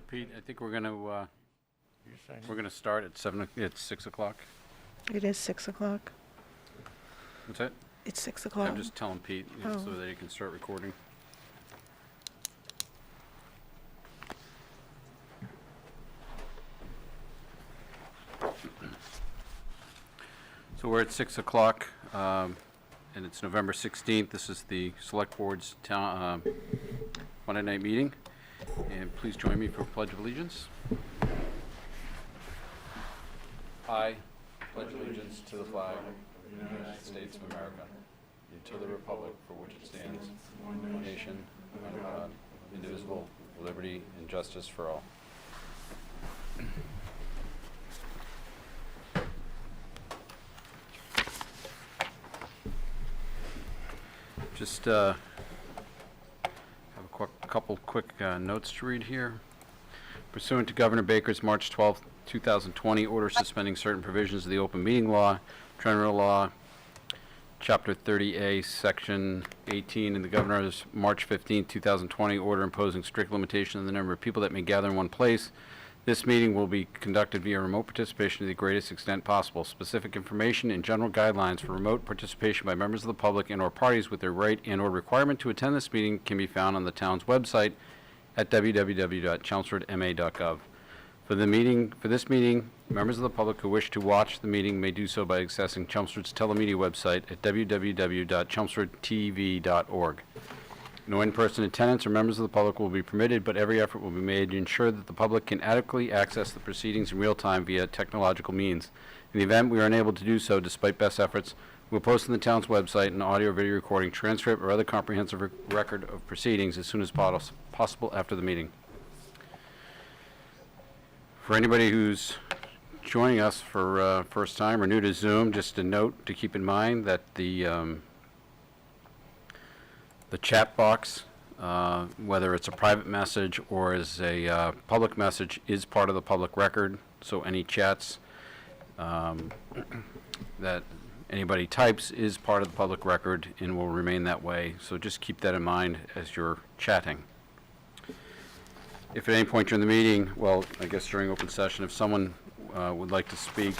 Pete, I think we're gonna start at 6 o'clock. It is 6 o'clock. What's that? It's 6 o'clock. I'm just telling Pete so that he can start recording. So we're at 6 o'clock, and it's November 16th. This is the Select Board's Monday night meeting. And please join me for Pledge of Allegiance. I pledge allegiance to the flag of the United States of America, and to the republic for which it stands, one nation, under God, indivisible, with liberty and justice for all. Just have a couple quick notes to read here. Pursuant to Governor Baker's March 12, 2020 order suspending certain provisions of the open meeting law, general law, Chapter 30A, Section 18, and the Governor's March 15, 2020 order imposing strict limitation on the number of people that may gather in one place, this meeting will be conducted via remote participation to the greatest extent possible. Specific information and general guidelines for remote participation by members of the public and/or parties with their right and/or requirement to attend this meeting can be found on the town's website at www.chelmsfordma.gov. For this meeting, members of the public who wish to watch the meeting may do so by accessing Chelmsford's telemedia website at www.chelmsfordtv.org. No in-person attendance or members of the public will be permitted, but every effort will be made to ensure that the public can adequately access the proceedings in real time via technological means. In the event we are unable to do so, despite best efforts, we'll post on the town's website an audio or video recording, transcript, or other comprehensive record of proceedings as soon as possible after the meeting. For anybody who's joining us for first time or new to Zoom, just a note to keep in mind that the chat box, whether it's a private message or as a public message, is part of the public record. So any chats that anybody types is part of the public record and will remain that way. So just keep that in mind as you're chatting. If at any point during the meeting, well, I guess during open session, if someone would like to speak,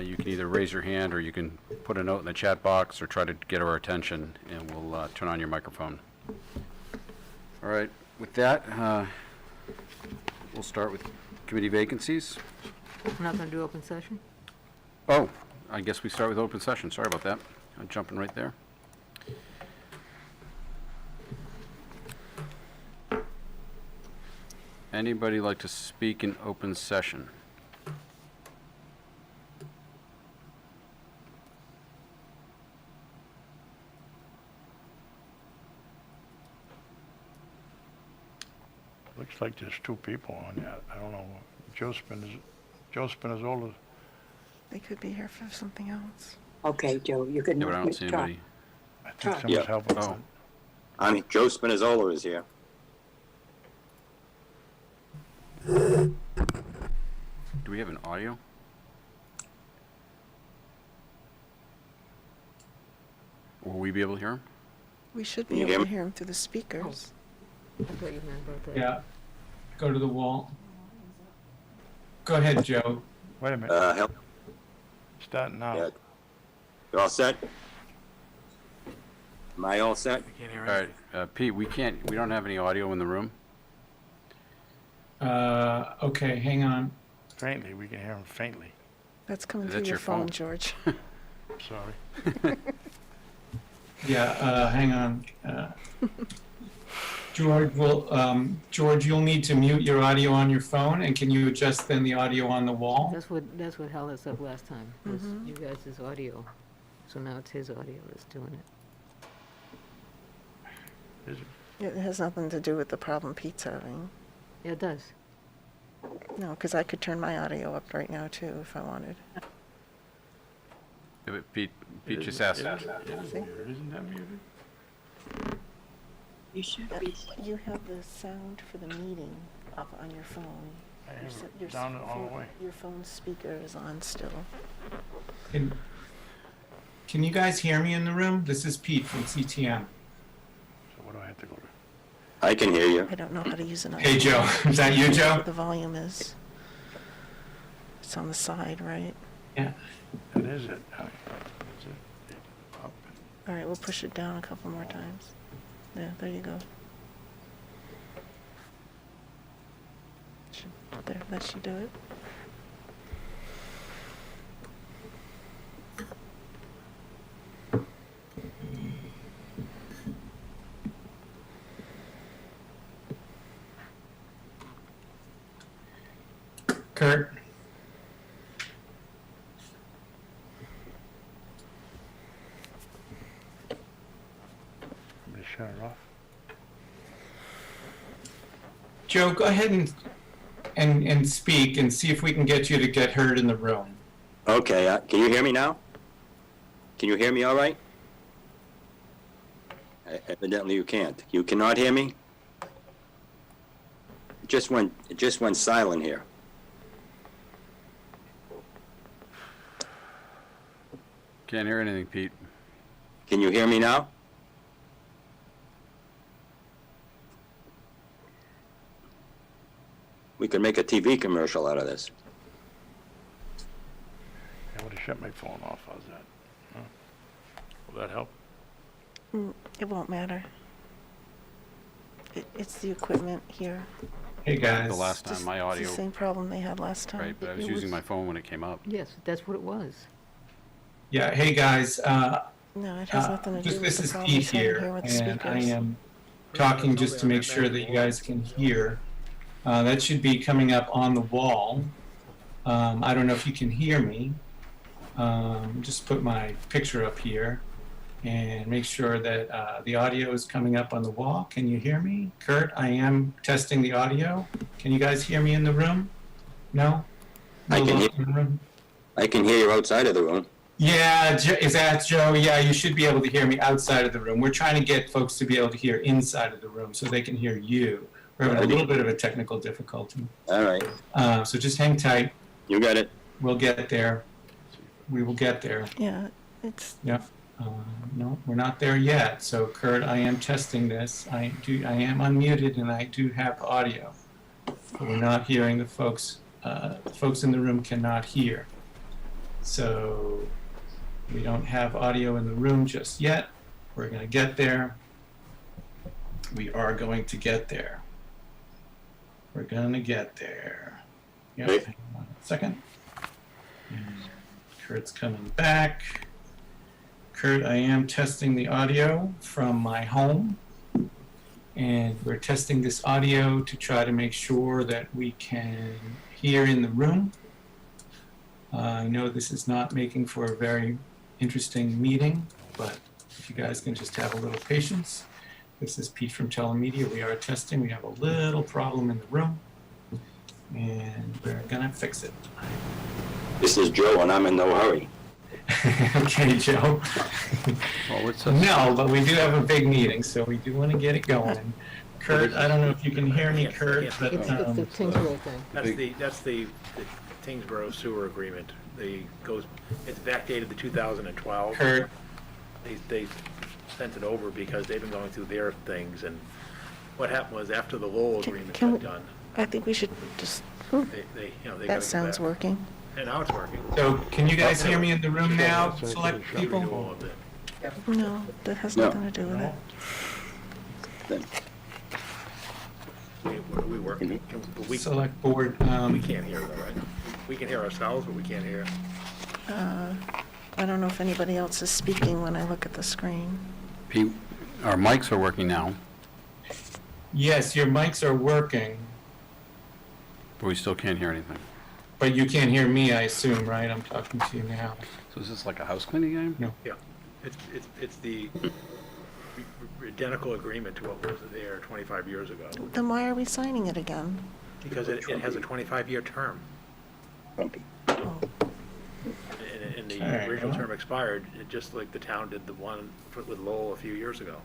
you can either raise your hand or you can put a note in the chat box or try to get our attention, and we'll turn on your microphone. All right, with that, we'll start with committee vacancies. We're not going to do open session? Oh, I guess we start with open session. Sorry about that. I'm jumping right there. Anybody like to speak in open session? Looks like there's two people on that. I don't know. Joe Spinazzola. They could be here for something else. Okay, Joe, you can Yeah, but I don't see try. anybody. I think someone's helping. Oh. Joe Spinazzola is here. Do we have an audio? Will we be able to hear him? We should Can be you able hear to me? hear him through the speakers. I thought you meant about that. Yeah, go to the wall. Go ahead, Joe. Wait a minute. Help. Starting now. Yeah. You all set? Am I all set? All right, Pete, we don't have any audio in the room. Okay, hang on. Faintly. We can hear him faintly. That's coming Is through that your your phone, phone? George. Sorry. Yeah, hang on. George, you'll need to mute your audio on your phone, and can you adjust then the audio on the wall? That's what held us up last time, was you guys' audio. So now it's his audio that's doing it. Is it? It has nothing to do with the problem Pete's having. Yeah, it does. No, because I could turn my audio up right now, too, if I wanted. Yeah, but Pete just asked. Isn't that muted? You should be. You have the sound for the meeting up on your phone. I have s- it down all the way. Your phone speaker is on still. Can you guys hear me in the room? This is Pete from CTM. So what do I have to go to? I can hear you. I don't know how to use an Hey, iPhone. Joe. Is that you, Joe? The volume is, it's on the side, right? Yeah. That is it. Is it up? All right, we'll push it down a couple more times. Yeah, there you go. There, that should do it. Kurt? I'm gonna shut it off. Joe, go ahead and speak and see if we can get you to get heard in the room. Okay, can you hear me now? Can you hear me all right? Evidently you can't. You cannot hear me? It just went silent here. Can't hear anything, Pete. Can you hear me now? We could make a TV commercial out of this. I would have shut my phone off. How's that? Huh? Will that help? It won't matter. It's the equipment here. Hey, guys. The last time my audio, It's the same problem they had last time. right, but I was It using was- my phone when it came up. Yes, that's what it was. Yeah, hey, guys. No, it has nothing to do with This the is problem Pete he's having here, here with the and I speakers. am talking just to make sure that you guys can hear. That should be coming up on the wall. I don't know if you can hear me. Just put my picture up here and make sure that the audio is coming up on the wall. Can you hear me? Kurt, I am testing the audio. Can you guys hear me in the room? No? I No can look in the room? I can hear you outside of the room. Yeah, is that Joe? Yeah, you should be able to hear me outside of the room. We're trying to get folks to be able to hear inside of the room so they can hear you. We're having a little bit of a technical difficulty. All right, So just hang tight. you got it. We'll get there. We will get there. Yeah, it's, Yep. No, we're not there yet. So Kurt, I am testing this. I am unmuted and I do have audio. But we're not hearing the folks. The folks in the room cannot hear. So we don't have audio in the room just yet. We're going to get there. We are going to get there. We're going to get there. Yep. Wait. Hang on a second. And Kurt's coming back. Kurt, I am testing the audio from my home. And we're testing this audio to try to make sure that we can hear in the room. I know this is not making for a very interesting meeting, but if you guys can just have a little patience. This is Pete from Telemedia. We are testing. We have a little problem in the room, and we're gonna fix it. This is Joe, and I'm in no hurry. Okay, Joe. Well, what's No, but we do have a big meeting, so we do want to get it going. Kurt, I don't know if you can hear me, Kurt, but It's the Tingsboro thing. That's the Tingsboro sewer agreement. It's backdated to 2012. Kurt, They sent it over because they've been going through their things, and what happened was after the Lowell agreement can got we- done, I think we should just, they gotta go that sounds back. working. And now it's working. so can you guys hear me in the room now, select people? Renewal of it. No, that has No. nothing to do with it. Then We work, but we Select board, can't hear though, right? We can hear ourselves, but we can't hear. I don't know if anybody else is speaking when I look at the screen. Pete, our mics are working now, yes, your mics are working, but we still can't hear anything. but you can't hear me, I assume, right? I'm talking to you now. So is this like a house cleaning game? No. Yeah, it's the identical agreement to what was there 25 years ago, Then why are we signing it again? because it has a 25-year term. Grumpy. Oh, And the Okay, original well. term expired, just like the town did the one with Lowell a few years ago.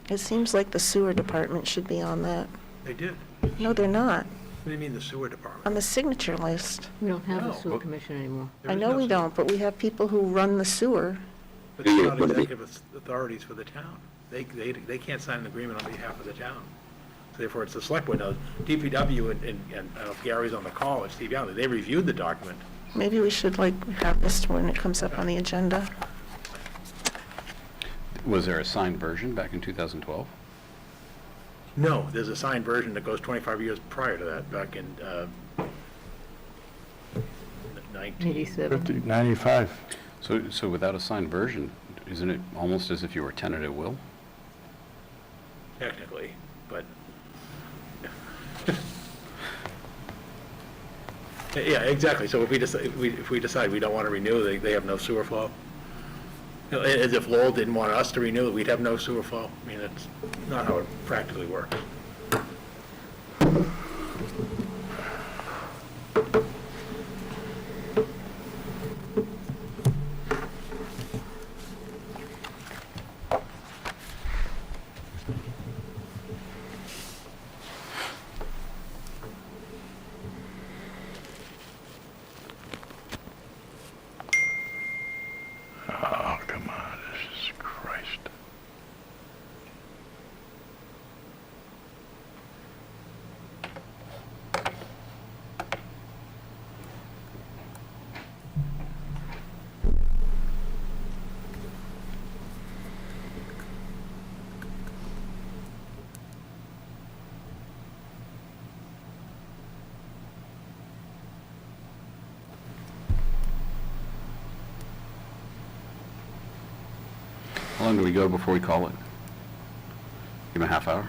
it seems like the sewer department should be on that. They did. No, they're not. What do you mean, the sewer department? On the signature list. We don't have a No. sewer commission anymore. There I is know no we sewer. don't, but we have people who run the sewer. But they're not What do they- executive authorities for the town. They can't sign an agreement on behalf of the town. So therefore, it's the select board. Now, DPW and I don't know if Gary's on the call, or Steve Young, they reviewed the document. Maybe we should like have this when it comes up on the agenda. Was there a signed version back in 2012? No, there's a signed version that goes 25 years prior to that, back in 87. 50, 95. So without a signed version, isn't it almost as if you were tenant at will? technically, but. Yeah, exactly. So if we decide we don't want to renew, they have no sewer flow. You know, as if Lowell didn't want us to renew, we'd have no sewer flow. I mean, that's not how it practically works. Oh, come on, this is Christ. How long do we go before we call it? Give him a half hour?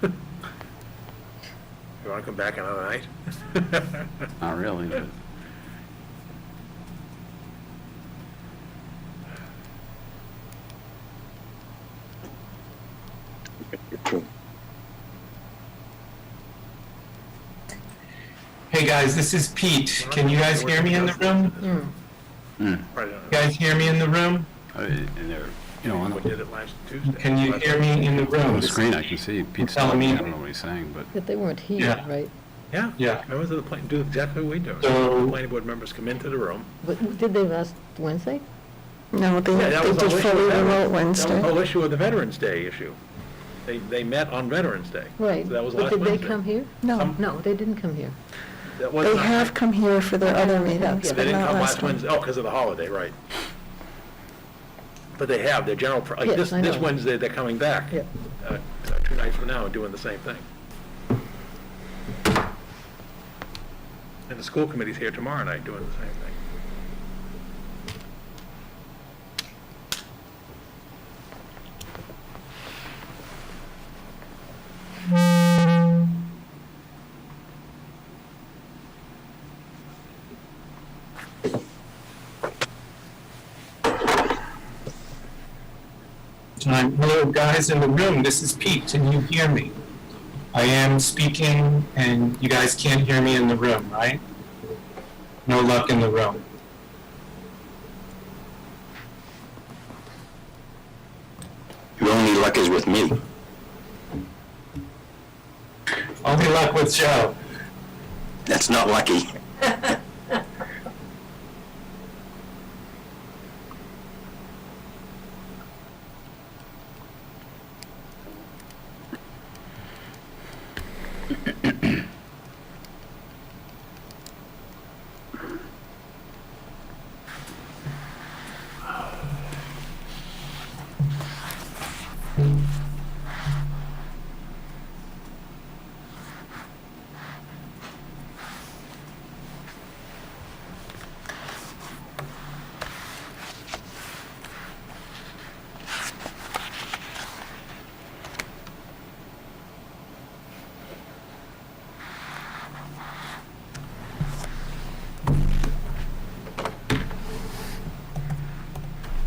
You want to come back another night? Not really, but Hey guys, this is Pete. Can you guys hear me in the room? You guys hear me in the room? and they're, you know, on We the, did it last Tuesday. Can you hear me in the on room? the screen I can see Pete's telling talking. me- I don't know what he's saying, but But they weren't here, Yeah. right? Yeah. Yeah. Members of the plan, do exactly what we do. So- Planning board members come into the room. But did they last Wednesday? No, they Yeah, that was did the whole issue fully with remote That was Wednesday. the whole issue of the Veterans Day issue. They met on Veterans Day. Right. So that was But last did they Wednesday. come here? No, No, they didn't come here. That was they not- have come here for their other meetings, Yeah, but they didn't not come last last one. Wednesday, oh, because of the holiday, right. But they have, their general, like Yes, this I know. Wednesday, they're coming back. Yep. 2 nights from now and doing the same thing. And the school committee's here tomorrow night doing the same thing. Hello guys in the room, this is Pete. Can you hear me? I am speaking and you guys can't hear me in the room, right? No luck in the room. Your only luck is with me. Only luck with Joe. That's not lucky.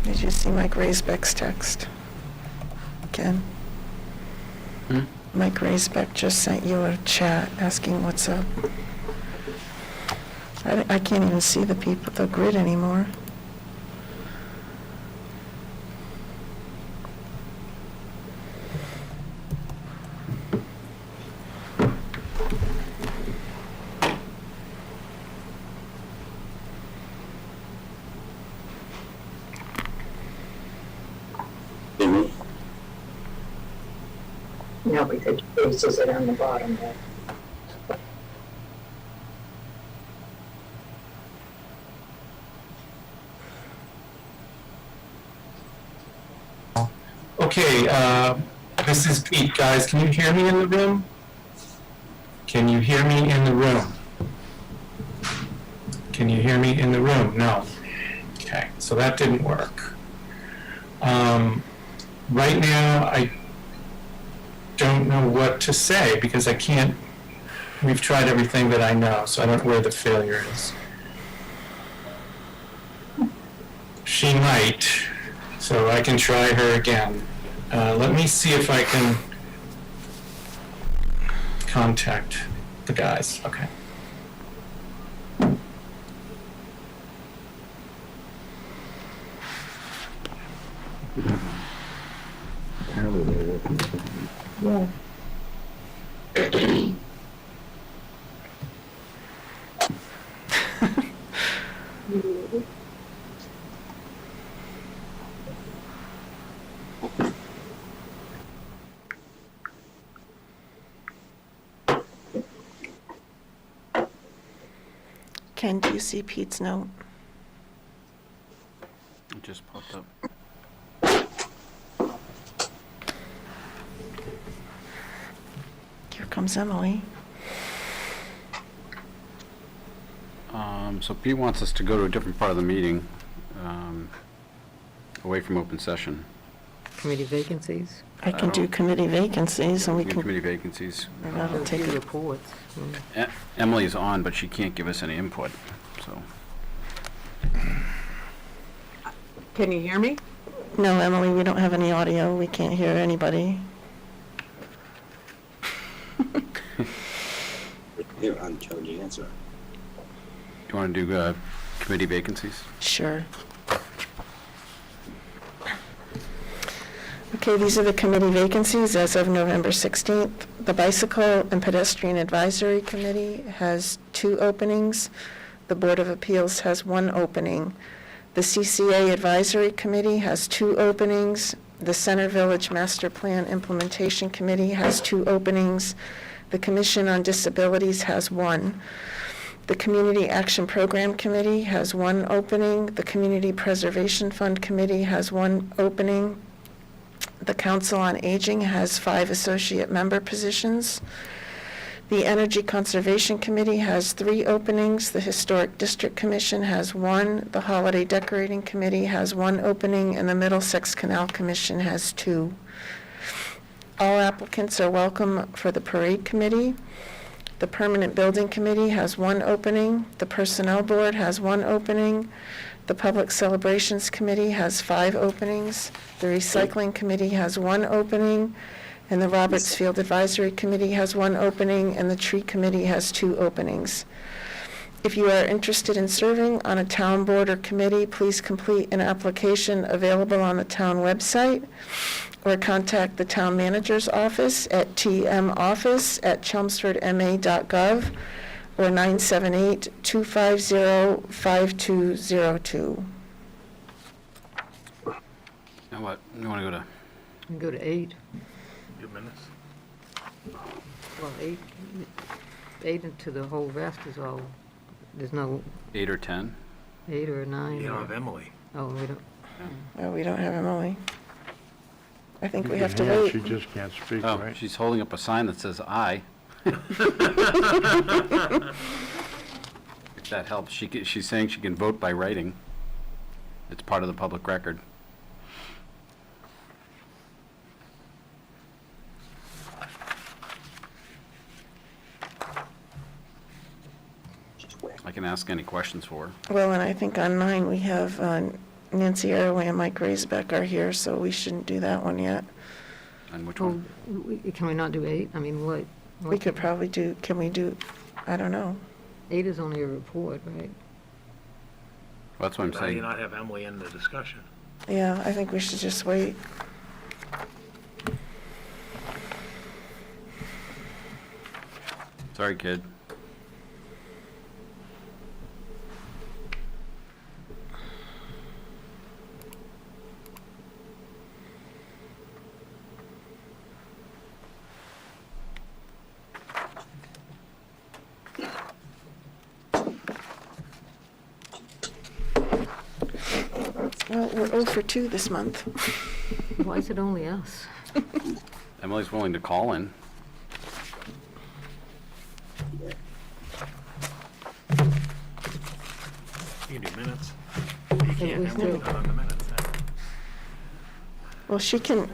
Did you see Mike Raisbeck's text? Ken? Mike Raisbeck just sent you a chat asking what's up. I can't even see the people, the grid anymore. Mhm. No, because places it on the bottom there. Okay, this is Pete, guys. Can you hear me in the room? Can you hear me in the room? Can you hear me in the room? No. Okay, so that didn't work. Right now, I don't know what to say because I can't, we've tried everything that I know, so I don't know where the failure is. She might, so I can try her again. Let me see if I can contact the guys. Okay. Yeah. Ken, do you see Pete's note? It just popped up. Here comes Emily. So Pete wants us to go to a different part of the meeting, away from open session. Committee vacancies, I can do committee vacancies, and we can, Committee vacancies. that'll take few it. reports. Emily is on, but she can't give us any input, so. Can you hear me? No, Emily, we don't have any audio. We can't hear anybody. Here, I'm telling you the answer. Do you want to do committee vacancies? Sure. Okay, these are the committee vacancies as of November 16th. The Bicycle and Pedestrian Advisory Committee has 2 openings. The Board of Appeals has 1 opening. The CCA Advisory Committee has 2 openings. The Center Village Master Plan Implementation Committee has 2 openings. The Commission on Disabilities has 1. The Community Action Program Committee has 1 opening. The Community Preservation Fund Committee has 1 opening. The Council on Aging has 5 associate member positions. The Energy Conservation Committee has 3 openings. The Historic District Commission has 1. The Holiday Decorating Committee has 1 opening, and the Middlesex Canal Commission has 2. All applicants are welcome for the Parade Committee. The Permanent Building Committee has 1 opening. The Personnel Board has 1 opening. The Public Celebrations Committee has 5 openings. The Recycling Committee has 1 opening. And the Roberts Field Advisory Committee has 1 opening. And the Tree Committee has 2 openings. If you are interested in serving on a town board or committee, please complete an application available on the town website, or contact the town manager's office at tmoffice@chelmsfordma.gov or 978-250-5202. Now what? You want to go to, We can go to 8. 2 minutes. Well, 8 into the whole rest is all, there's no 8 or 10? 8 or 9. You don't or- have Emily. Oh, we don't. No, we don't have Emily. I think we have to Yeah, wait. she just can't speak, Oh, right? she's holding up a sign that says "I." If that helps, she's saying she can vote by writing. It's part of the public record. I can ask any questions for her. Well, and I think on 9, we have Nancy Arroway and Mike Raisbeck are here, so we shouldn't do that one yet. And which Oh, one? can we not do 8? I mean, what? We could probably do, can we do, I don't know. 8 is only a report, right? Well, that's what I'm How do you saying. not have Emily in the discussion? Yeah, I think we should just wait. Sorry, kid. Well, we're 0 for 2 this month. Why is it only us? Emily's willing to call in. You can do minutes. You can't we have still- it on the minutes. Well, she can,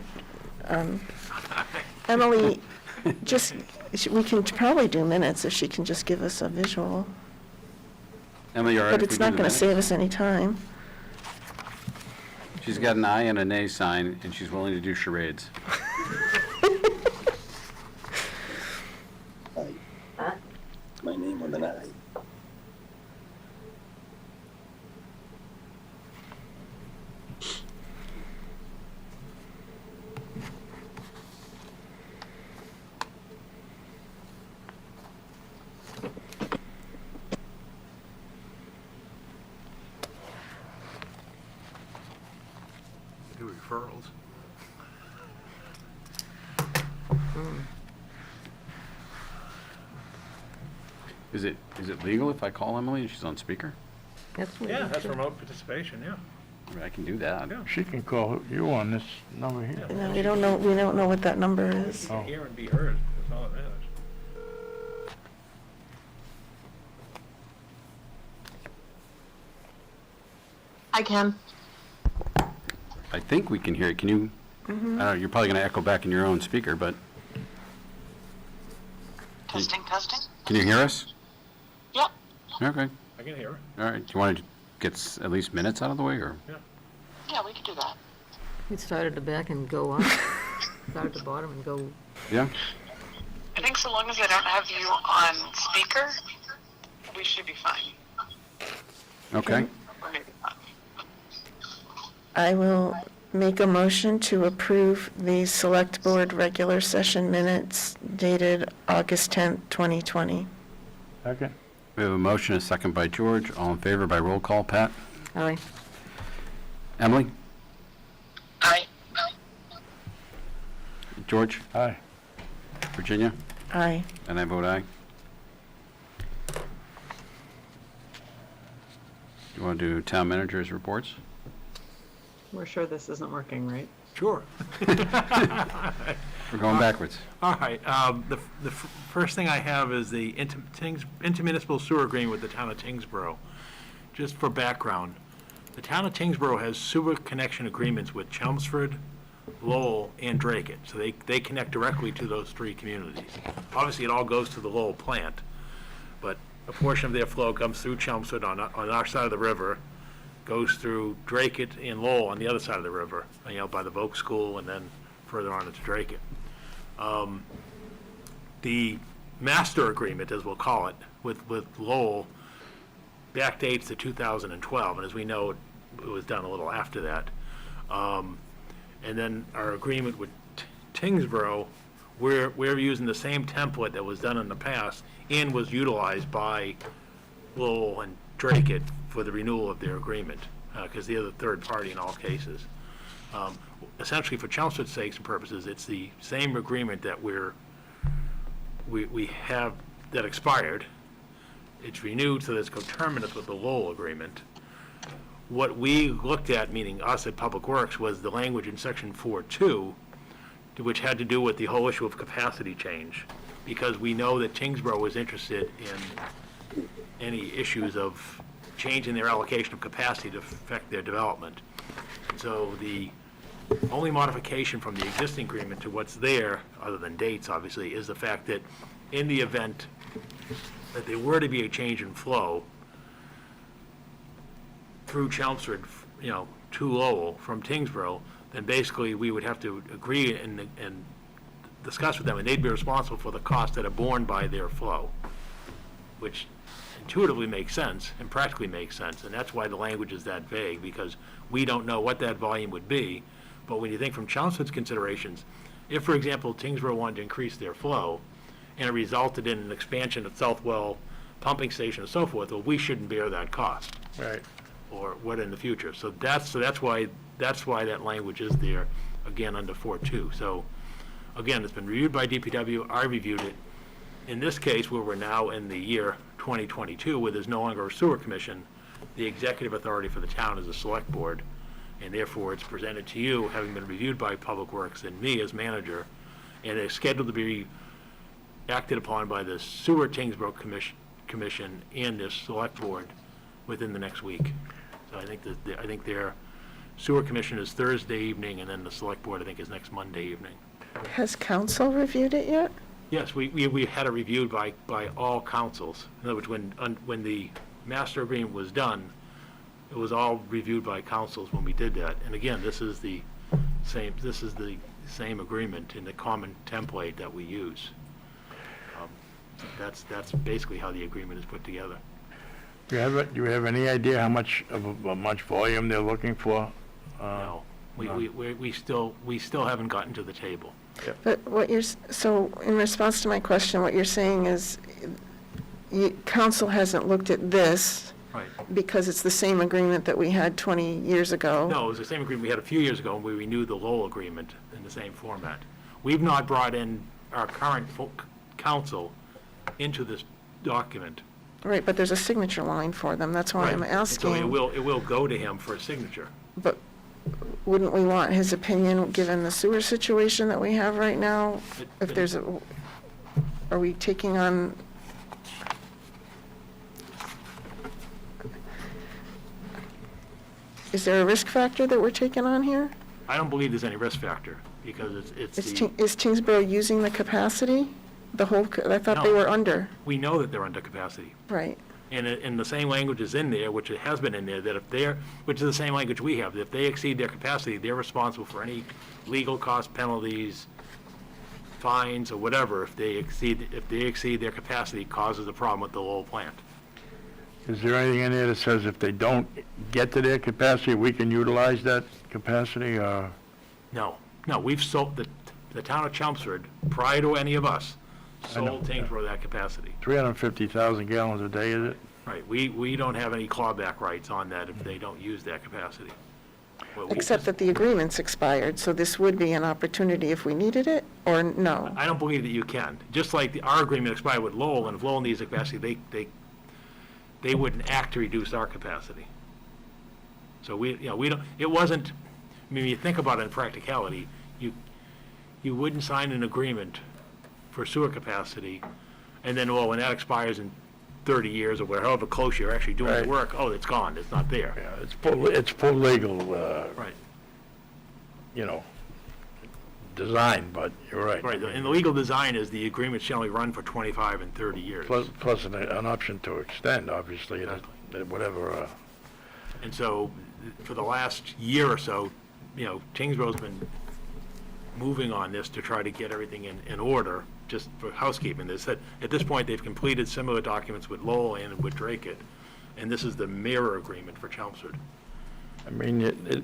Emily, we can probably do minutes if she can just give us a visual. Emily, you all right But if we it's do not the going to minutes? save us any time. She's got an aye and a nay sign, and she's willing to do charades. My name with an I. Do referrals. Is it legal if I call Emily and she's on speaker? That's what Yeah, we that's should- remote participation, yeah. I mean, I can do that. Yeah. She can call you on this number here. No, we don't know what that number is. Oh. Hear and be heard, that's all it matters. I can. I think we can hear it. Can you, I don't know, you're probably going to echo back in your own speaker, but Testing, testing. can you hear us? Yep. Okay, I can hear her. all right. Do you want to get at least minutes out of the way, or? Yeah, we can do that. We start at the back and go up. Start at the bottom and go, Yeah? I think so long as I don't have you on speaker, we should be fine. Okay. Or maybe not. I will make a motion to approve the Select Board regular session minutes dated August 10th, 2020. Second? We have a motion, a second by George. All in favor by roll call. Pat? aye. Emily? Aye. George? Aye. Virginia? Aye. And I vote aye. You want to do town managers' reports? We're sure this isn't working, right? Sure. We're going backwards. All right, the first thing I have is the intermunicipal sewer agreement with the town of Tingsboro. Just for background, the town of Tingsboro has sewer connection agreements with Chelmsford, Lowell, and Dracut, so they connect directly to those three communities. Obviously, it all goes to the Lowell plant, but a portion of their flow comes through Chelmsford on our side of the river, goes through Dracut and Lowell on the other side of the river, by the Voc School, and then further on into Dracut. The master agreement, as we'll call it, with Lowell backdates to 2012, and as we know, it was done a little after that. And then our agreement with Tingsboro, we're using the same template that was done in the past and was utilized by Lowell and Dracut for the renewal of their agreement, because they're the third party in all cases. Essentially, for Chelmsford's sakes and purposes, it's the same agreement that we have that expired. It's renewed, so that it's coterminous with the Lowell agreement. What we looked at, meaning us at Public Works, was the language in section 4.2, which had to do with the whole issue of capacity change, because we know that Tingsboro was interested in any issues of changing their allocation of capacity to affect their development. So the only modification from the existing agreement to what's there, other than dates, obviously, is the fact that in the event that there were to be a change in flow through Chelmsford, to Lowell from Tingsboro, then basically we would have to agree and discuss with them, and they'd be responsible for the costs that are borne by their flow, which intuitively makes sense and practically makes sense, and that's why the language is that vague, because we don't know what that volume would be. But when you think from Chelmsford's considerations, if, for example, Tingsboro wanted to increase their flow, and it resulted in an expansion of Southwell pumping station and so forth, well, we shouldn't bear that cost. Right. Or what in the future. So that's why that language is there, again, under 4.2. So, again, it's been reviewed by DPW, I reviewed it. In this case, where we're now in the year 2022, where there's no longer a sewer commission, the executive authority for the town is the select board. and therefore it's presented to you, having been reviewed by Public Works and me as manager, and it's scheduled to be acted upon by the Sewer Tingsboro Commission and the Select Board within the next week. So I think that, I think their Sewer Commission is Thursday evening, and then the Select Board, I think, is next Monday evening. Has council reviewed it yet? Yes, we had it reviewed by all councils. In other words, when the master agreement was done, it was all reviewed by councils when we did that. And again, this is the same agreement in the common template that we use. That's basically how the agreement is put together. Do you have any idea how much volume they're looking for? No, we still haven't gotten to the table. But so in response to my question, what you're saying is council hasn't looked at this Right. because it's the same agreement that we had 20 years ago? No, it was the same agreement we had a few years ago, and we renewed the Lowell agreement in the same format. We've not brought in our current council into this document. Right, but there's a signature line for them, that's why I'm Right. asking. So it will go to him for a signature. But wouldn't we want his opinion, given the sewer situation that we have right now? If there's are we taking on? Is there a risk factor that we're taking on here? I don't believe there's any risk factor, because Is Tingsboro using the capacity? I thought they No. were under, we know that they're under capacity. right? And the same language is in there, which it has been in there, that which is the same language we have, that if they exceed their capacity, they're responsible for any legal cost, penalties, fines, or whatever, if they exceed their capacity, causes a problem with the Lowell plant. Is there anything in there that says if they don't get to their capacity, we can utilize that capacity? No, we've sold, the town of Chelmsford, prior to any of us, I know, sold Tingsboro that capacity. 350,000 gallons a day, is it? Right, we don't have any clawback rights on that if they don't use that capacity. Well, we Except just- that the agreement's expired, so this would be an opportunity if we needed it, or no? I don't believe that you can. Just like our agreement expired with Lowell, and if Lowell needs the capacity, they wouldn't act to reduce our capacity. So we don't, it wasn't, I mean, you think about it in practicality, you wouldn't sign an agreement for sewer capacity, and then, well, when that expires in 30 years or however close you're actually doing Right. the work, oh, it's gone, it's not there. Yeah, it's full legal, Right, design, but you're right. right. And the legal design is the agreements generally run for 25 and 30 years. Plus an option to extend, obviously, whatever. And so, for the last year or so, Tingsboro's been moving on this to try to get everything in order, just for housekeeping. They said, at this point, they've completed similar documents with Lowell and with Drake, and this is the mirror agreement for Chelmsford. I mean,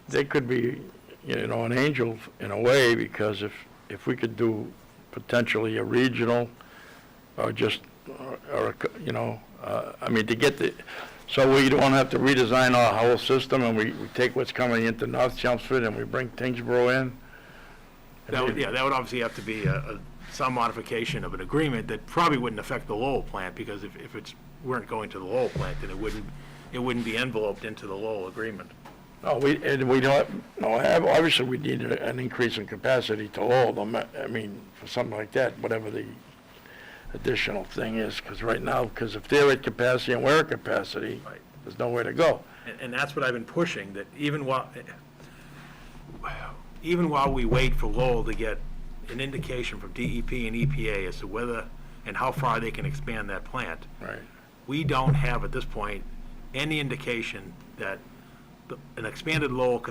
they could be, an angel in a way, because if we could do potentially a regional, or just, I mean, to get so we don't have to redesign our whole system, and we take what's coming into North Chelmsford and we bring Tingsboro in. That would obviously have to be some modification of an agreement that probably wouldn't affect the Lowell plant, because if it's weren't going to the Lowell plant, then it wouldn't be enveloped into the Lowell agreement. No, we don't, obviously we need an increase in capacity to all of them, I mean, for something like that, whatever the additional thing is, because right now, because if they're at capacity and we're at capacity, Right. there's nowhere to go. And that's what I've been pushing, that even while we wait for Lowell to get an indication from DEP and EPA as to whether and how far they can expand that plant, Right. we don't have at this point any indication that an expanded Lowell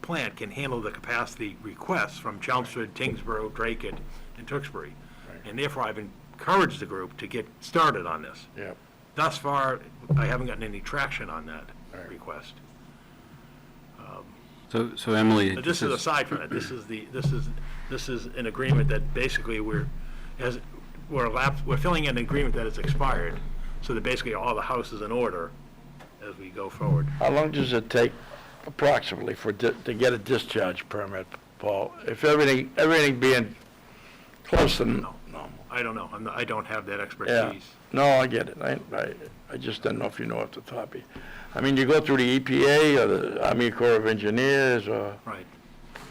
plant can handle the capacity requests from Chelmsford, Tingsboro, Drake, and Tewksbury. Right. And therefore, I've encouraged the group to get started on this. Yep. Thus far, I haven't gotten any traction on that Right. request. So Emily, But this is aside from it. This is an agreement that basically we're filling in an agreement that is expired, so that basically all the house is in order as we go forward. How long does it take approximately to get a discharge permit, Paul? If everything being close to normal? I don't know. I don't have that expertise. No, I get it. I just didn't know if you know off the top of your. I mean, you go through the EPA or the Army Corps of Engineers or Right.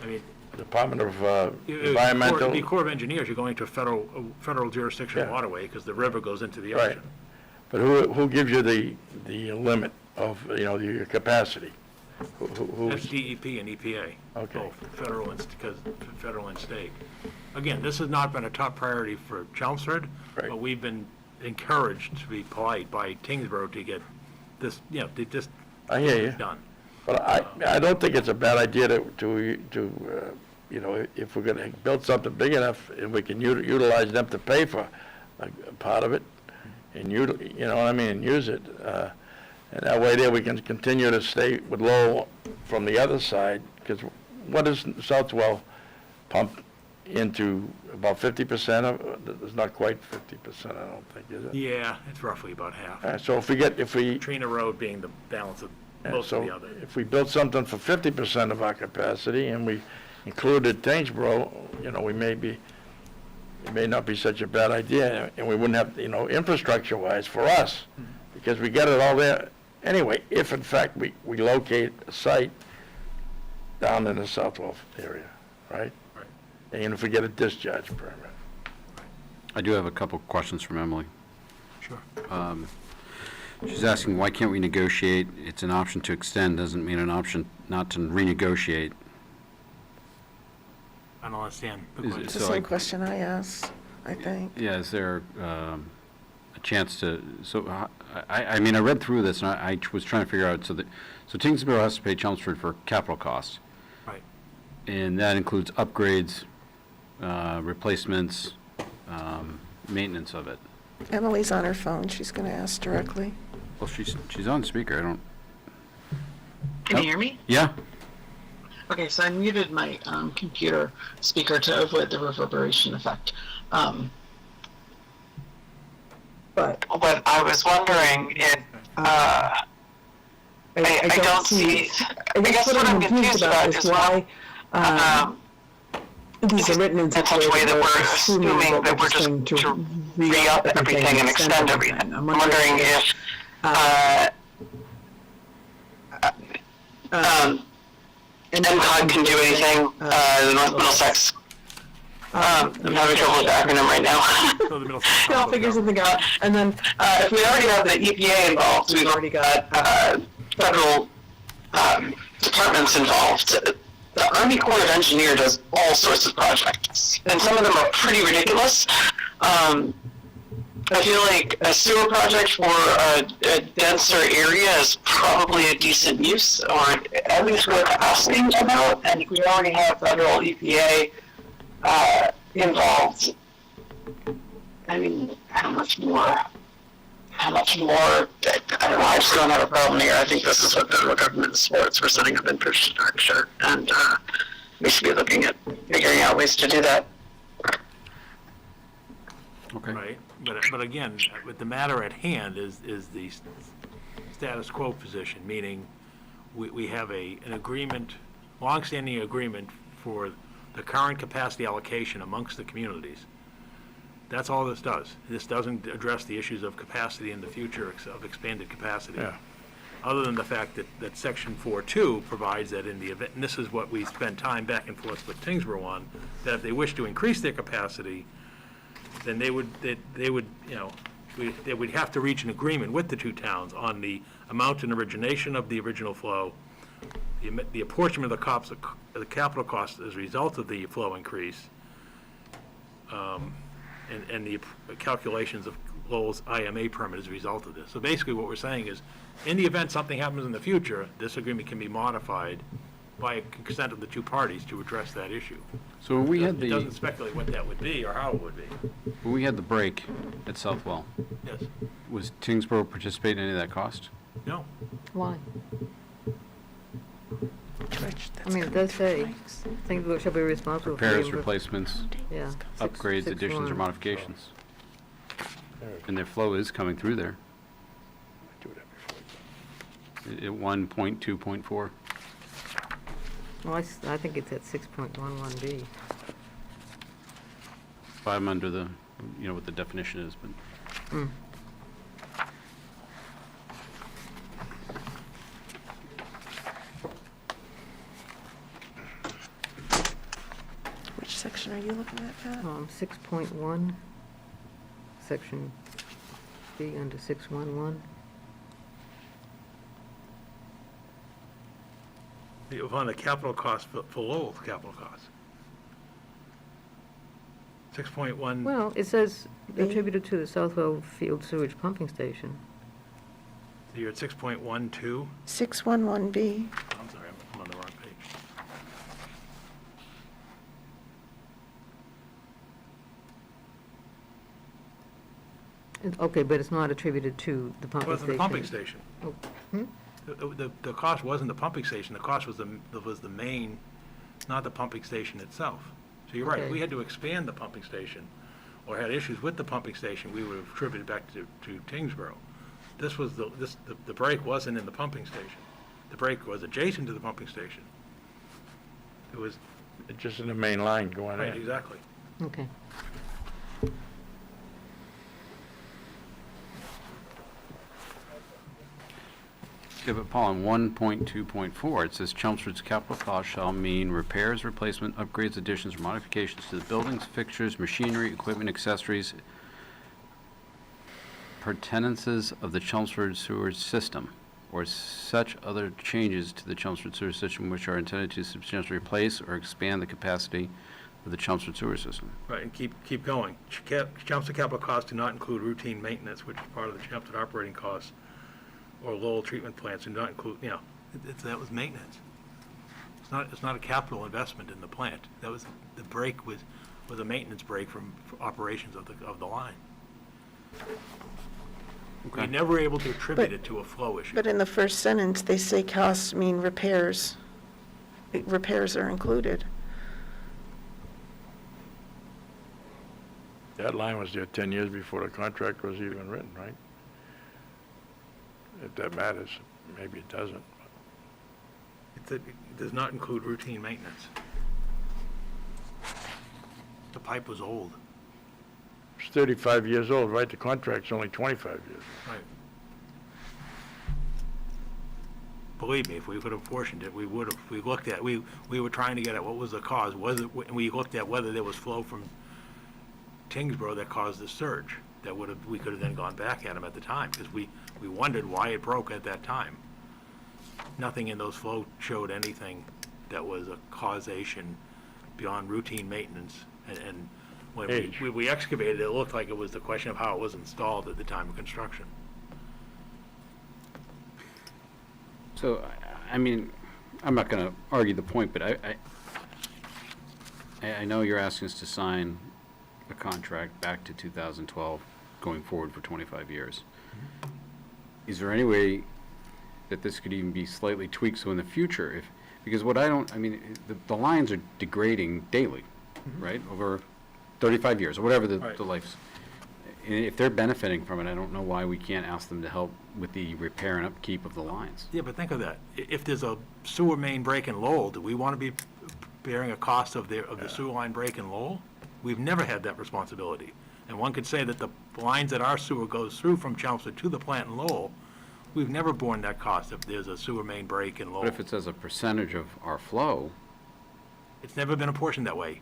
I mean, Department of the Environmental. Corps of Engineers, you're going to a federal jurisdiction Yeah. waterway because the river goes into the Right. ocean. But who gives you the limit of, your capacity? That's DEP and EPA. Okay. Both federal and state. Again, this has not been a top priority for Chelmsford, Right. but we've been encouraged to be polite by Tingsboro to get this, to just I hear you. done. But I don't think it's a bad idea to if we're gonna build something big enough and we can utilize them to pay for a part of it and use it. And that way there we can continue to stay with Lowell from the other side, because what does Southwell pump into? About 50% of, it's not quite 50%, I don't think, is it? Yeah, it's roughly about half. So if we. Trina Road being the balance of most of the other. If we built something for 50% of our capacity and we included Tingsboro, it may not be such a bad idea, and we wouldn't have, infrastructure-wise for us, because we got it all there anyway, if in fact we locate a site down in the Southwell area, right? Right. And if we get a discharge permit. I do have a couple questions from Emily. Sure. She's asking, why can't we negotiate? It's an option to extend, doesn't mean an option not to renegotiate. I don't understand the Is it- question. It's the So same I- question I asked, I think. Yeah, is there a chance to, I mean, I read through this, and I was trying to figure out, so Tingsboro has to pay Chelmsford for capital costs, Right. and that includes upgrades, replacements, maintenance of it. Emily's on her phone, she's going to ask directly. Well, she's on speaker, I don't, Can you hear me? yeah? Okay, so I muted my computer speaker to avoid the reverberation effect. But what I was wondering if I don't see. I guess what I'm confused about is why These are written in such a way that we're assuming that we're just going to re-up everything and extend everything. I'm wondering if NCOG can do anything, the North Middlesex. I'm having trouble with the acronym right now. So the middle. I'll figure something out. And then If we already have the EPA involved, we've already got federal departments involved. The Army Corps of Engineers does all sorts of projects, and some of them are pretty ridiculous. I feel like a sewer project for a denser area is probably a decent use, or at least worth asking about. And we already have federal EPA involved. I mean, how much more? I don't know, I just don't have a problem here. I think this is what federal government supports. We're setting up infrastructure, and we should be looking at figuring out ways to do that. Okay. Right, but again, with the matter at hand is the status quo position, meaning we have an agreement, longstanding agreement for the current capacity allocation amongst the communities. That's all this does. This doesn't address the issues of capacity in the future, of expanded capacity. Yeah. Other than the fact that Section 4.2 provides that in the event, and this is what we spent time back and forth with Tingsboro on, that if they wish to increase their capacity, then they would have to reach an agreement with the two towns on the amount and origination of the original flow, the apportionment of the capital costs as a result of the flow increase, and the calculations of Lowell's IMA permit as a result of this. So basically what we're saying is, in the event something happens in the future, this agreement can be modified by consent of the two parties to address that issue. So when we had It doesn't the, speculate what that would be or how it would be. when we had the break at Southwell, Yes. was Tingsboro participating in any of that cost? No. Why? Rich, I that's mean, it coming does through say, mics. things shall be responsible for. Repairs, the- replacements, Yeah. upgrades, additions, or 6.1. modifications? And their flow is coming through there Do that before. at 1.2.4. Well, I think it's at 6.11B. I'm under the, what the definition is, but section are you looking at, Pat? 6.1, section B under 611. You'll find the capital cost for Lowell's capital costs. 6.1, Well, it says attributed to the Southwell Field Sewage Pumping Station. you're at 6.12. 611B. I'm sorry, I'm on the wrong page. Okay, but it's not attributed to the It pumping wasn't station. the pumping station. Oh, hmm? The cost wasn't the pumping station, the cost was the main, not the pumping station itself. So you're right, if Okay. we had to expand the pumping station, or had issues with the pumping station, we would have attributed back to Tingsboro. This was the break wasn't in the pumping station. The break was adjacent to the pumping station. It was, It's just in the main line going right, in. exactly. Okay. Yeah, but Paul, in 1.2.4, it says Chelmsford's capital cost shall mean repairs, replacement, upgrades, additions, or modifications to the buildings, fixtures, machinery, equipment, accessories, pertinences of the Chelmsford sewer system, or such other changes to the Chelmsford sewer system which are intended to substantially replace or expand the capacity of the Chelmsford sewer system. Right, and keep going. Chelmsford capital costs do not include routine maintenance, which is part of the Chelmsford operating costs, or Lowell treatment plants do not include, that was maintenance. It's not a capital investment in the plant. That was, the break was a maintenance break for operations of the line. We never were able to attribute it to a flow issue. But in the first sentence, they say costs mean repairs. Repairs are included. That line was there 10 years before the contract was even written, right? If that matters, maybe it doesn't. It does not include routine maintenance. The pipe was old. It's 35 years old, right? The contract's only 25 years. Right. Believe me, if we could have apportioned it, we would have. We looked at, we were trying to get at what was the cause. We looked at whether there was flow from Tingsboro that caused the surge. We could have then gone back at them at the time, because we wondered why it broke at that time. Nothing in those flow showed anything that was a causation beyond routine maintenance. And when Age. we excavated, it looked like it was the question of how it was installed at the time of construction. So, I mean, I'm not going to argue the point, but I know you're asking us to sign a contract back to 2012, going forward for 25 years. Is there any way that this could even be slightly tweaked so in the future, because the lines are degrading daily, right, over 35 years, or whatever Right. the life's. And if they're benefiting from it, I don't know why we can't ask them to help with the repair and upkeep of the lines. Yeah, but think of that. If there's a sewer main break in Lowell, do we want to be bearing a cost of the sewer line break in Lowell? We've never had that responsibility. And one could say that the lines that our sewer goes through from Chelmsford to the plant in Lowell, we've never borne that cost if there's a sewer main break in Lowell. But if it's as a percentage of our flow, It's never been apportioned that way.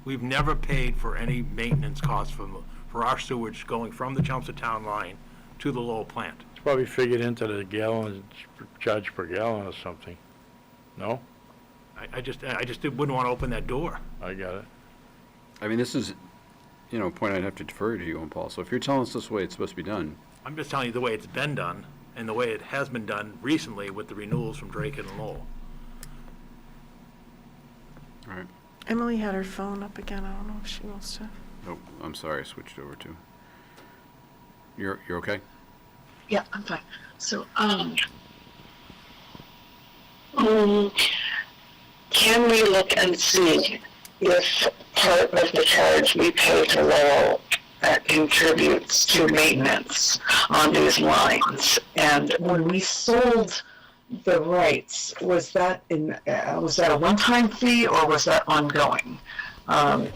We've never paid for any maintenance costs for our sewage going from the Chelmsford town line to the Lowell plant. It's probably figured into the gallon, charge per gallon or something. No? I just wouldn't want to open that door. I got it. I mean, this is, a point I'd have to defer to you on, Paul. So if you're telling us this way it's supposed to be done, I'm just telling you the way it's been done and the way it has been done recently with the renewals from Drake and Lowell. all right. Emily had her phone up again. I don't know if she wants to. Oh, I'm sorry, I switched over to. You're okay? Yeah, I'm fine. So, can we look and see if part of the charge we pay to Lowell contributes to maintenance on these lines? And when we sold the rights, was that a one-time fee or was that ongoing?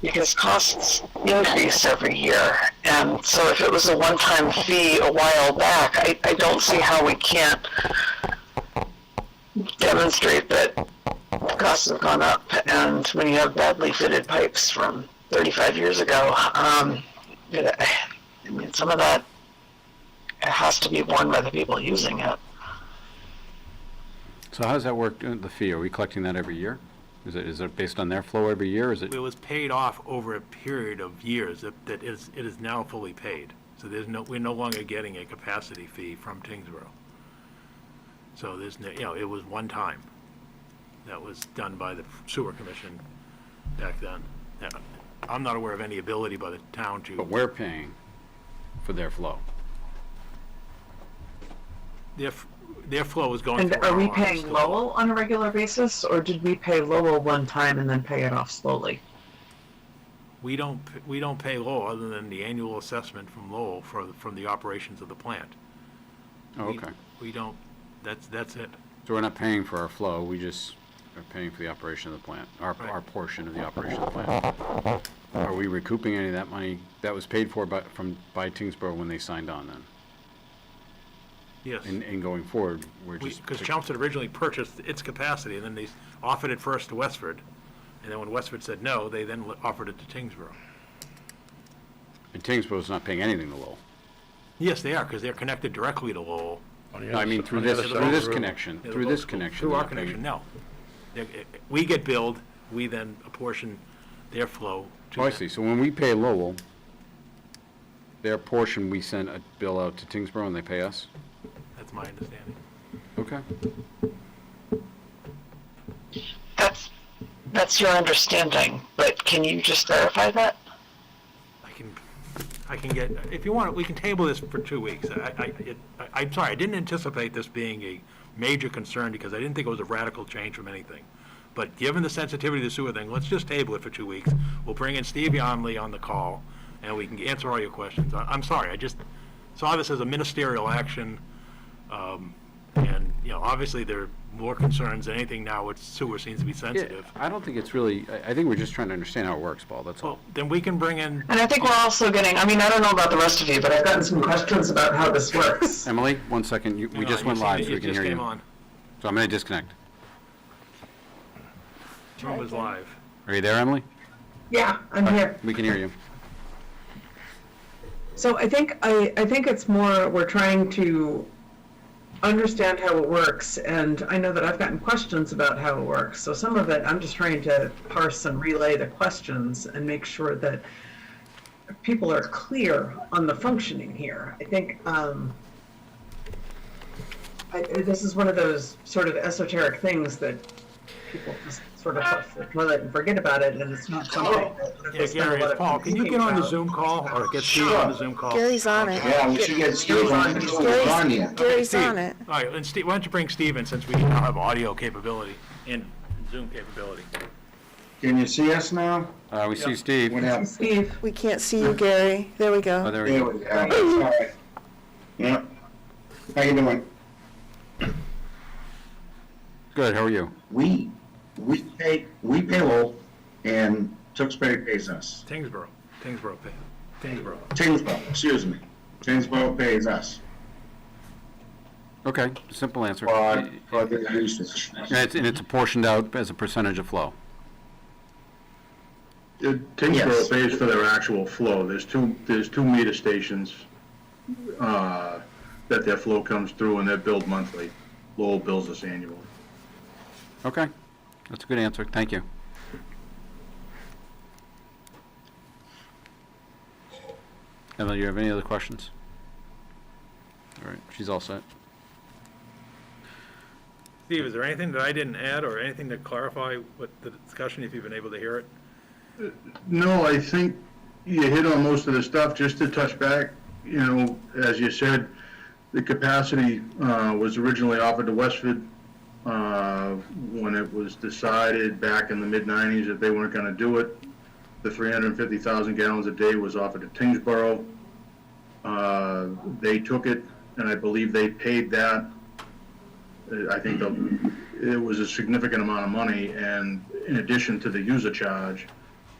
Because costs increase every year, and so if it was a one-time fee a while back, I don't see how we can't demonstrate that costs costs have gone up, and when you have badly fitted pipes from 35 years ago, I mean, some of that has to be borne by the people using it. So how does that work, the fee? Are we collecting that every year? Is it based on their flow every year? Is it? It was paid off over a period of years it is now fully paid. So we're no longer getting a capacity fee from Tingsboro. So it was one time. That was done by the sewer commission back then. Now, I'm not aware of any ability by the town to. But we're paying for their flow. Their flow is going And through. are we our paying still. Lowell on a regular basis, or did we pay Lowell one time and then pay it off slowly? We don't pay Lowell other than the annual assessment from Lowell from the operations of the plant. Oh, okay. We don't, that's it. So we're not paying for our flow, we just are paying for the operation of the plant, our portion of the operation of the plant. Are we recouping any of that money that was paid for by Tingsboro when they signed on then? Yes. And going forward, we're just. Because Chelmsford originally purchased its capacity, and then they offered it first to Westford. And then when Westford said no, they then offered it to Tingsboro. And Tingsboro's not paying anything to Lowell. Yes, they are, because they're connected directly to Lowell. I mean, through this connection, Yeah, through this connection. Through they're our not paying- connection, no. We get billed, we then apportion their flow to Oh, I them. see, so when we pay Lowell, their portion, we send a bill out to Tingsboro and they pay us? That's my understanding. Okay. That's your understanding, but can you just verify that? I can get, if you want, we can table this for 2 weeks. I'm sorry, I didn't anticipate this being a major concern because I didn't think it was a radical change from anything. But given the sensitivity of the sewer thing, let's just table it for 2 weeks. We'll bring in Steve Yonley on the call, and we can answer all your questions. I'm sorry, I just saw this as a ministerial action. And, obviously there are more concerns than anything now with sewer seems to be sensitive. I don't think it's really, I think we're just trying to understand how it works, Paul, that's all. Well, then we can bring in, And I think we're also getting, I mean, I don't know about the rest of you, but I've gotten some questions about how this works. Emily, 1 second, we just went live, so we can hear It just came you. on. So I'm gonna disconnect. Room is live. Are you there, Emily? Yeah, I'm here. We can hear you. So I think it's more, we're trying to understand how it works, and I know that I've gotten questions about how it works, so some of it I'm just trying to parse and relay the questions and make sure that people are clear on the functioning here. I think this is one of those sort of esoteric things that people just sort of flush the toilet and forget about it, and it's not something that Yeah, they spend a Gary, lot it's of Paul, time can you thinking get on the about. Zoom call or get Steve on the Zoom call? Gary's on it. Yeah, we should get Steve on. He's on yet. Gary's Steve. on it. All right, and Steve, why don't you bring Steve in since we now have audio capability and Zoom capability? Can you see us now? We see Steve. What happened? Steve, We can't see you, Gary. There we Oh, go. there we There go. we go. All right. Yeah. How you doing? Good, how are you? We pay Lowell, and Tewksbury pays us. Tingsboro pay. Tingsboro. Tingsboro, excuse me. Tingsboro pays us Okay, simple answer. for the usage. And it's apportioned out as a percentage of flow. Tingsboro Yes. pays for their actual flow. There's two meter stations that their flow comes through, and they're billed monthly. Lowell bills us annually. Okay, that's a good answer, thank you. Emily, you have any other questions? All right, she's all set. Steve, is there anything that I didn't add or anything to clarify what the discussion, if you've been able to hear it? No, I think you hit on most of the stuff. Just to touch back, as you said, the capacity was originally offered to Westford when it was decided back in the mid-90s that they weren't going to do it. The 350,000 gallons a day was offered to Tingsboro. They took it, and I believe they paid that. I think it was a significant amount of money, and in addition to the user charge,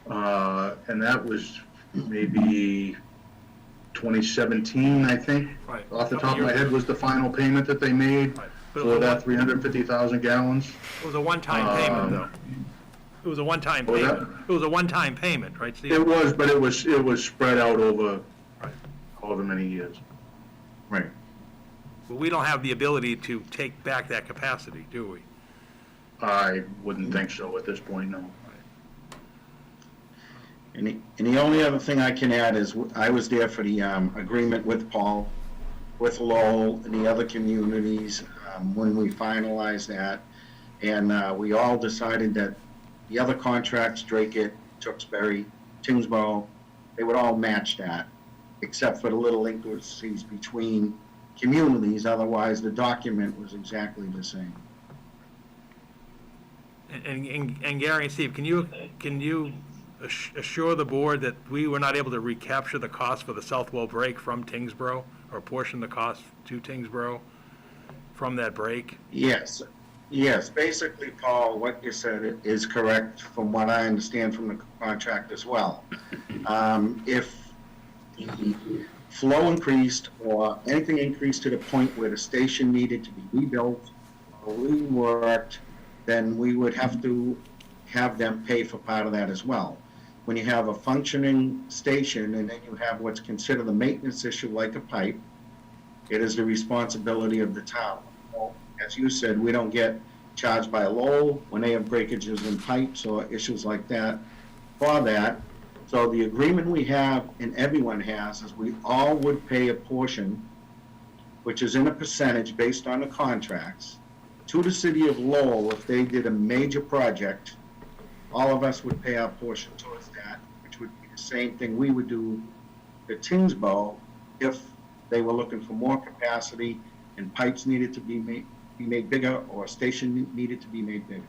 and that was maybe 2017, I think. Right. Off the top of my head was the final payment that they made. Right. for that 350,000 gallons. It was a one-time payment, though. It was a one-time What was payment. It was a one-time payment, right, Steve? It was, but it was spread out over however many years. Right. But we don't have the ability to take back that capacity, do we? I wouldn't think so at this point, no. And the only other thing I can add is, I was there for the agreement with Paul, with Lowell, and the other communities, when we finalized that. And we all decided that the other contracts, Drake, Tewksbury, Tingsboro, they would all match that, except for the little intricacies between communities. Otherwise, the document was exactly the same. And Gary and Steve, can you assure the board that we were not able to recapture the cost for the Southwell break from Tingsboro, or portion the cost to Tingsboro from that break? Yes, basically, Paul, what you said is correct from what I understand from the contract as well. If the flow increased or anything increased to the point where the station needed to be rebuilt or reworked, then we would have to have them pay for part of that as well. When you have a functioning station and then you have what's considered a maintenance issue like a pipe, it is the responsibility of the town. As you said, we don't get charged by Lowell when they have breakages in pipes or issues like that for that. So the agreement we have, and everyone has, is we all would pay a portion, which is in a percentage based on the contracts, to the city of Lowell. If they did a major project, all of us would pay our portion towards that, which would be the same thing we would do at Tingsboro if they were looking for more capacity and pipes needed to be made bigger, or a station needed to be made bigger.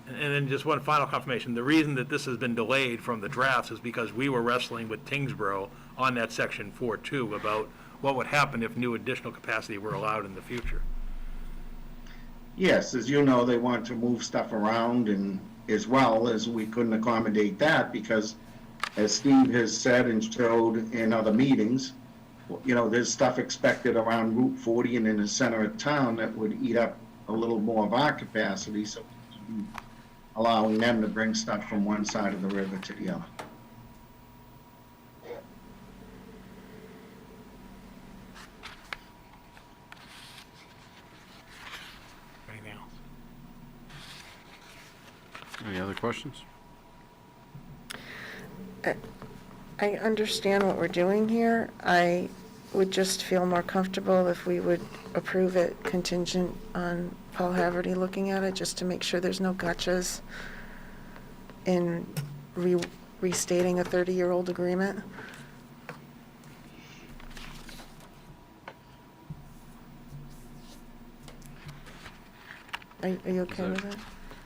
And then just one final confirmation, the reason that this has been delayed from the drafts is because we were wrestling with Tingsboro on that section 4.2 about what would happen if new additional capacity were allowed in the future. Yes, as you know, they want to move stuff around, and as well as we couldn't accommodate that because, as Steve has said and showed in other meetings, you know, there's stuff expected around Route 40 and in the center of town that would eat up a little more of our capacity, so allowing them to bring stuff from one side of the river to the other. Anything else? Any other questions? I understand what we're doing here. I would just feel more comfortable if we would approve it contingent on Paul Haverty looking at it, just to make sure there's no gotchas in restating a 30-year-old agreement. Are you okay with that?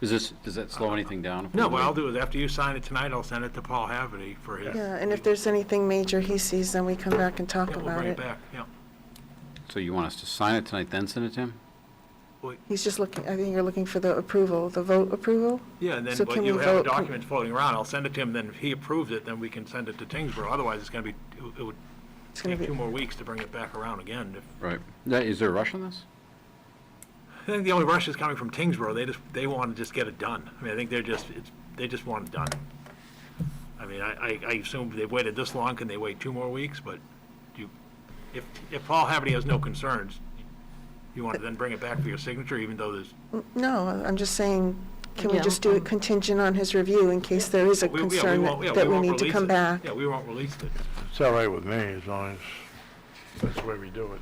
Does that slow anything down? if we No, what wait? I'll do is after you sign it tonight, I'll send it to Paul Haverty for his. Yeah, and if there's anything major he sees, then we come back and talk Yeah, we'll about bring it it. back, yeah. So you want us to sign it tonight, then send it to him? He's just looking, I think you're looking for the approval, the vote approval? Yeah, and then, So but can you we have vote- documents floating around, I'll send it to him, then if he approves it, then we can send it to Tingsboro, otherwise it's gonna be, it would It's gonna take be, 2 more weeks to bring it back around again. Right. Is there a rush on this? I think the only rush is coming from Tingsboro, they want to just get it done. I mean, I think they just want it done. I mean, I assume they've waited this long, can they wait 2 more weeks? But if Paul Haverty has no concerns, you want to then bring it back for your signature, even though there's. no, I'm just saying, can we Yeah, just do it contingent on his review in case there is a We- yeah, we concern won't- yeah, that we won't need to release come it. back? Yeah, we won't release it. It's all right with me, as long as that's the way we do it.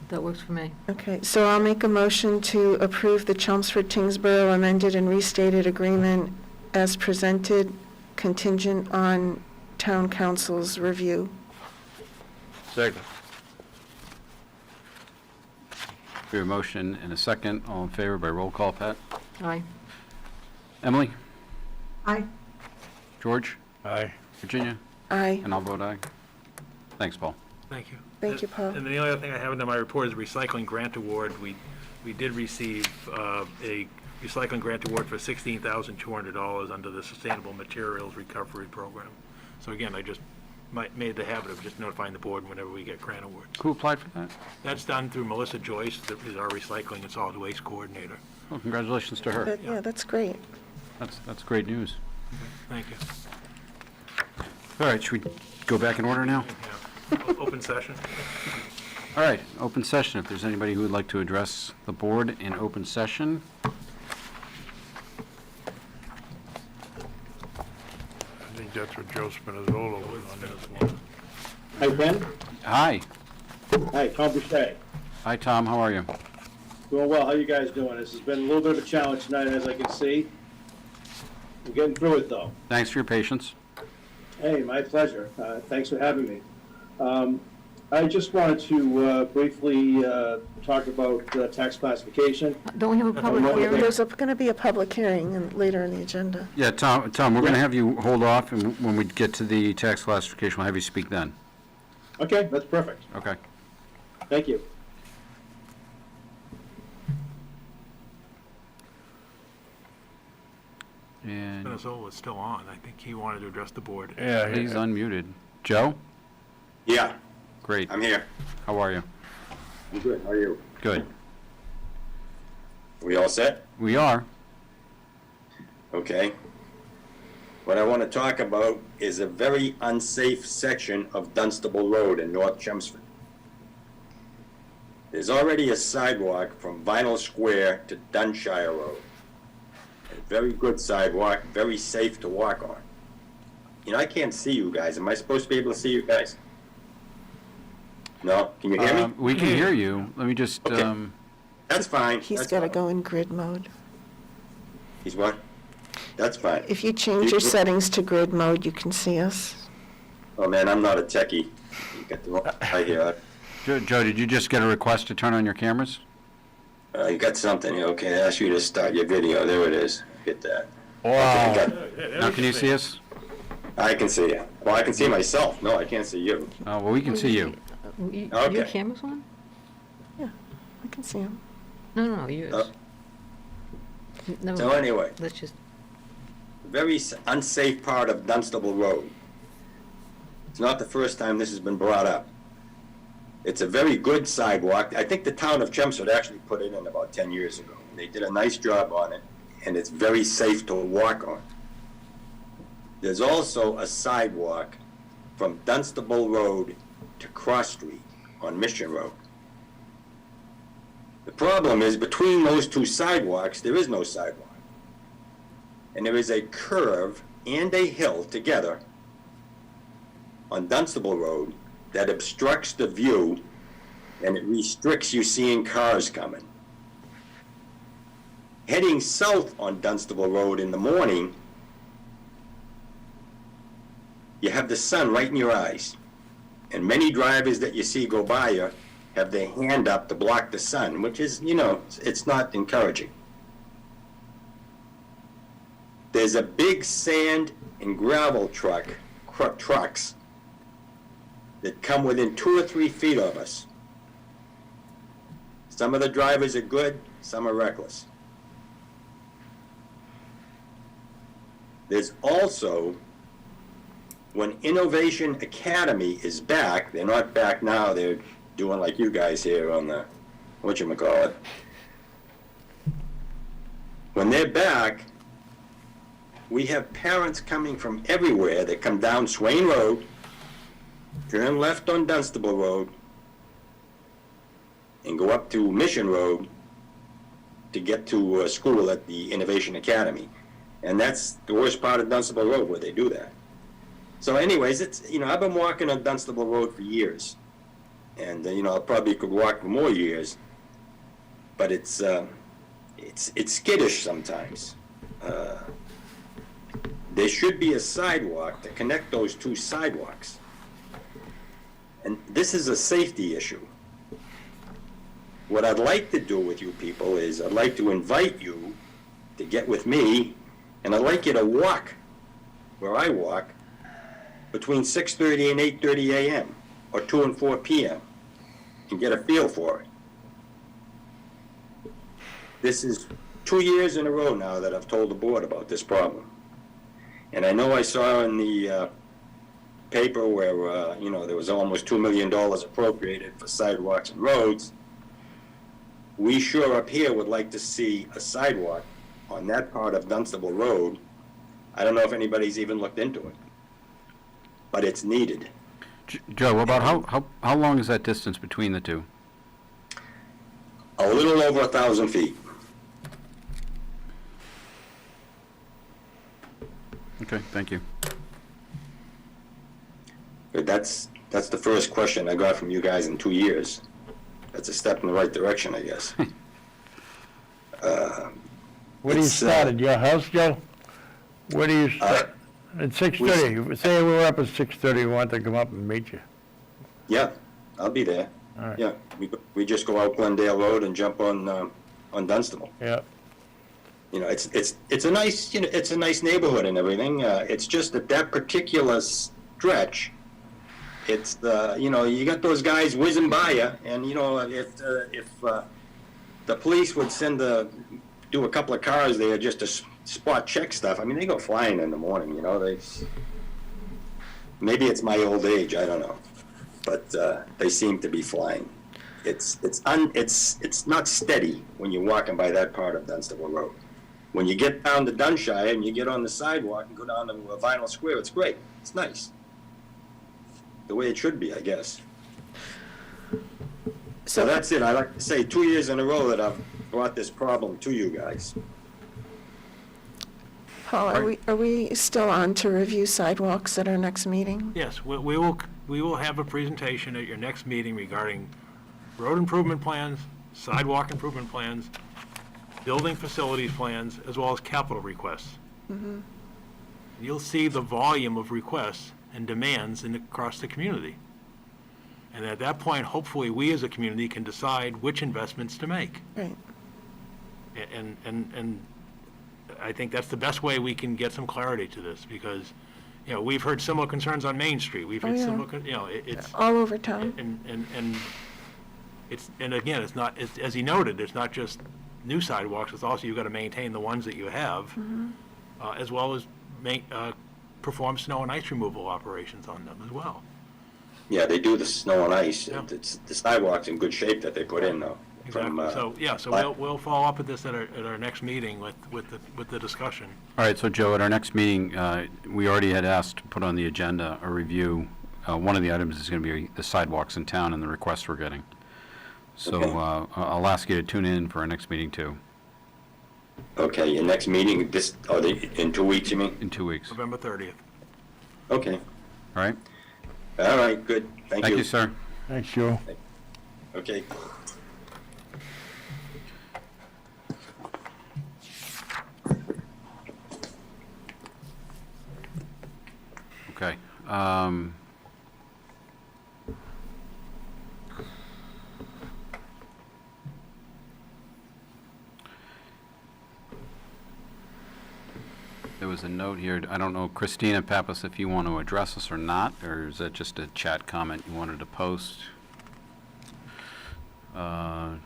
That works for me. Okay, so I'll make a motion to approve the Chelmsford-Tingsboro amended and restated agreement as presented, contingent on town council's review. Second. We have a motion and a second. All in favor by roll call, Pat? Aye. Emily? Aye. George? Aye. Virginia? Aye. And I'll vote aye. Thanks, Paul. Thank you. Thank you, Paul. And the only other thing I have in my report is recycling grant award. We did receive a recycling grant award for $16,200 under the Sustainable Materials Recovery Program. So again, I just made the habit of just notifying the board whenever we get grant awards. Who applied for that? That's done through Melissa Joyce, that is our recycling and solid waste coordinator. Well, congratulations to her. But, yeah, that's great. That's great news. Thank you. All right, should we go back in order now? Yeah. Open session? All right, open session. If there's anybody who would like to address the board in open session. I think that's what Joe Spinazzola was on this one. Hi, Ben. Hi. Hi, Tom Boucher. Hi, Tom. How are you? Doing well. How you guys doing? This has been a little bit of a challenge tonight, as I can see. We're getting through it, though. Thanks for your patience. Hey, my pleasure. Thanks for having me. I just wanted to briefly talk about tax classification. Don't we have a public hearing? There's going to be a public hearing later in the agenda. Yeah, Tom, we're going to have you hold off, and when we get to the tax classification, we'll have you speak then. Okay, that's perfect. Okay. Thank you. And Minnesota is still on. I think he wanted to address the board. Yeah, he's unmuted. Joe? Yeah, Great. I'm here. How are you? I'm good. How are you? Good. We all set? We are. Okay. What I want to talk about is a very unsafe section of Dunstable Road in North Chelmsford. There's already a sidewalk from Vinyl Square to Dunshire Road. A very good sidewalk, very safe to walk on. You know, I can't see you guys. Am I supposed to be able to see you guys? No? Can you hear me? We can hear you. Let me just, Okay. That's fine. He's That's got to fine. go in grid mode. He's what? That's fine. If you change your settings to grid mode, you can see us. Oh, man, I'm not a techie. You got the wrong guy here. Joe, did you just get a request to turn on your cameras? You got something here. Okay, I asked you to start your video. There it is. Get that. Wow. Okay, Now, can you see us? I can see you. Well, I can see myself. No, I can't see you. Well, we can see you. Your Okay. camera's on? I can see him. No, yours. Never So mind. anyway, Let's just, very unsafe part of Dunstable Road. It's not the first time this has been brought up. It's a very good sidewalk. I think the town of Chelmsford actually put it in about 10 years ago. They did a nice job on it, and it's very safe to walk on. There's also a sidewalk from Dunstable Road to Cross Street on Mission Road. The problem is, between those two sidewalks, there is no sidewalk. And there is a curve and a hill together on Dunstable Road that obstructs the view, and it restricts you seeing cars coming. Heading south on Dunstable Road in the morning, you have the sun right in your eyes. And many drivers that you see go by you have their hand up to block the sun, which is, you know, it's not encouraging. There's a big sand and gravel trucks that come within 2 or 3 feet of us. Some of the drivers are good, some are reckless. There's also, when Innovation Academy is back, they're not back now, they're doing like you guys here on the, whatchamacallit. When they're back, we have parents coming from everywhere that come down Swain Road, turn left on Dunstable Road, and go up to Mission Road to get to school at the Innovation Academy. And that's the worst part of Dunstable Road where they do that. So anyways, it's, you know, I've been walking on Dunstable Road for years. And, you know, I probably could walk for more years. But it's skittish sometimes. There should be a sidewalk to connect those two sidewalks. And this is a safety issue. What I'd like to do with you people is I'd like to invite you to get with me, and I'd like you to walk where I walk between 6:30 and 8:30 a.m. or 2 and 4 p.m. and get a feel for it. This is 2 years in a row now that I've told the board about this problem. And I know I saw in the paper where, you know, there was almost $2 million appropriated for sidewalks and roads. We sure up here would like to see a sidewalk on that part of Dunstable Road. I don't know if anybody's even looked into it, but it's needed. Joe, about how long is that distance between the two? A little over 1,000 feet. Okay, thank you. But that's the first question I got from you guys in 2 years. That's a step in the right direction, I guess. Where do you start, at your house, Joe? Where do you start? At 6:30, say we were up at 6:30, we want to come up and meet you. Yeah, I'll be there. All right. Yeah, we just go out Glendale Road and jump on Dunstable. Yeah. You know, it's a nice, you know, it's a nice neighborhood and everything. It's just that particular stretch. It's you know, you got those guys whizzing by you, and you know, if the police would do a couple of cars there just to spot check stuff, I mean, they go flying in the morning. You know, maybe it's my old age, I don't know, but they seem to be flying. It's not steady when you're walking by that part of Dunstable Road. When you get down to Dunshire and you get on the sidewalk and go down to Vinyl Square, it's great. It's nice. The way it should be, I guess. So that's it. I like to say 2 years in a row that I've brought this problem to you guys. Paul, are we still on to review sidewalks at our next meeting? Yes, we will have a presentation at your next meeting regarding road improvement plans, sidewalk improvement plans, building facilities plans, as well as capital requests. Mm-hmm. You'll see the volume of requests and demands across the community. And at that point, hopefully, we as a community can decide which investments to make. Right. And I think that's the best way we can get some clarity to this, because, you know, we've heard similar concerns on Main Street. We've heard similar, you know, it's all over town. And again, it's not, as he noted, it's not just new sidewalks, it's also you've got to maintain the ones that you have, Mm-hmm. As well as perform snow and ice removal operations on them as well. Yeah, they do the snow and ice. Yeah. The sidewalk's in good shape that they put in, though. Exactly. So we'll follow up with this at our next meeting with the discussion. All right, so Joe, at our next meeting, we already had asked to put on the agenda a review. One of the items is going to be the sidewalks in town and the requests we're getting. So Okay. I'll ask you to tune in for our next meeting too. Okay, your next meeting, in 2 weeks, you mean? In 2 weeks. November 30th. Okay. All right? All right, good. Thank you. Thank you, sir. Thanks, Joe. Okay. Okay. There was a note here, I don't know, Christina Pappas, if you want to address us or not, or is that just a chat comment you wanted to post?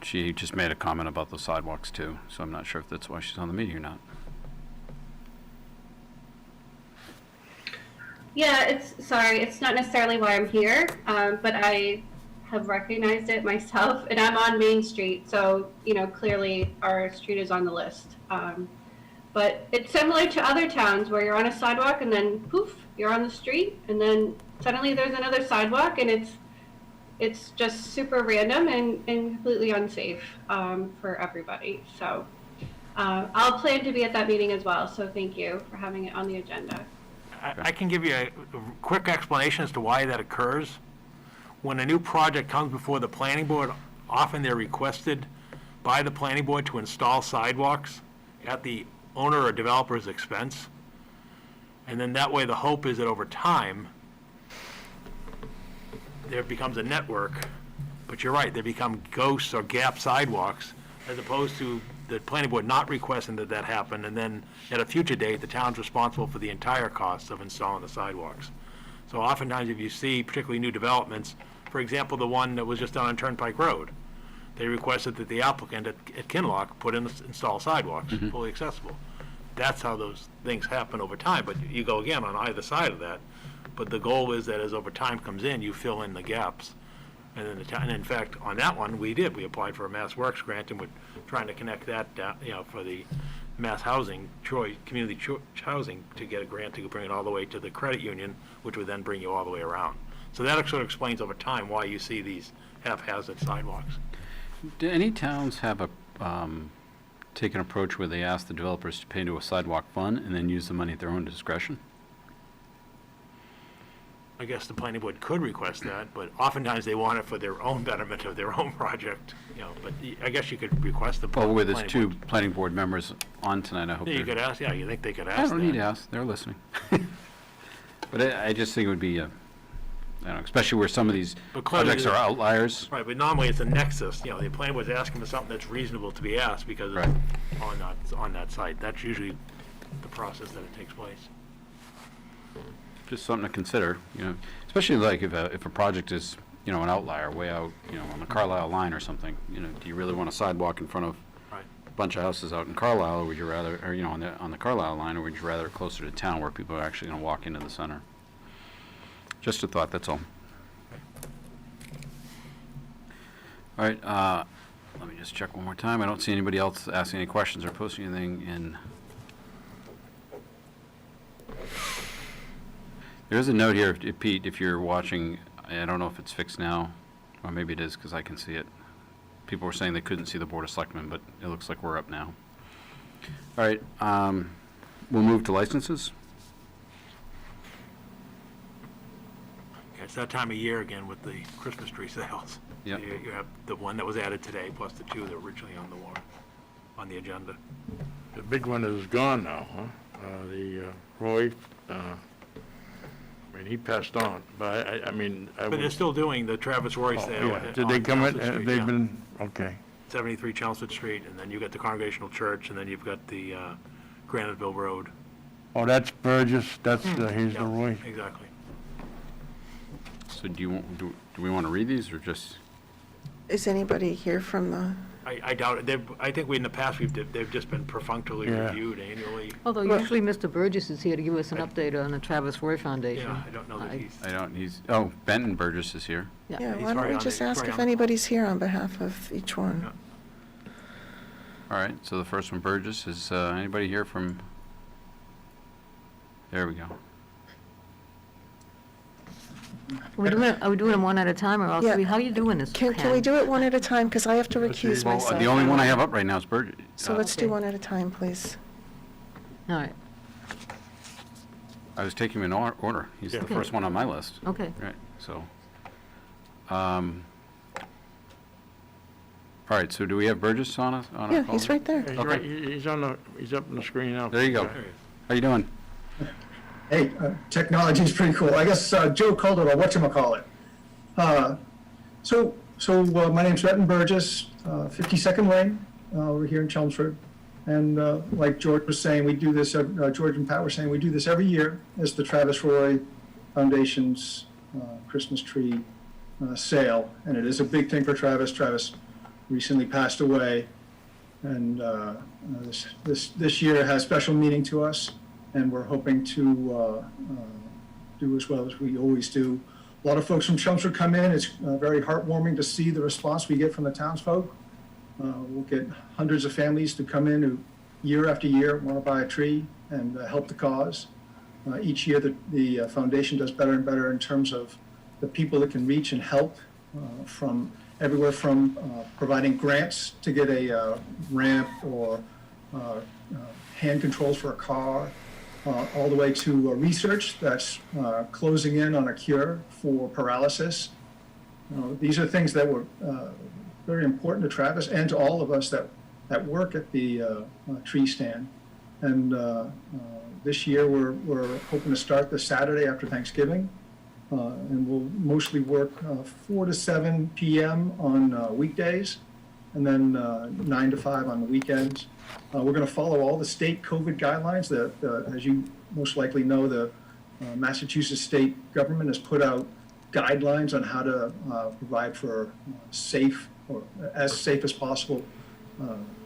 She just made a comment about the sidewalks too, so I'm not sure if that's why she's on the meeting or not. Yeah, it's not necessarily why I'm here, but I have recognized it myself, and I'm on Main Street, so, you know, clearly our street is on the list. But it's similar to other towns where you're on a sidewalk and then poof, you're on the street, and then suddenly there's another sidewalk, and it's just super random and completely unsafe for everybody. So I'll plan to be at that meeting as well, so thank you for having it on the agenda. I can give you a quick explanation as to why that occurs. When a new project comes before the planning board, often they're requested by the planning board to install sidewalks at the owner or developer's expense. And then that way, the hope is that over time, there becomes a network. But you're right, they become ghosts or gap sidewalks, as opposed to the planning board not requesting that happen, and then at a future date, the town's responsible for the entire cost of installing the sidewalks. So oftentimes, if you see particularly new developments, for example, the one that was just done on Turnpike Road, they requested that the applicant at Kinloch install sidewalks, fully accessible. That's how those things happen over time, but you go again on either side of that. But the goal is that as over time comes in, you fill in the gaps. And then and in fact, on that one, we applied for a Mass Works grant, and we're trying to connect that down, for the mass housing, community housing, to get a grant to bring it all the way to the credit union, which would then bring you all the way around. So that sort of explains over time why you see these haphazard sidewalks. Do any towns have a, take an approach where they ask the developers to pay into a sidewalk fund and then use the money at their own discretion? I guess the planning board could request that, but oftentimes they want it for their own betterment of their own project, but I guess you could request the. Well, where there's planning two board. planning board members on tonight, I hope Yeah, you they're- could ask, you think they could ask I that? don't need to ask, they're listening. But I just think it would be, I don't know, especially where some of these But clearly projects are outliers. Right, but normally it's a nexus, the planning board's asking for something that's reasonable to be asked because it's on that site. That's usually the process that it takes place. Just something to consider, especially like if a project is, an outlier way out, on the Carlisle line or something, do you really want a sidewalk in front of Right. a bunch of houses out in Carlisle, or would you rather, or, on the Carlisle line, or would you rather it closer to town where people are actually gonna walk into the center? Just a thought, that's all. All right, let me just check one more time. I don't see anybody else asking any questions or posting anything in. There's a note here, Pete, if you're watching, I don't know if it's fixed now, or maybe it is because I can see it. People were saying they couldn't see the Board of Selectmen, but it looks like we're up now. All right, we'll move to licenses. Yeah, it's that time of year again with the Christmas tree sales. Yep. You have the one that was added today, plus the two that were originally on the warrant, on the agenda. The big one is gone now, huh? Roy, he passed on, but I mean, I But they're would. still doing the Travis Roy sale. Yeah. Did they on come in, Chelmsford Street, they've yeah. been, okay. 73 Chelmsford Street, and then you've got the Congregational Church, and then you've got the Graniteville Road. Oh, that's Burgess, that's, he's the Yeah, Roy. Exactly. So do we want to read these, or just? Is anybody here from the, I doubt it. I think in the past, they've just been perfunctorily Yeah. reviewed annually. Although usually Mr. Burgess is here to give us an update on the Travis Roy Foundation. Yeah, I don't know that he's. Benton Burgess is here. yeah, he's why don't already we on just the- ask already if on the- anybody's here on behalf of each one? All right, so the first one, Burgess, is anybody here from? There we go. Are we doing them one at a time or all Yeah. three? How are you doing this? Can we do it one at a time, because I have to recuse Well, myself. the only one I have up right now is Burgess. So let's do Okay. one at a time, please. All right, I was taking him in order. He's the Okay. first one on my list. okay. Right, so. All right, so do we have Burgess on us? Yeah, he's right there. He's Okay. right, he's he's up on the screen now. There you go. How you doing? Hey, technology's pretty cool. I guess Joe Calder, or whatchamacallit. My name's Benton Burgess, 52nd Lane, over here in Chelmsford. And like George was saying, we do this, George and Pat were saying, we do this every year. It's the Travis Roy Foundation's Christmas tree sale. And it is a big thing for Travis. Travis recently passed away. And this year has special meaning to us. And we're hoping to do as well as we always do. A lot of folks from Chelmsford come in. It's very heartwarming to see the response we get from the townsfolk. We'll get hundreds of families to come in who, year after year, want to buy a tree and help the cause. Each year, the foundation does better and better in terms of the people that can reach and help, from everywhere from providing grants to get a ramp or hand controls for a car, all the way to research that's closing in on a cure for paralysis. These are things that were very important to Travis and to all of us that work at the tree stand. And this year we're hoping to start the Saturday after Thanksgiving, and we'll mostly work 4 to 7 p.m. on weekdays, and then 9 to 5 on the weekends. We're going to follow all the state COVID guidelines that, as you most likely know, the Massachusetts state government has put out guidelines on how to provide for safe, or as safe as possible,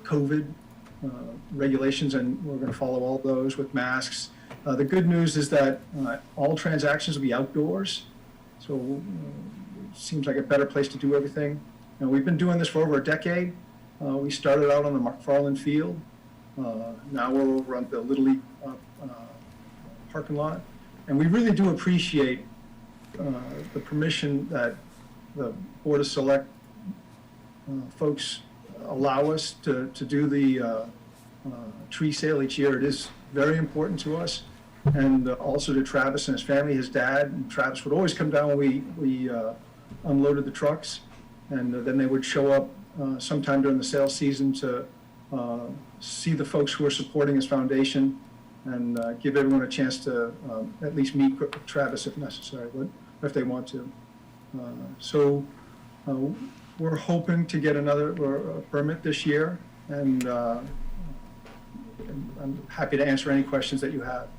COVID regulations, and we're going to follow all those with masks, The good news is that all transactions will be outdoors, so it seems like a better place to do everything. And we've been doing this for over a decade. We started out on the McFarland Field. Now we're over on the Little League parking lot. And we really do appreciate the permission that the Board of Select folks allow us to do the tree sale each year. It is very important to us, and also to Travis and his family. His dad and Travis would always come down when we unloaded the trucks, and then they would show up sometime during the sales season to see the folks who are supporting his foundation and give everyone a chance to at least meet Travis if necessary, but if they want to. So we're hoping to get another permit this year, and I'm happy to answer any questions that you have.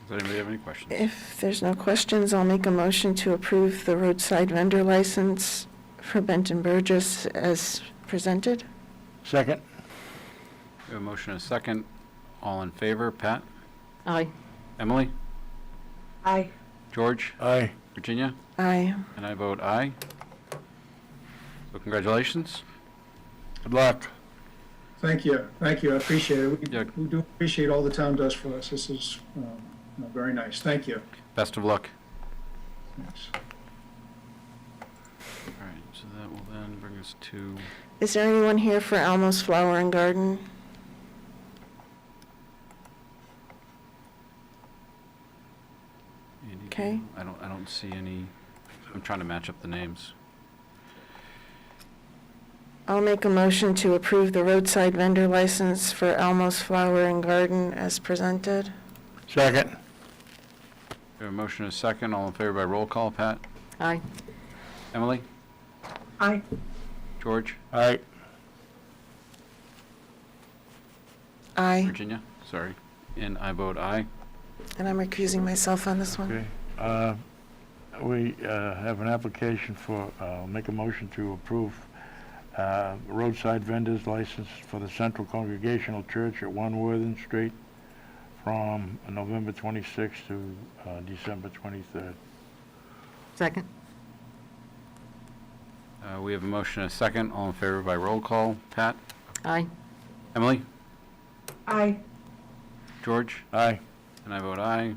Does anybody have any questions? If there's no questions, I'll make a motion to approve the roadside vendor license for Benton Burgess as presented. Second? We have a motion and a second. All in favor? Pat? Aye. Emily? Aye. George? Aye. Virginia? Aye. And I vote aye. So congratulations. Good luck. Thank you, I appreciate it. Yeah. We do appreciate all the town does for us. This is very nice. Thank you. Best of luck. Thanks. All right, so that will then bring us to, Is there anyone here for Almost Flower and Garden? Okay. I don't see any, I'm trying to match up the names. I'll make a motion to approve the roadside vendor license for Almost Flower and Garden as presented. Second? We have a motion and a second. All in favor by roll call. Pat? Aye. Emily? Aye. George? Aye. Aye. Virginia? Sorry. And I vote aye. And I'm recusing myself on this one. Okay. We have an application for, make a motion to approve roadside vendors license for the Central Congregational Church at 1 Worthing Street from November 26th to December 23rd. Second? We have a motion and a second. All in favor by roll call. Pat? Aye. Emily? Aye. George? Aye. And I vote aye.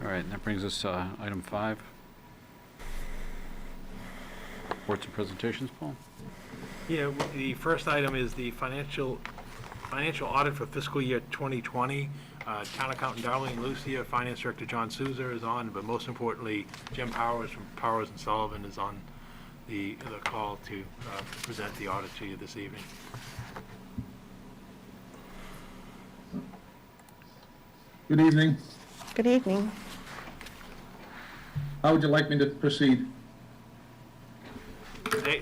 All right, and that brings us to item 5. Reports and presentations, Paul? Yeah, the first item is the financial audit for fiscal year 2020. Town Accountant Darlene Lucia, Finance Director John Souza is on, but most importantly, Jim Powers from Powers and Sullivan is on the call to present the audit to you this evening. Good evening. Good evening. How would you like me to proceed?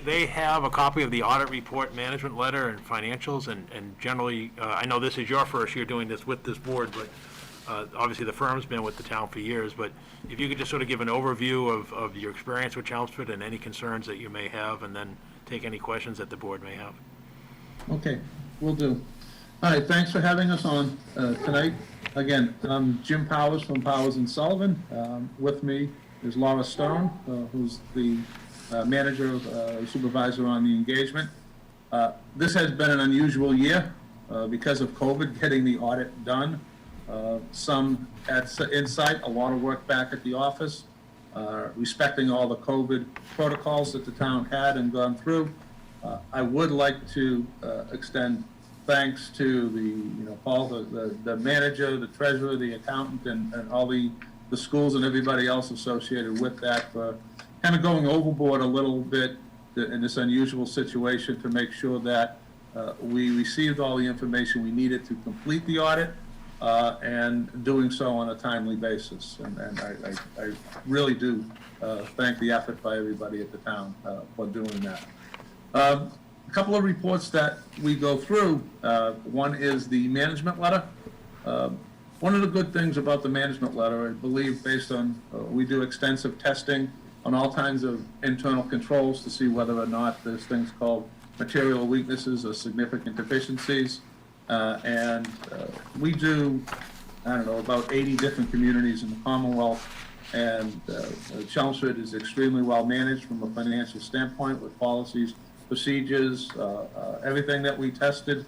They have a copy of the audit report, management letter, and financials, and generally, I know this is your first year doing this with this board, but obviously the firm's been with the town for years, but if you could just sort of give an overview of your experience with Chelmsford and any concerns that you may have, and then take any questions that the board may have. Okay, will do. All right, thanks for having us on tonight. Again, I'm Jim Powers from Powers and Sullivan. With me is Laura Stone, who's the manager, supervisor on the engagement. This has been an unusual year because of COVID, getting the audit done. Some at Insight, a lot of work back at the office, respecting all the COVID protocols that the town had and gone through. I would like to extend thanks to Paul, the manager, the treasurer, the accountant, and all the schools and everybody else associated with that for kind of going overboard a little bit in this unusual situation to make sure that we received all the information we needed to complete the audit and doing so on a timely basis. And I really do thank the effort by everybody at the town for doing that. A couple of reports that we go through. One is the management letter. One of the good things about the management letter, I believe, based on, we do extensive testing on all kinds of internal controls to see whether or not there's things called material weaknesses or significant deficiencies. We do, I don't know, about 80 different communities in the Commonwealth, and Chelmsford is extremely well managed from a financial standpoint with policies, procedures, everything that we tested.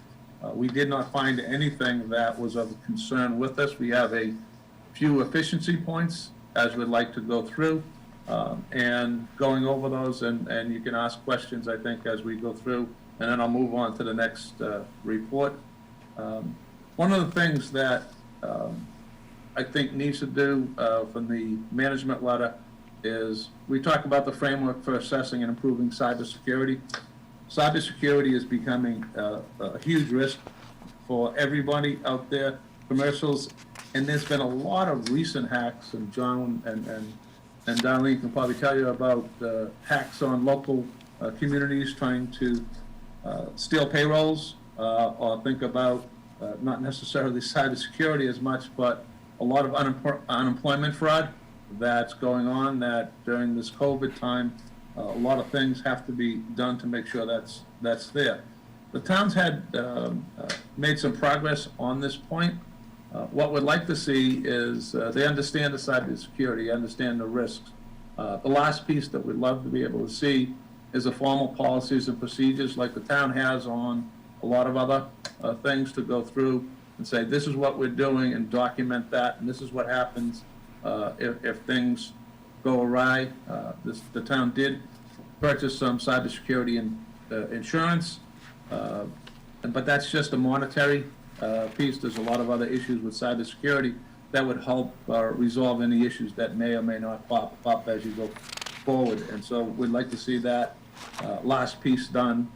We did not find anything that was of concern with us. We have a few efficiency points as we'd like to go through, and going over those, and you can ask questions, I think, as we go through, and then I'll move on to the next report. One of the things that I think needs to do from the management letter is we talk about the framework for assessing and improving cybersecurity. Cybersecurity is becoming a huge risk for everybody out there, commercials, and there's been a lot of recent hacks, and John and Darlene can probably tell you about hacks on local communities trying to steal payrolls, or think about not necessarily cybersecurity as much, but a lot of unemployment fraud that's going on, that during this COVID time, a lot of things have to be done to make sure that's there. The town's had made some progress on this point. What we'd like to see is they understand the cybersecurity, understand the risks. The last piece that we'd love to be able to see is the formal policies and procedures like the town has on a lot of other things to go through and say, this is what we're doing, and document that, and this is what happens if things go awry. The town did purchase some cybersecurity insurance, but that's just a monetary piece. There's a lot of other issues with cybersecurity that would help resolve any issues that may or may not pop up as you go forward. And so we'd like to see that last piece done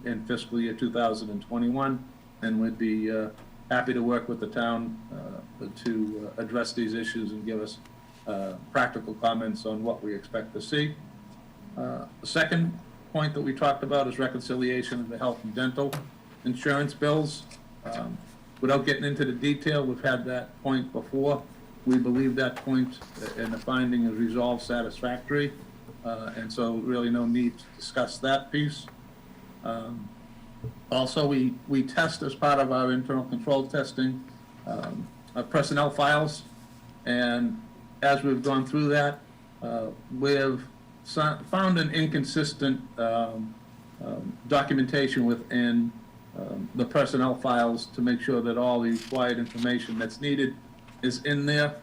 in fiscal year 2021, and we'd be happy to work with the town to address these issues and give us practical comments on what we expect to see. The second point that we talked about is reconciliation of the health and dental insurance bills. Without getting into the detail, we've had that point before. We believe that point in the finding is resolved satisfactory, and so really no need to discuss that piece. Also, we test as part of our internal control testing personnel files, and as we've gone through that, we've found an inconsistent documentation within the personnel files to make sure that all the required information that's needed is in there.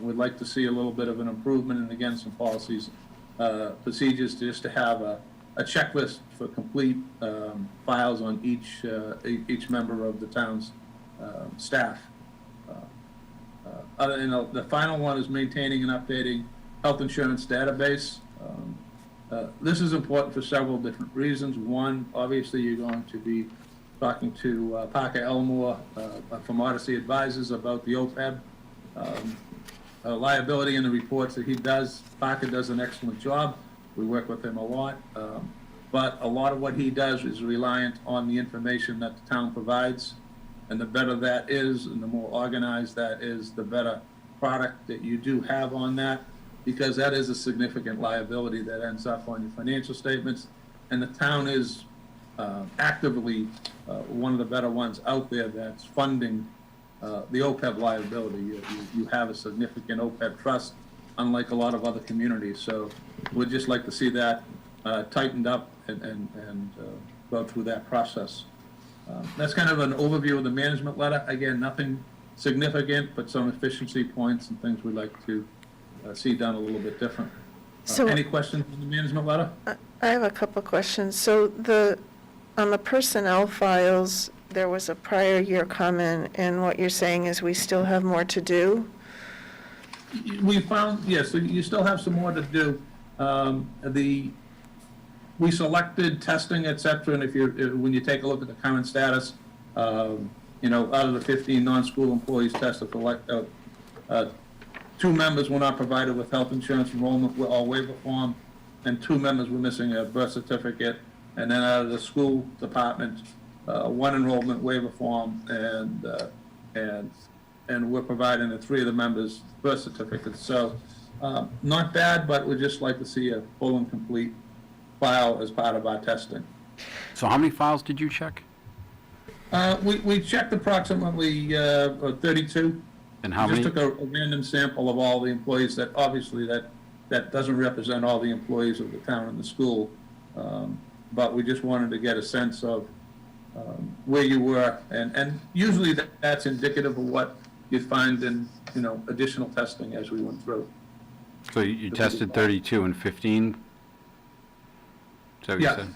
We'd like to see a little bit of an improvement, and again, some policies, procedures just to have a checklist for complete files on each member of the town's staff. The final one is maintaining and updating health insurance database. This is important for several different reasons. One, obviously, you're going to be talking to Parker Elmore from Odyssey Advisors about the OPEB liability and the reports that he does. Parker does an excellent job. We work with him a lot. But a lot of what he does is reliant on the information that the town provides. And the better that is, and the more organized that is, the better product that you do have on that, because that is a significant liability that ends up on your financial statements. And the town is actively one of the better ones out there that's funding the OPEB liability. You have a significant OPEB trust, unlike a lot of other communities. So we'd just like to see that tightened up and go through that process. That's kind of an overview of the management letter. Again, nothing significant, but some efficiency points and things we'd like to see done a little bit different. So- Any questions on the management letter? I have a couple questions. So on the personnel files, there was a prior year comment, and what you're saying is we still have more to do? We found, yes, so you still have some more to do. We selected testing, et cetera, and when you take a look at the current status, out of the 15 non-school employees tested for 2 members were not provided with health insurance enrollment or waiver form, and 2 members were missing a birth certificate. And then out of the school department, 1 enrollment waiver form and and we're providing the 3 of the members birth certificates. So not bad, but we'd just like to see a full and complete file as part of our testing. So how many files did you check? We checked approximately 32. And how We many? just took a random sample of all the employees that, obviously, that doesn't represent all the employees of the town and the school. But we just wanted to get a sense of where you were. And usually that's indicative of what you'd find in, additional testing as we went through. So you tested 32 and 15? Is that what you Yeah. said?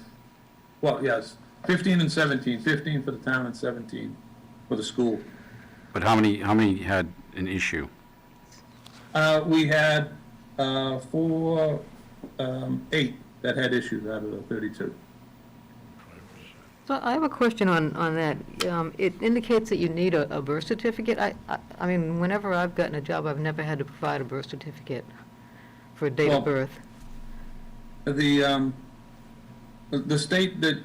Well, yes, 15 and 17, 15 for the town and 17 for the school. But how many had an issue? We had 8 that had issues out of the 32. So I have a question on that. It indicates that you need a birth certificate. I mean, whenever I've gotten a job, I've never had to provide a birth certificate for a date Well, of birth. The state that,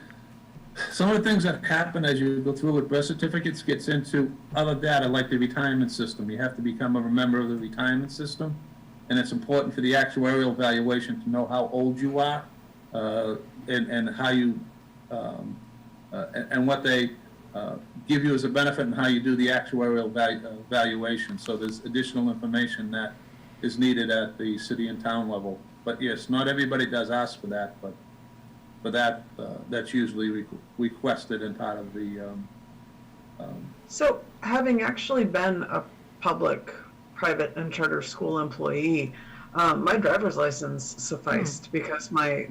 some of the things that happen as you go through with birth certificates gets into other data like the retirement system. You have to become a member of the retirement system, and it's important for the actuarial valuation to know how old you are, and how you, and what they give you as a benefit and how you do the actuarial valuation. So there's additional information that is needed at the city and town level. But yes, not everybody does ask for that, but that's usually requested and part of the. So, having actually been a public, private, and charter school employee, my driver's license sufficed because my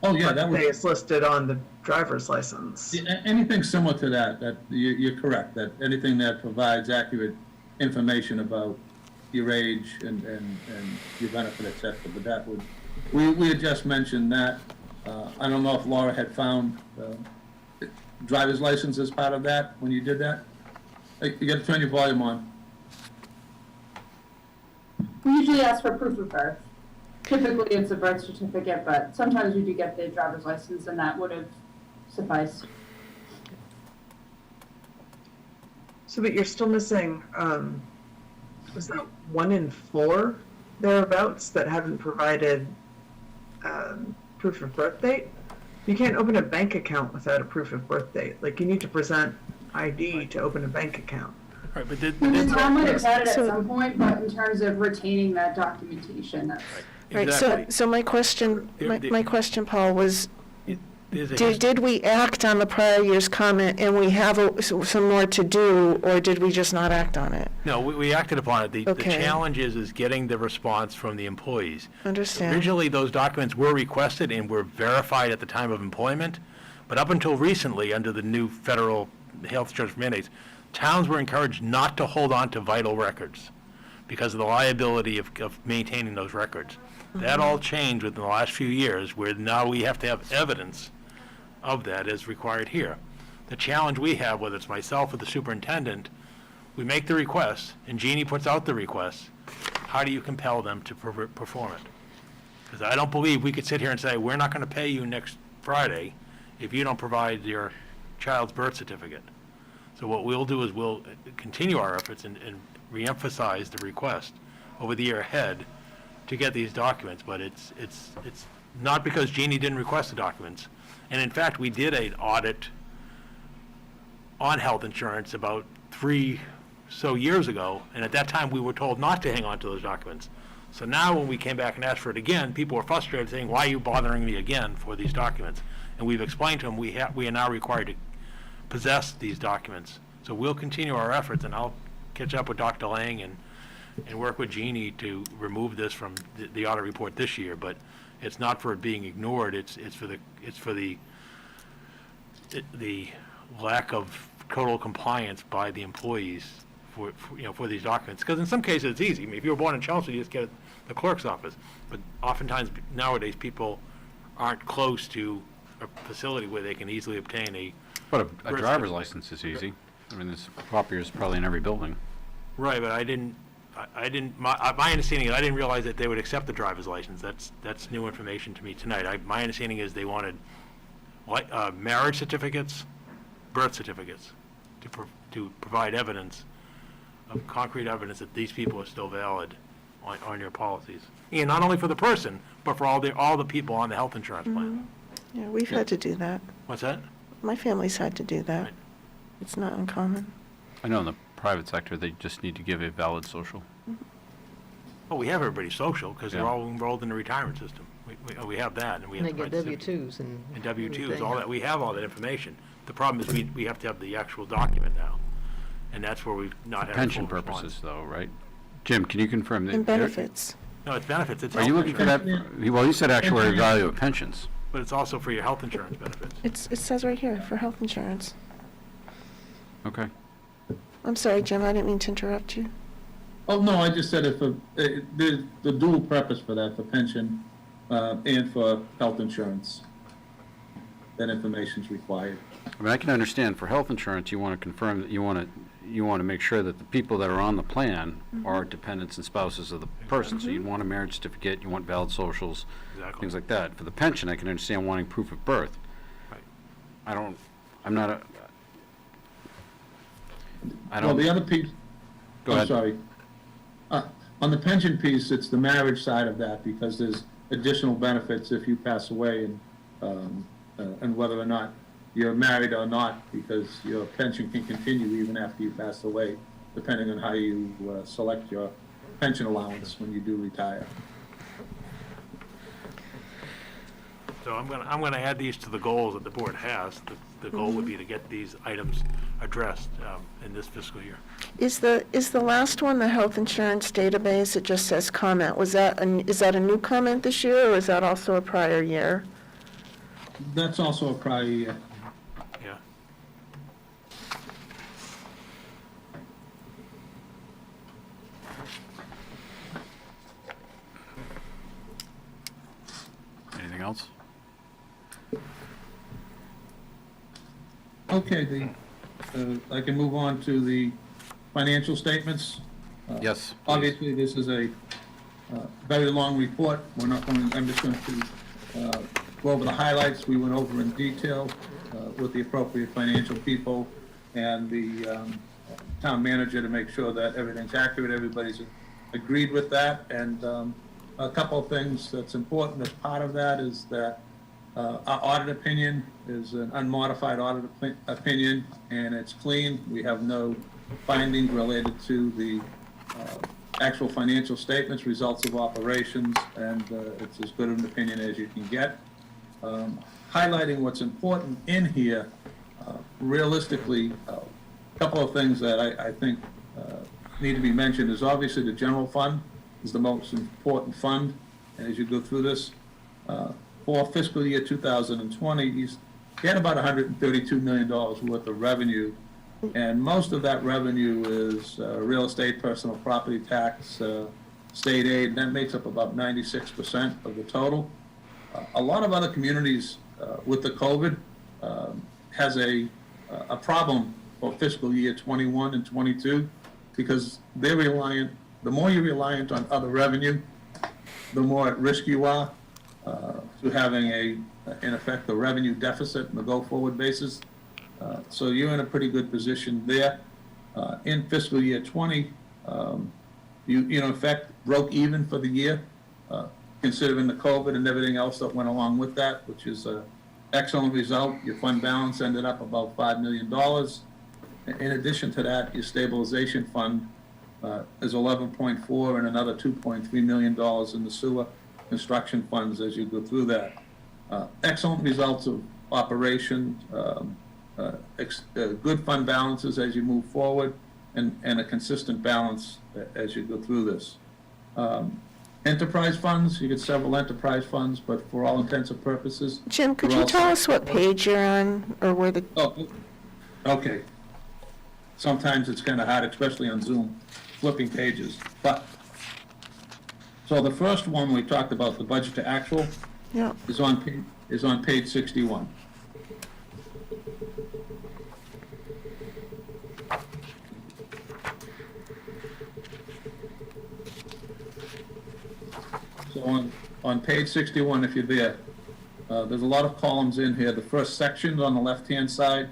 Oh, yeah, that birthday was, is listed on the driver's license. anything similar to that you're correct, that anything that provides accurate information about your age and your benefit, et cetera, but that would, we had just mentioned that. I don't know if Laura had found driver's license as part of that when you did that. Hey, you gotta turn your volume on. We usually ask for proof of birth. Typically, it's a birth certificate, but sometimes we do get the driver's license, and that would have sufficed. So, but you're still missing, was that 1 in 4 thereabouts that haven't provided proof of birth date? You can't open a bank account without a proof of birth date. Like, you need to present ID to open a bank account. Right, but The town might have had it at some point, but in terms of retaining that documentation, that's. Right, exactly. so my question, my question, Paul, was, There's a did we act on the prior year's comment and we have some more to do, or did we just not act on it? No, we acted upon it. The Okay. challenge is getting the response from the employees. Understand. Originally, those documents were requested and were verified at the time of employment, but up until recently, under the new federal health insurance mandates, towns were encouraged not to hold on to vital records because of the liability of maintaining those records. That all changed within the last few years, where now we have to have evidence of that as required here. The challenge we have, whether it's myself or the superintendent, we make the request, and Jeannie puts out the request. How do you compel them to perform it? Because I don't believe we could sit here and say, we're not going to pay you next Friday if you don't provide your child's birth certificate. So what we'll do is we'll continue our efforts and reemphasize the request over the year ahead to get these documents, but it's not because Jeannie didn't request the documents. And in fact, we did an audit on health insurance about 3 so years ago, and at that time, we were told not to hang on to those documents. So now, when we came back and asked for it again, people were frustrated, saying, why are you bothering me again for these documents? And we've explained to them, we are now required to possess these documents. So we'll continue our efforts, and I'll catch up with Dr. Lang and work with Jeannie to remove this from the audit report this year, but it's not for it being ignored, it's for the lack of total compliance by the employees for these documents. Because in some cases, it's easy. I mean, if you were born in Chelmsford, you just get it at the clerk's office. But oftentimes, nowadays, people aren't close to a facility where they can easily obtain a. But a driver's license is easy. I mean, this copier is probably in every building. Right, but my understanding is, I didn't realize that they would accept the driver's license. That's new information to me tonight. My understanding is they wanted marriage certificates, birth certificates, to provide evidence of concrete evidence that these people are still valid on your policies. And not only for the person, but for all the people on the health insurance plan. Yeah, we've had to do that. What's that? My family's had to do that. Right. It's not uncommon. I know in the private sector, they just need to give a valid social. Oh, we have everybody's social, because they're Yeah. all enrolled in the retirement system. We have that, and we And have they the get right certificate. W-2s and. And W-2s, everything. all that, we have all that information. The problem is we have to have the actual document now, and that's where we've not had a Pension full response. purposes though, right? Jim, can you confirm that? And benefits. No, it's benefits, it's Are you health looking for that? insurance, Well, you said actuary value of pensions. but it's also for your health insurance benefits. It says right here, for health insurance. Okay. I'm sorry, Jim, I didn't mean to interrupt you. Oh, no, I just said there's the dual purpose for that, for pension and for health insurance. That information's required. I mean, I can understand for health insurance, you want to confirm that you want to make sure that the people that are on the plan are dependents and spouses of the person. So you want a marriage certificate, you want valid socials, Exactly. things like that. For the pension, I can understand wanting proof of birth. Right. I'm not a, I Well, don't, the other piece. Go I'm ahead. sorry. On the pension piece, it's the marriage side of that, because there's additional benefits if you pass away, and whether or not you're married or not, because your pension can continue even after you pass away, depending on how you select your pension allowance when you do retire. So I'm gonna add these to the goals that the board has. The goal would be to get these items addressed in this fiscal year. Is the last one the health insurance database? It just says comment. Is that a new comment this year, or is that also a prior year? That's also a prior year. Yeah. anything else? Okay, I can move on to the financial statements. Yes, please. Obviously, this is a very long report. I'm just going to go over the highlights we went over in detail with the appropriate financial people and the town manager to make sure that everything's accurate, everybody's agreed with that. And a couple of things that's important as part of that is that our audit opinion is an unmodified audit opinion, and it's clean. We have no findings related to the actual financial statements, results of operations, and it's as good an opinion as you can get. Highlighting what's important in here, realistically, a couple of things that I think need to be mentioned is obviously the general fund is the most important fund as you go through this. For fiscal year 2020, you had about $132 million worth of revenue, and most of that revenue is real estate, personal property tax, state aid, and that makes up about 96% of the total. A lot of other communities with the COVID has a problem for fiscal year 21 and 22 because they're reliant, the more you're reliant on other revenue, the more at risk you are to having in effect, a revenue deficit on a go-forward basis. So you're in a pretty good position there. In fiscal year 20, you in effect broke even for the year, considering the COVID and everything else that went along with that, which is an excellent result. Your fund balance ended up about $5 million. In addition to that, your stabilization fund is 11.4 and another $2.3 million in the sewer construction funds as you go through that. Excellent results of operation, good fund balances as you move forward, and a consistent balance as you go through this. Enterprise funds, you get several enterprise funds, but for all intents and purposes. Jim, could they're you all tell us what page you're on, or where the, Oh, okay. Sometimes it's kind of hard, especially on Zoom, flipping pages. But, so the first one we talked about, the budget to actual, yeah, is on page 61. So on page 61, if you're there, there's a lot of columns in here. The first section on the left-hand side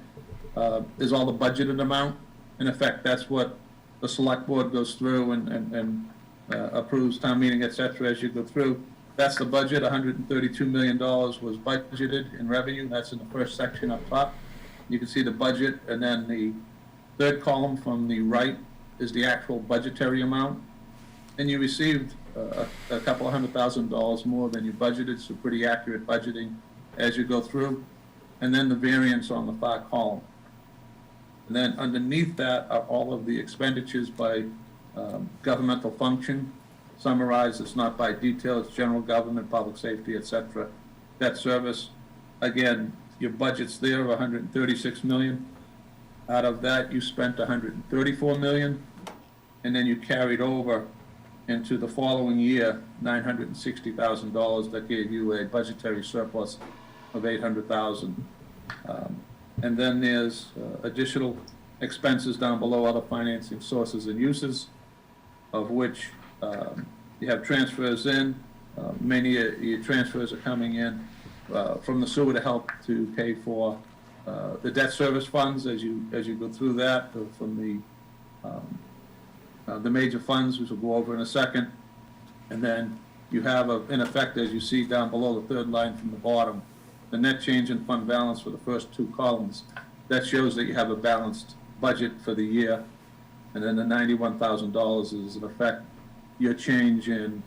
is all the budgeted amount. In effect, that's what the select board goes through and approves town meeting, et cetera, as you go through. That's the budget. $132 million was budgeted in revenue. That's in the first section up top. You can see the budget, and then the third column from the right is the actual budgetary amount. And you received a couple of $100,000 more than you budgeted, so pretty accurate budgeting as you go through. And then the variance on the far column. And then underneath that are all of the expenditures by governmental function, summarized. It's not by detail, it's general government, public safety, et cetera. Debt service, again, your budget's there of $136 million. Out of that, you spent $134 million, and then you carried over into the following year $960,000. That gave you a budgetary surplus of $800,000. And then there's additional expenses down below, other financing sources and uses, of which you have transfers in. Many of your transfers are coming in from the sewer to help to pay for the debt service funds as you go through that, from the major funds, which we'll go over in a second. And then you have, in effect, as you see down below the third line from the bottom, the net change in fund balance for the first two columns. That shows that you have a balanced budget for the year. And then the $91,000 is, in effect, your change in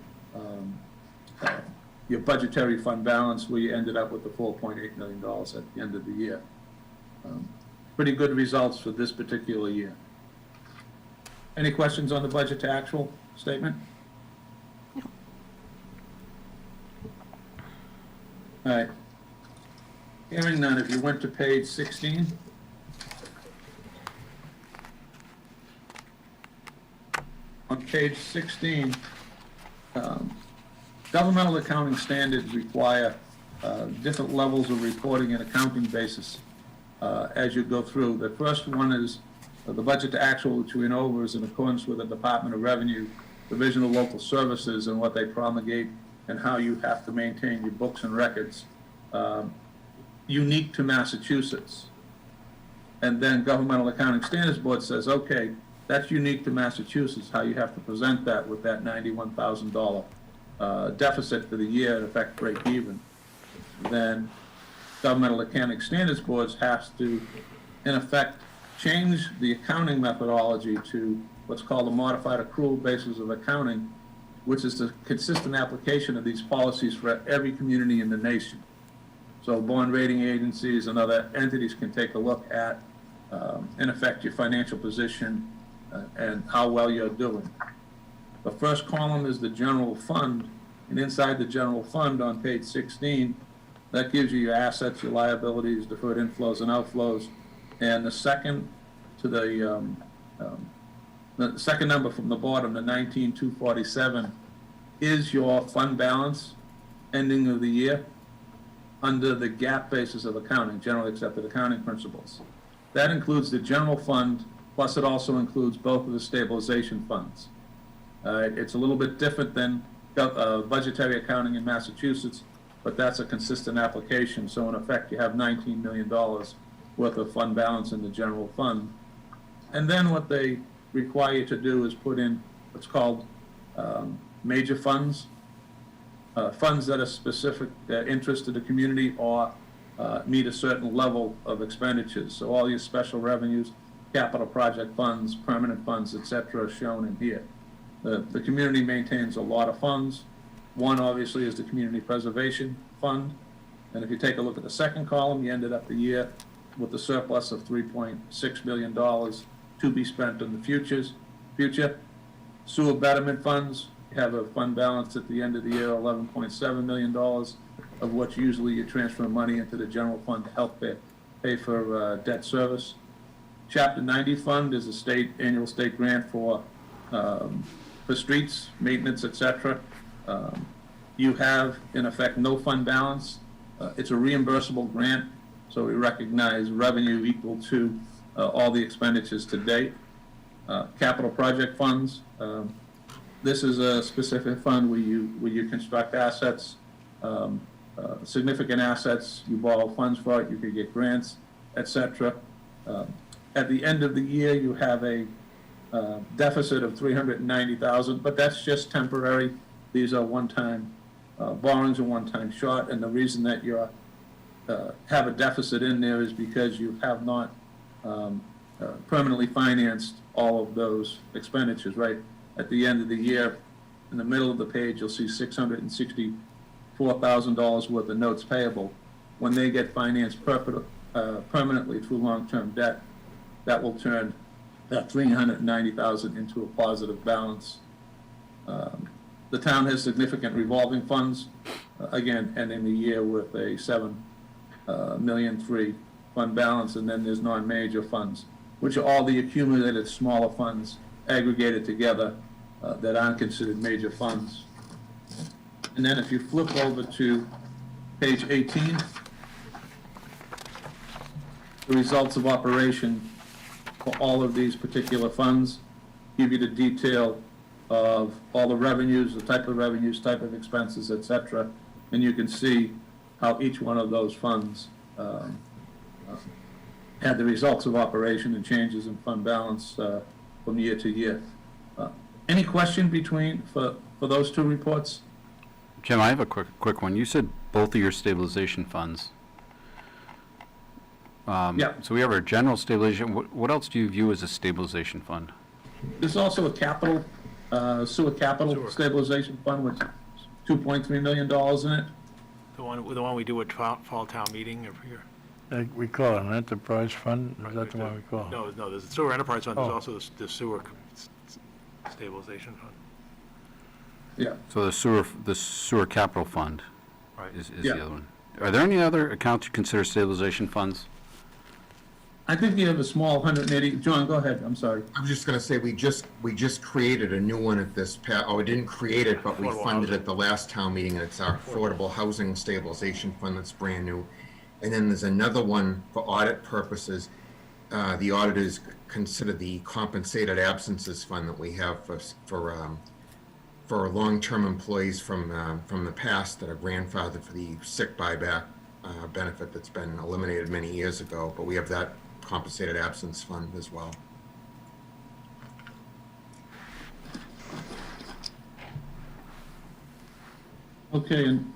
your budgetary fund balance, where you ended up with the $4.8 million at the end of the year. Pretty good results for this particular year. Any questions on the budget to actual statement? All right. Hearing none, if you went to page 16. On page 16, governmental accounting standards require different levels of reporting and accounting basis as you go through. The first one is the budget to actual, which we went over, is in accordance with the Department of Revenue, Division of Local Services, and what they promulgate and how you have to maintain your books and records, unique to Massachusetts. And then Governmental Accounting Standards Board says, okay, that's unique to Massachusetts, how you have to present that with that $91,000 deficit for the year, in effect break even. Then Governmental Accounting Standards Boards has to, in effect, change the accounting methodology to what's called a modified accrual basis of accounting, which is the consistent application of these policies for every community in the nation. So bond rating agencies and other entities can take a look at, in effect, your financial position and how well you're doing. The first column is the general fund, and inside the general fund on page 16, that gives you your assets, your liabilities, deferred inflows and outflows. And the second to the second number from the bottom, the 19,247, is your fund balance ending of the year under the GAAP basis of accounting, generally accepted accounting principles. That includes the general fund, plus it also includes both of the stabilization funds. It's a little bit different than budgetary accounting in Massachusetts, but that's a consistent application. So in effect, you have $19 million worth of fund balance in the general fund. And then what they require you to do is put in what's called major funds, funds that are specific interest to the community or meet a certain level of expenditures. So all your special revenues, capital project funds, permanent funds, et cetera, are shown in here. The community maintains a lot of funds. One, obviously, is the Community Preservation Fund. And if you take a look at the second column, you ended up the year with a surplus of $3.6 million to be spent in the future. Sewer betterment funds have a fund balance at the end of the year, $11.7 million, of which usually you transfer money into the general fund to help pay for debt service. Chapter 90 fund is a annual state grant for streets, maintenance, et cetera. You have, in effect, no fund balance. It's a reimbursable grant, so we recognize revenue equal to all the expenditures to date. Capital project funds. This is a specific fund where you construct assets, significant assets. You borrow funds for it. You can get grants, et cetera. At the end of the year, you have a deficit of 390,000, but that's just temporary. These are one-time borrowings, are one-time short, and the reason that you have a deficit in there is because you have not permanently financed all of those expenditures, right? At the end of the year, in the middle of the page, you'll see $664,000 worth of notes payable. When they get financed permanently through long-term debt, that will turn that $390,000 into a positive balance. The town has significant revolving funds, again, ending the year with a $7.3 million fund balance, and then there's non-major funds, which are all the accumulated smaller funds aggregated together that aren't considered major funds. And then if you flip over to page 18, the results of operation for all of these particular funds give you the detail of all the revenues, type of expenses, et cetera, and you can see how each one of those funds had the results of operation and changes in fund balance from year to year. Any question for those two reports? Jim, I have a quick one. You said both of your stabilization funds. Yeah. So we have our general stabilization. What else do you view as a stabilization fund? There's also a sewer capital stabilization fund with $2.3 million in it. The one we do at fall town meeting every year. We call it an enterprise fund, is that the one we call it? No, there's the sewer enterprise fund, there's Oh. also the sewer stabilization fund. Yeah. So the sewer capital fund Right. is Yeah. the other one. Are there any other accounts you consider stabilization funds? I think you have a small 180, John, go ahead, I'm sorry. I was just gonna say, we just created a new one at this we didn't create it, but we Affordable funded housing. it the last town meeting, and it's our Affordable Housing Stabilization Fund that's brand new. And then there's another one for audit purposes. The auditors consider the compensated absences fund that we have for long-term employees from the past that are grandfathered for the sick buyback benefit that's been eliminated many years ago, but we have that compensated absence fund as well. Okay, and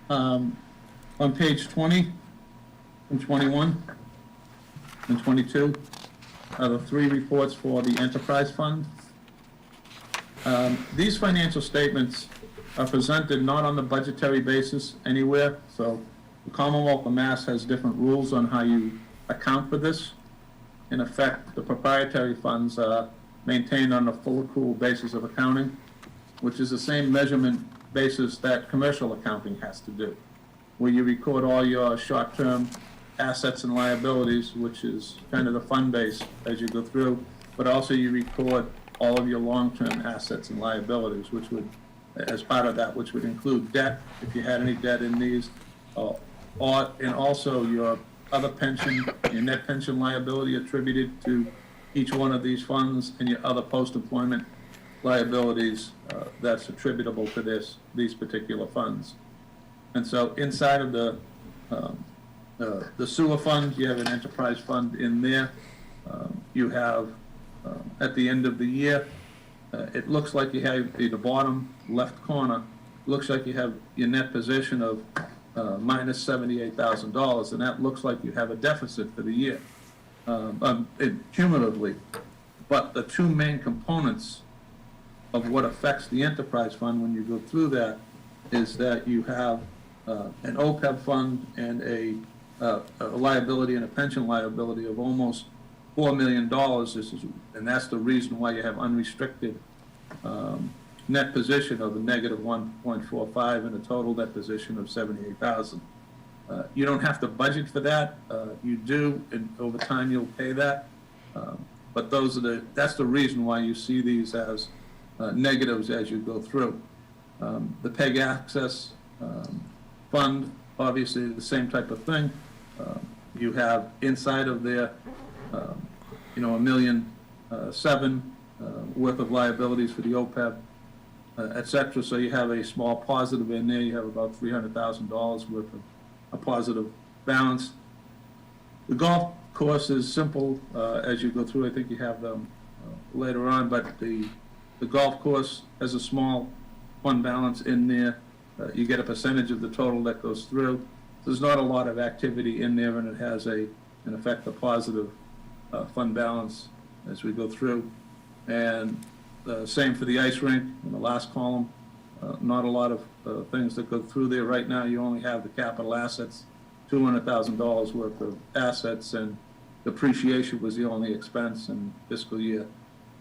on page 20 and 21 and 22 are the three reports for the enterprise fund. These financial statements are presented not on the budgetary basis anywhere, so the Commonwealth of Mass has different rules on how you account for this. In effect, the proprietary funds are maintained on a full accrual basis of accounting, which is the same measurement basis that commercial accounting has to do, where you record all your short-term assets and liabilities, which is kind of the fund base as you go through, but also you record all of your long-term assets and liabilities, which would, as part of that, which would include debt, if you had any debt in these, and also your other pension, your net pension liability attributed to each one of these funds, and your other post-employment liabilities that's attributable to these particular funds. And so inside of the sewer fund, you have an enterprise fund in there. You have, at the end of the year, it looks like you have, in the bottom left corner, looks like you have your net position of minus $78,000, and that looks like you have a deficit for the year, cumulatively. But the two main components of what affects the enterprise fund when you go through that is that you have an OPEB fund and a liability and a pension liability of almost $4 million. And that's the reason why you have unrestricted net position of a negative 1.45 and a total net position of 78,000. You don't have to budget for that. You do, and over time you'll pay that. But that's the reason why you see these as negatives as you go through. The PEG Access Fund, obviously the same type of thing. You have inside of there, $1.7 million worth of liabilities for the OPEB, et cetera. So you have a small positive in there. You have about $300,000 worth of a positive balance. The golf course is simple as you go through. I think you have later on, but the golf course has a small fund balance in there. You get a percentage of the total that goes through. There's not a lot of activity in there, and it has in effect, a positive fund balance as we go through. And same for the ice rink in the last column. Not a lot of things that go through there. Right now, you only have the capital assets, $200,000 worth of assets, and depreciation was the only expense in fiscal year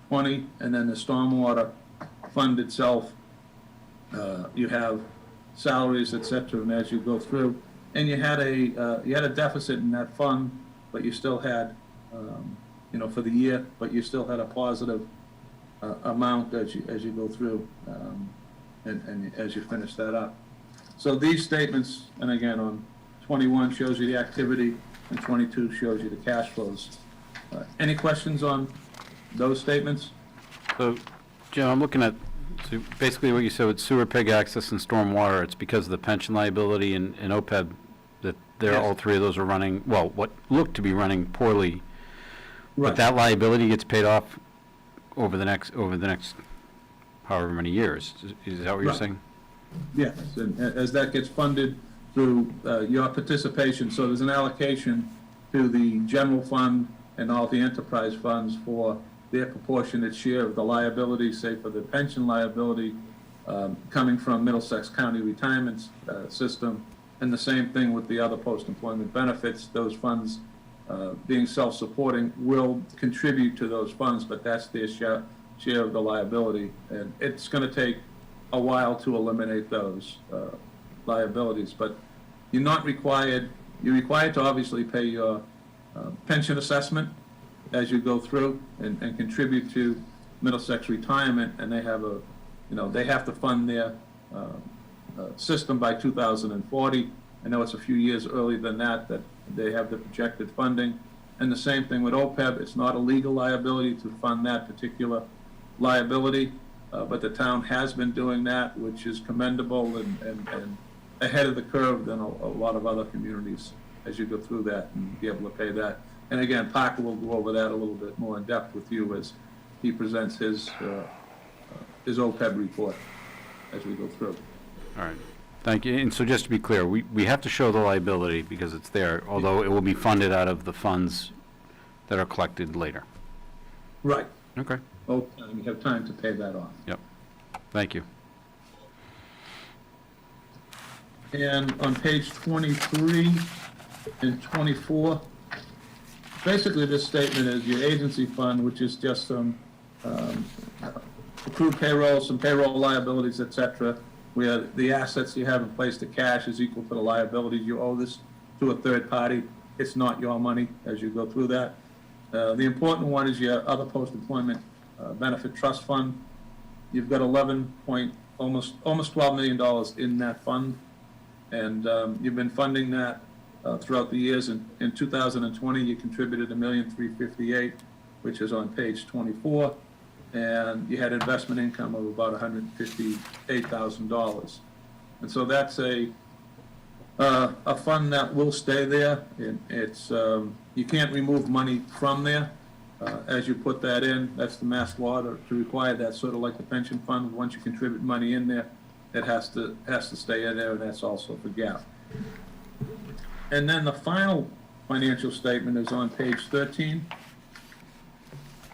20. And then the stormwater fund itself, you have salaries, et cetera, and as you go through. And you had a deficit in that fund, but you still had, for the year, but you still had a positive amount as you go through, and as you finish that up. So these statements, and again, on 21 shows you the activity, and 22 shows you the cash flows. Any questions on those statements? So, Jim, I'm looking at, so basically what you said with sewer, pig access, and stormwater, it's because of the pension liability and OPEB that all three of those are running, well, what look to be running poorly. Right. But that liability gets paid off over the next however many years. Is that what you're Right. saying? Yes, and as that gets funded through your participation, so there's an allocation to the general fund and all the enterprise funds for their proportionate share of the liability, say for the pension liability coming from Middlesex County Retirement System, and the same thing with the other post-employment benefits. Those funds, being self-supporting, will contribute to those funds, but that's their share of the liability. And it's going to take a while to eliminate those liabilities, but you're not required, you're required to obviously pay your pension assessment as you go through and contribute to Middlesex Retirement, and they have they have to fund their system by 2040. I know it's a few years earlier than that they have the projected funding. And the same thing with OPEB. It's not a legal liability to fund that particular liability, but the town has been doing that, which is commendable and ahead of the curve than a lot of other communities as you go through that and be able to pay that. And again, Parker will go over that a little bit more in depth with you as he presents his OPEB report as we go through. All right. Thank you. And so just to be clear, we have to show the liability because it's there, although it will be funded out of the funds that are collected later. Right. Okay. You have time to pay that off. Yep. Thank you. And on page 23 and 24, basically this statement is your agency fund, which is just some accrued payroll, some payroll liabilities, et cetera, where the assets you have in place, the cash is equal to the liabilities. You owe this to a third party. It's not your money as you go through that. The important one is your other post-employment benefit trust fund. You've got almost $12 million in that fund, and you've been funding that throughout the years. In 2020, you contributed $1,358,000, which is on page 24. And you had investment income of about $158,000. And so that's a fund that will stay there. It's you can't remove money from there as you put that in. That's the mass law to require that, sort of like the pension fund. Once you contribute money in there, it has to stay in there, and that's also for GAAP. And then the final financial statement is on page 13,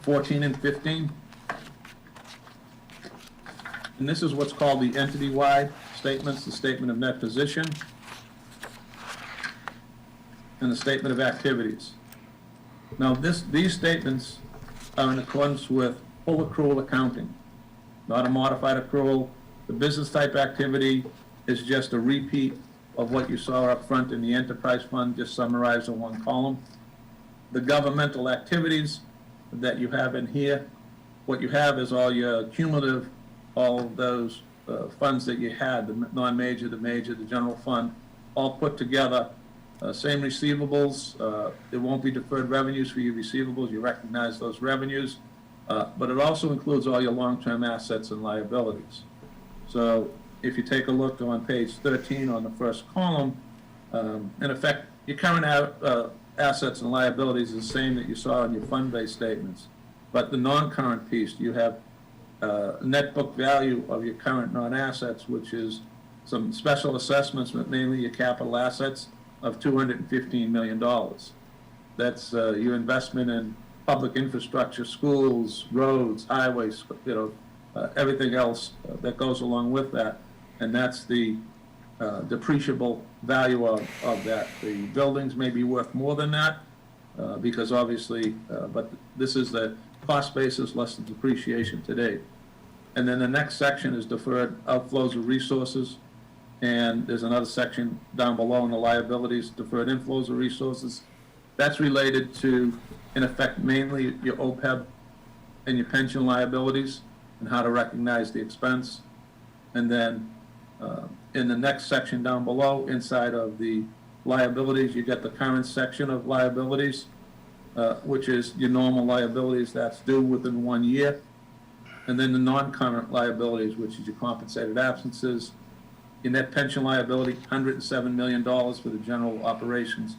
14, and 15. And this is what's called the entity-wide statements, the statement of net position, and the statement of activities. Now, these statements are in accordance with full accrual accounting, not a modified accrual. The business type activity is just a repeat of what you saw up front in the enterprise fund, just summarized in one column. The governmental activities that you have in here, what you have is all your cumulative, all of those funds that you had, the non-major, the major, the general fund, all put together. Same receivables. There won't be deferred revenues for your receivables. You recognize those revenues. But it also includes all your long-term assets and liabilities. So if you take a look on page 13 on the first column, in effect, your current assets and liabilities is the same that you saw in your fund-based statements. But the non-current piece, you have net book value of your current non-assets, which is some special assessments, but mainly your capital assets of $215 million. That's your investment in public infrastructure, schools, roads, highways, everything else that goes along with that. And that's the depreciable value of that. The buildings may be worth more than that, because obviously, but this is the cost basis less the depreciation to date. And then the next section is deferred outflows of resources. And there's another section down below in the liabilities, deferred inflows of resources. That's related to, in effect, mainly your OPEB and your pension liabilities and how to recognize the expense. And then in the next section down below, inside of the liabilities, you get the current section of liabilities, which is your normal liabilities that's due within 1 year. And then the non-current liabilities, which is your compensated absences, your net pension liability, $107 million for the general operations.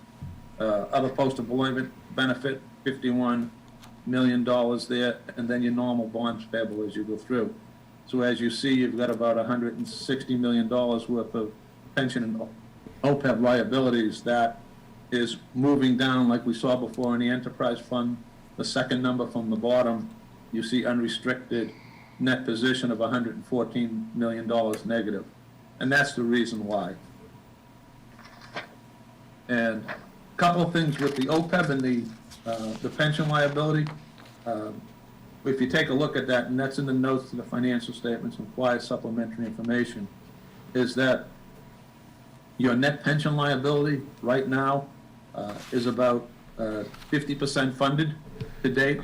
Other post-employment benefit, $51 million there, and then your normal bonds payable as you go through. So as you see, you've got about $160 million worth of pension and OPEB liabilities that is moving down like we saw before in the enterprise fund. The second number from the bottom, you see unrestricted net position of $114 million negative. And that's the reason why. And a couple of things with the OPEB and the pension liability. If you take a look at that, and that's in the notes to the financial statements and requires supplementary information, is that your net pension liability right now is about 50% funded to date.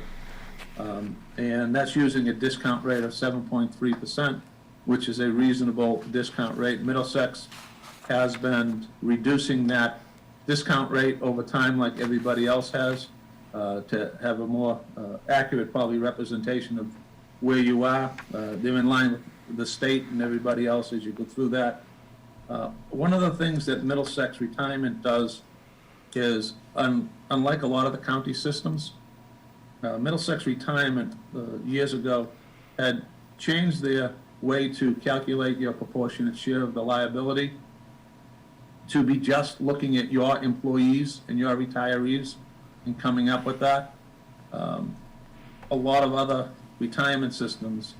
And that's using a discount rate of 7.3%, which is a reasonable discount rate. Middlesex has been reducing that discount rate over time like everybody else has to have a more accurate, probably, representation of where you are. They're in line with the state and everybody else as you go through that. One of the things that Middlesex Retirement does is, unlike a lot of the county systems, Middlesex Retirement years ago had changed their way to calculate your proportionate share of the liability to be just looking at your employees and your retirees and coming up with that. A lot of other retirement systems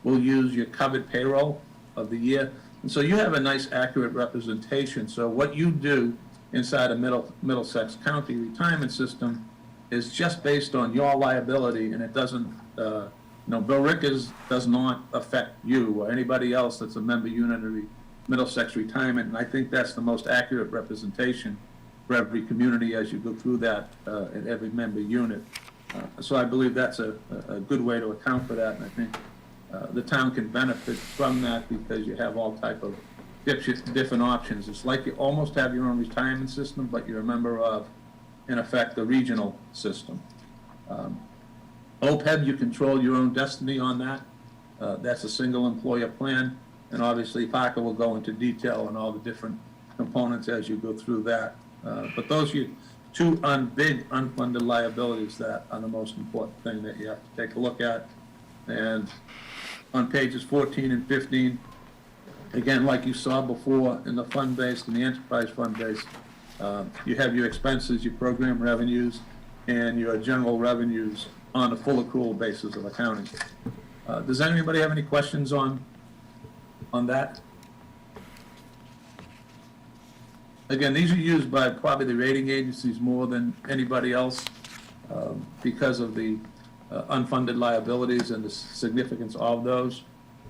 will use your covered payroll of the year. And so you have a nice accurate representation. So what you do inside a Middlesex County retirement system is just based on your liability, and it doesn't, Bill Rickers does not affect you or anybody else that's a member unit of the Middlesex Retirement, and I think that's the most accurate representation for every community as you go through that in every member unit. So I believe that's a good way to account for that, and I think the town can benefit from that because you have all type of different options. It's like you almost have your own retirement system, but you're a member of, in effect, the regional system. OPEB, you control your own destiny on that. That's a single employer plan, and obviously Parker will go into detail on all the different components as you go through that. But those are your two big unfunded liabilities that are the most important thing that you have to take a look at. And on pages 14 and 15, again, like you saw before in the fund-based and the enterprise fund-based, you have your expenses, your program revenues, and your general revenues on a full accrual basis of accounting. Does anybody have any questions on that? Again, these are used by probably the rating agencies more than anybody else because of the unfunded liabilities and the significance of those.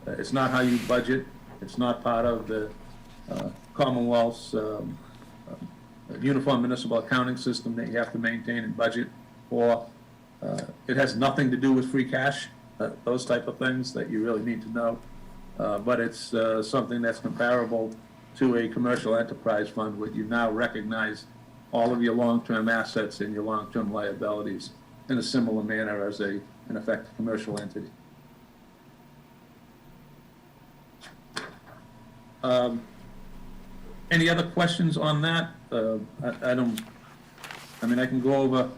It's not how you budget. It's not part of the Commonwealth's uniform municipal accounting system that you have to maintain and budget for. It has nothing to do with free cash, those type of things that you really need to know. But it's something that's comparable to a commercial enterprise fund where you now recognize all of your long-term assets and your long-term liabilities in a similar manner as in effect, a commercial entity. Any other questions on that? I can go over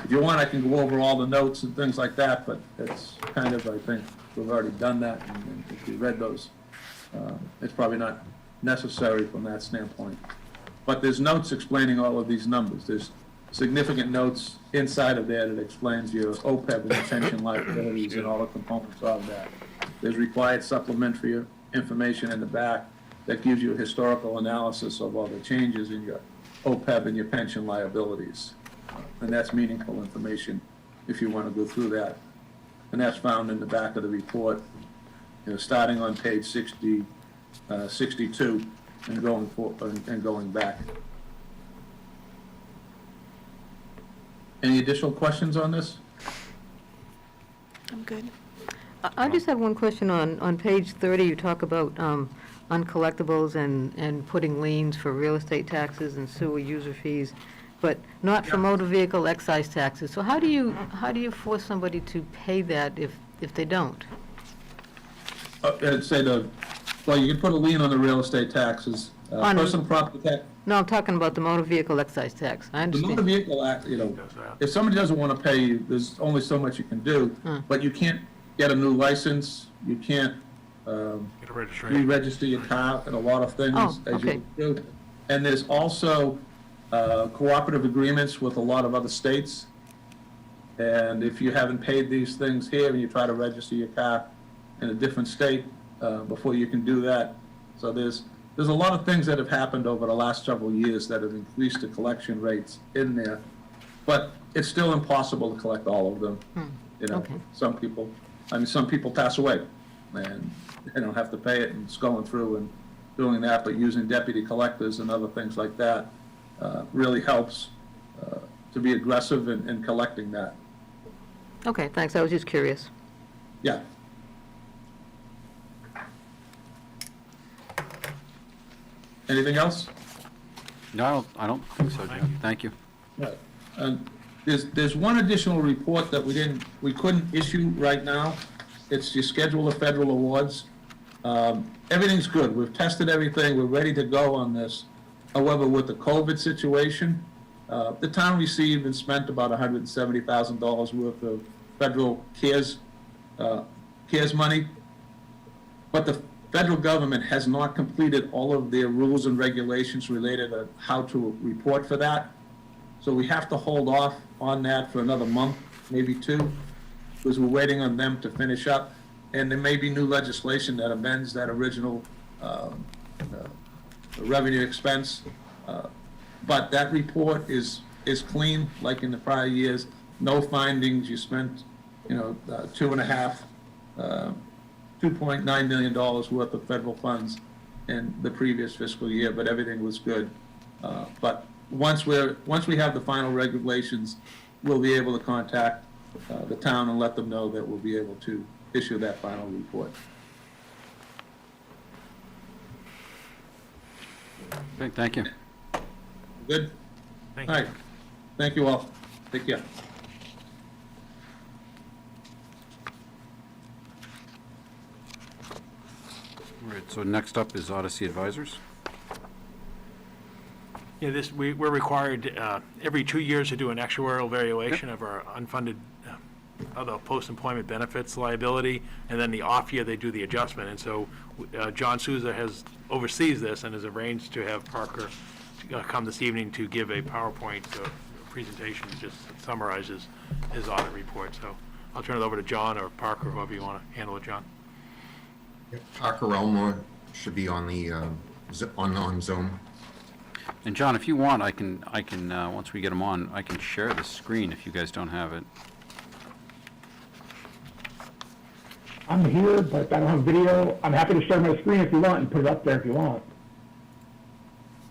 If you want, I can go over all the notes and things like that, but it's kind of, I think, we've already done that, and if you read those, it's probably not necessary from that standpoint. But there's notes explaining all of these numbers. There's significant notes inside of there that explains your OPEB and your pension liabilities and all the components of that. There's required supplementary information in the back that gives you a historical analysis of all the changes in your OPEB and your pension liabilities. And that's meaningful information if you want to go through that. And that's found in the back of the report, starting on page 62 and going back. Any additional questions on this? I'm good. I just have one question on page 30, you talk about uncollectibles and putting liens for real estate taxes and sewer user fees, but not for motor vehicle excise taxes. So how do you force somebody to pay that if they don't? I'd say well, you can put a lien on the real estate taxes, personal property tax. No, I'm talking about the motor vehicle excise tax. I The understand. motor vehicle act, if somebody doesn't want to pay you, there's only so much you can do, but you can't get a new license, you can't re-register your car and a lot of things as you do. And there's also cooperative agreements with a lot of other states. And if you haven't paid these things here and you try to register your car in a different state before you can do that. So there's a lot of things that have happened over the last several years that have increased the collection rates in there. But it's still impossible to collect all of them. Some people pass away and they don't have to pay it, and it's going through and doing that, but using deputy collectors and other things like that really helps to be aggressive in collecting that. Okay, thanks. I was just curious. Yeah. Anything else? No, I don't think so, Jim. Thank you. Right. There's one additional report that we couldn't issue right now. It's your schedule of federal awards. Everything's good. We've tested everything. We're ready to go on this. However, with the COVID situation, the town received and spent about $170,000 worth of federal CARES money. But the federal government has not completed all of their rules and regulations related to how to report for that. So we have to hold off on that for another month, maybe two, because we're waiting on them to finish up. And there may be new legislation that amends that original revenue expense. But that report is clean, like in the prior years. No findings. You spent, $2.9 million worth of federal funds in the previous fiscal year, but everything was good. But once we have the final regulations, we'll be able to contact the town and let them know that we'll be able to issue that final report. Okay, thank you. Good? Thank All right. Thank you all. Take care. All right, so next up is Odyssey Advisors. Yeah, we're required every 2 years to do an actuarial valuation of our unfunded other post-employment benefits liability, and then the off year they do the adjustment. And so John Souza oversees this and has arranged to have Parker come this evening to give a PowerPoint presentation that just summarizes his audit report. So I'll turn it over to John or Parker, whoever you want to handle it, John. Parker Elmore should be on the on Zoom. And John, if you want, I can once we get them on, I can share the screen if you guys don't have it. I'm here, but I don't have video. I'm happy to share my screen if you want and put it up there if you want.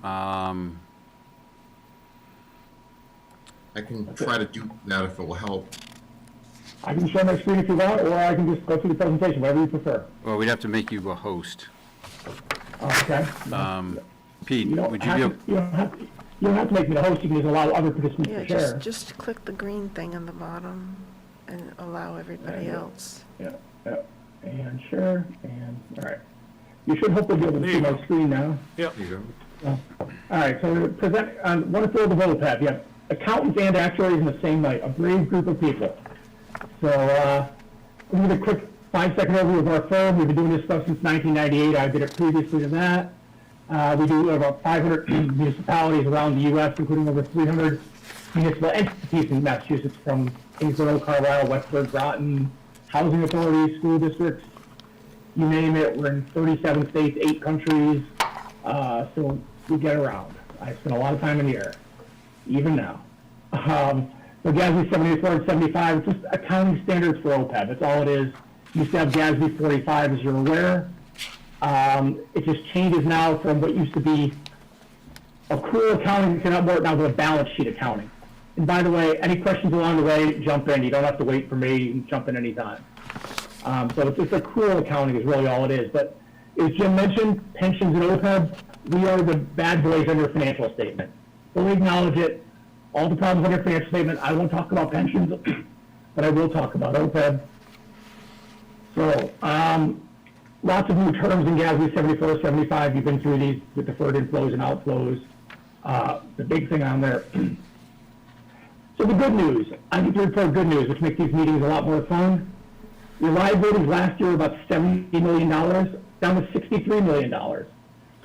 I can try to do that if it will help. I can share my screen if you want, or I can just go through the presentation, whatever you prefer. Well, we'd have to make you a host. Okay. Pete, would you be able? You don't have to make me the host. You can just allow other participants Yeah, to share. just click the green thing on the bottom and allow everybody else. Yeah, and share, and, all right. You should hopefully be able to see my screen now. Yep. There you go. All right, so to present on 1 4 the vote tab, you have accountants and actuaries in the same night, a brave group of people. So, we'll give a quick 5-second overview of our firm. We've been doing this stuff since 1998. I did it previously to that. We do about 500 municipalities around the U.S., including over 300 municipal entities in Massachusetts, from Kingsborough, Carlisle, Westford, Groton, housing authorities, school districts, you name it. We're in 37 states, 8 countries, so we get around. I spend a lot of time in the air, even now. So GASB 74 and 75, it's just accounting standards for OPEB. That's all it is. You used to have GASB 45, as you're aware. It just changes now from what used to be accrual accounting to now to a balance sheet accounting. And by the way, any questions along the way, jump in. You don't have to wait for me. You can jump in anytime. So it's just accrual accounting is really all it is. But as Jim mentioned, pensions and OPEB, we are the bad boys under financial statement. Fully acknowledge it. All the problems under financial statement. I won't talk about pensions, but I will talk about OPEB. So, lots of new terms in GASB 74, 75. You've been through these, the deferred inflows and outflows. The big thing on there. So the good news, I need to report good news, which makes these meetings a lot more fun. Your liabilities last year were about $70 million, down to $63 million. So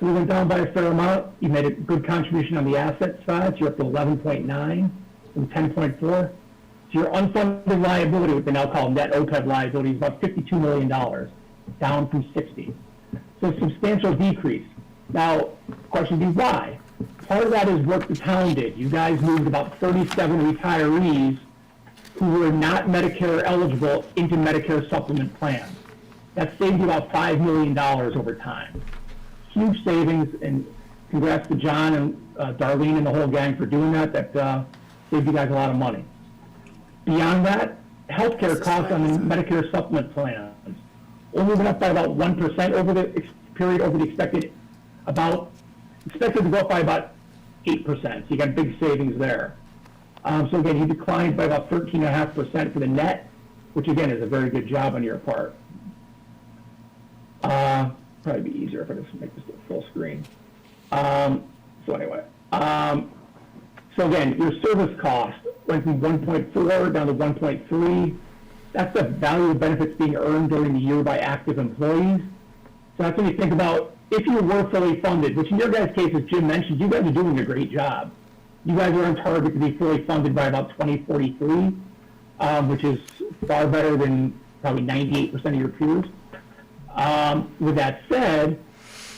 we went down by a fair amount. You made a good contribution on the asset side. So you're up to 11.9 from 10.4. So your unfunded liability, what they now call net OPEB liability, is about $52 million, down from 60. So a substantial decrease. Now, the question would be why? Part of that is work the town did. You guys moved about 37 retirees who were not Medicare eligible into Medicare supplement plans. That saved you about $5 million over time. Huge savings, and congrats to John and Darlene and the whole gang for doing that. That saved you guys a lot of money. Beyond that, healthcare costs on the Medicare supplement plans only went up by about 1% over the period over the expected to go up by about 8%. So you got big savings there. So again, you declined by about 13.5% for the net, which again is a very good job on your part. Probably be easier if I just make this a full screen. So anyway, so again, your service cost went from 1.4 down to 1.3. That's the value of benefits being earned during the year by active employees. So that's when you think about if you were fully funded, which in your guys' case, as Jim mentioned, you guys are doing a great job. You guys are on target to be fully funded by about 2043, which is far better than probably 98% of your peers. With that said,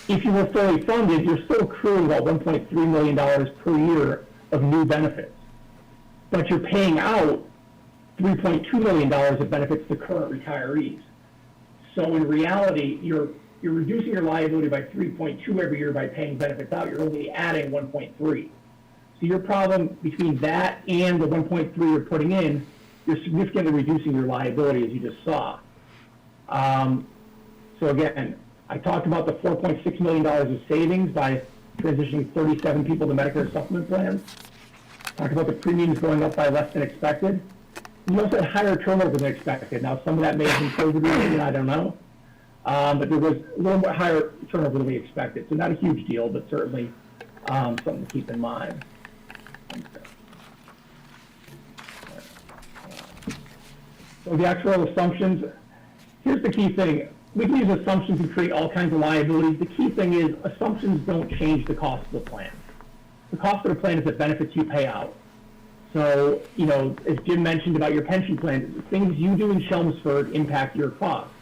if you were fully funded, you're still accruing about $1.3 million per year of new benefits. But you're paying out $3.2 million of benefits to current retirees. So in reality, you're reducing your liability by 3.2 every year by paying benefits out. You're only adding 1.3. So your problem between that and the 1.3 you're putting in, you're significantly reducing your liability, as you just saw. So again, I talked about the $4.6 million of savings by transitioning 37 people to Medicare supplement plans. Talked about the premiums going up by less than expected. You also had higher turnover than expected. Now, some of that may have been COVID related, I don't know. But there was a little bit higher turnover than we expected. So not a huge deal, but certainly something to keep in mind. So the actual assumptions, here's the key thing. We can use assumptions to create all kinds of liabilities. The key thing is assumptions don't change the cost of the plan. The cost of the plan is the benefits you pay out. So, you know, as Jim mentioned about your pension plan, the things you do in Chelmsford impact your costs.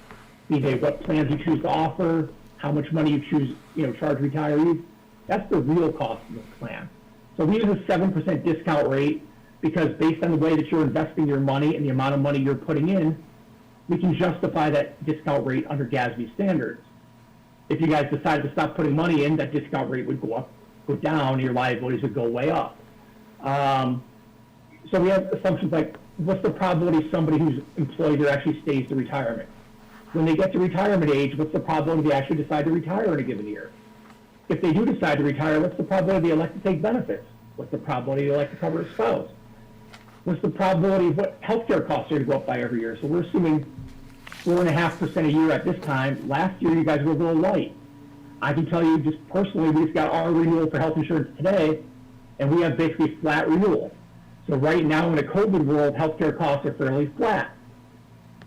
Be they what plans you choose to offer, how much money you choose, charge retirees. That's the real cost of the plan. So we use a 7% discount rate because based on the way that you're investing your money and the amount of money you're putting in, we can justify that discount rate under GASB standards. If you guys decide to stop putting money in, that discount rate would go down, and your liabilities would go way up. So we have assumptions like, what's the probability somebody who's employed here actually stays to retirement? When they get to retirement age, what's the probability they actually decide to retire in a given year? If they do decide to retire, what's the probability they elect to take benefits? What's the probability they elect to cover a spouse? What's the probability of what healthcare costs are to go up by every year? So we're assuming 4.5% a year at this time. Last year, you guys were a little light. I can tell you just personally, we just got our renewal for health insurance today, and we have basically flat renewal. So right now in a COVID world, healthcare costs are fairly flat.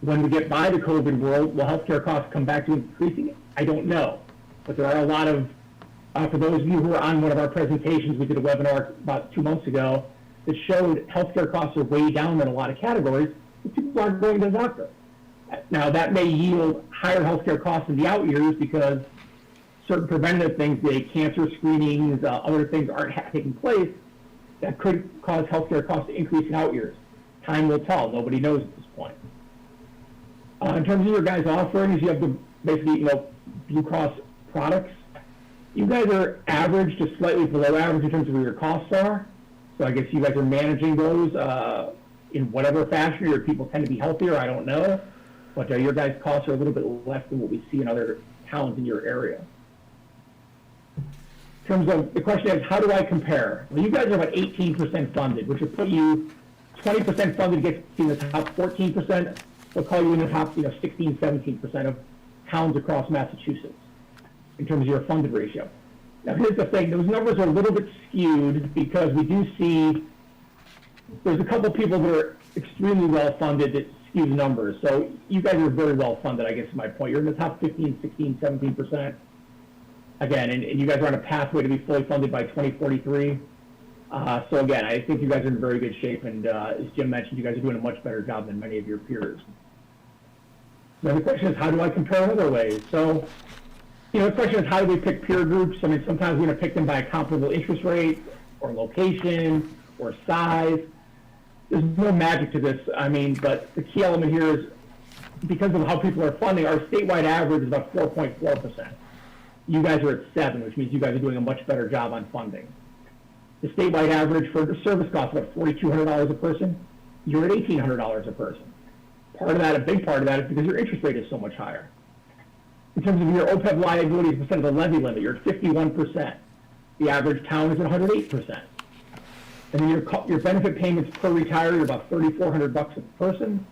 When we get by the COVID world, will healthcare costs come back to increasing? I don't know. But there are a lot of, for those of you who are on one of our presentations, we did a webinar about 2 months ago that showed healthcare costs are way down in a lot of categories, but people aren't going to the doctor. Now, that may yield higher healthcare costs in the out years because certain preventative things, the cancer screenings, other things aren't taking place. That could cause healthcare costs to increase in out years. Time will tell. Nobody knows at this point. In terms of your guys' offerings, you have the basically, Blue Cross products. You guys are average to slightly below average in terms of where your costs are. So I guess you guys are managing those in whatever fashion. Your people tend to be healthier. I don't know. But your guys' costs are a little bit less than what we see in other towns in your area. In terms of, the question is, how do I compare? Well, you guys are about 18% funded, which would put you 20% funded gets you in the top 14%. We'll call you in the top 16, 17% of towns across Massachusetts in terms of your funded ratio. Now, here's the thing. Those numbers are a little bit skewed because we do see there's a couple people that are extremely well-funded that skew the numbers. So you guys are very well-funded, I guess is my point. You're in the top 15, 16, 17%. Again, and you guys are on a pathway to be fully funded by 2043. So again, I think you guys are in very good shape, and as Jim mentioned, you guys are doing a much better job than many of your peers. Now the question is, how do I compare in other ways? So, the question is, how do we pick peer groups? I mean, sometimes we're going to pick them by a comparable interest rate, or location, or size. There's no magic to this, but the key element here is, because of how people are funding, our statewide average is about 4.4%. You guys are at 7, which means you guys are doing a much better job on funding. The statewide average for the service costs about $4,200 a person. You're at $1,800 a person. Part of that, a big part of that, is because your interest rate is so much higher. In terms of your OPEB liability as a percent of the levy limit, you're at 51%. The average town is at 108%. And then your benefit payments per retire are about $3,400 a person.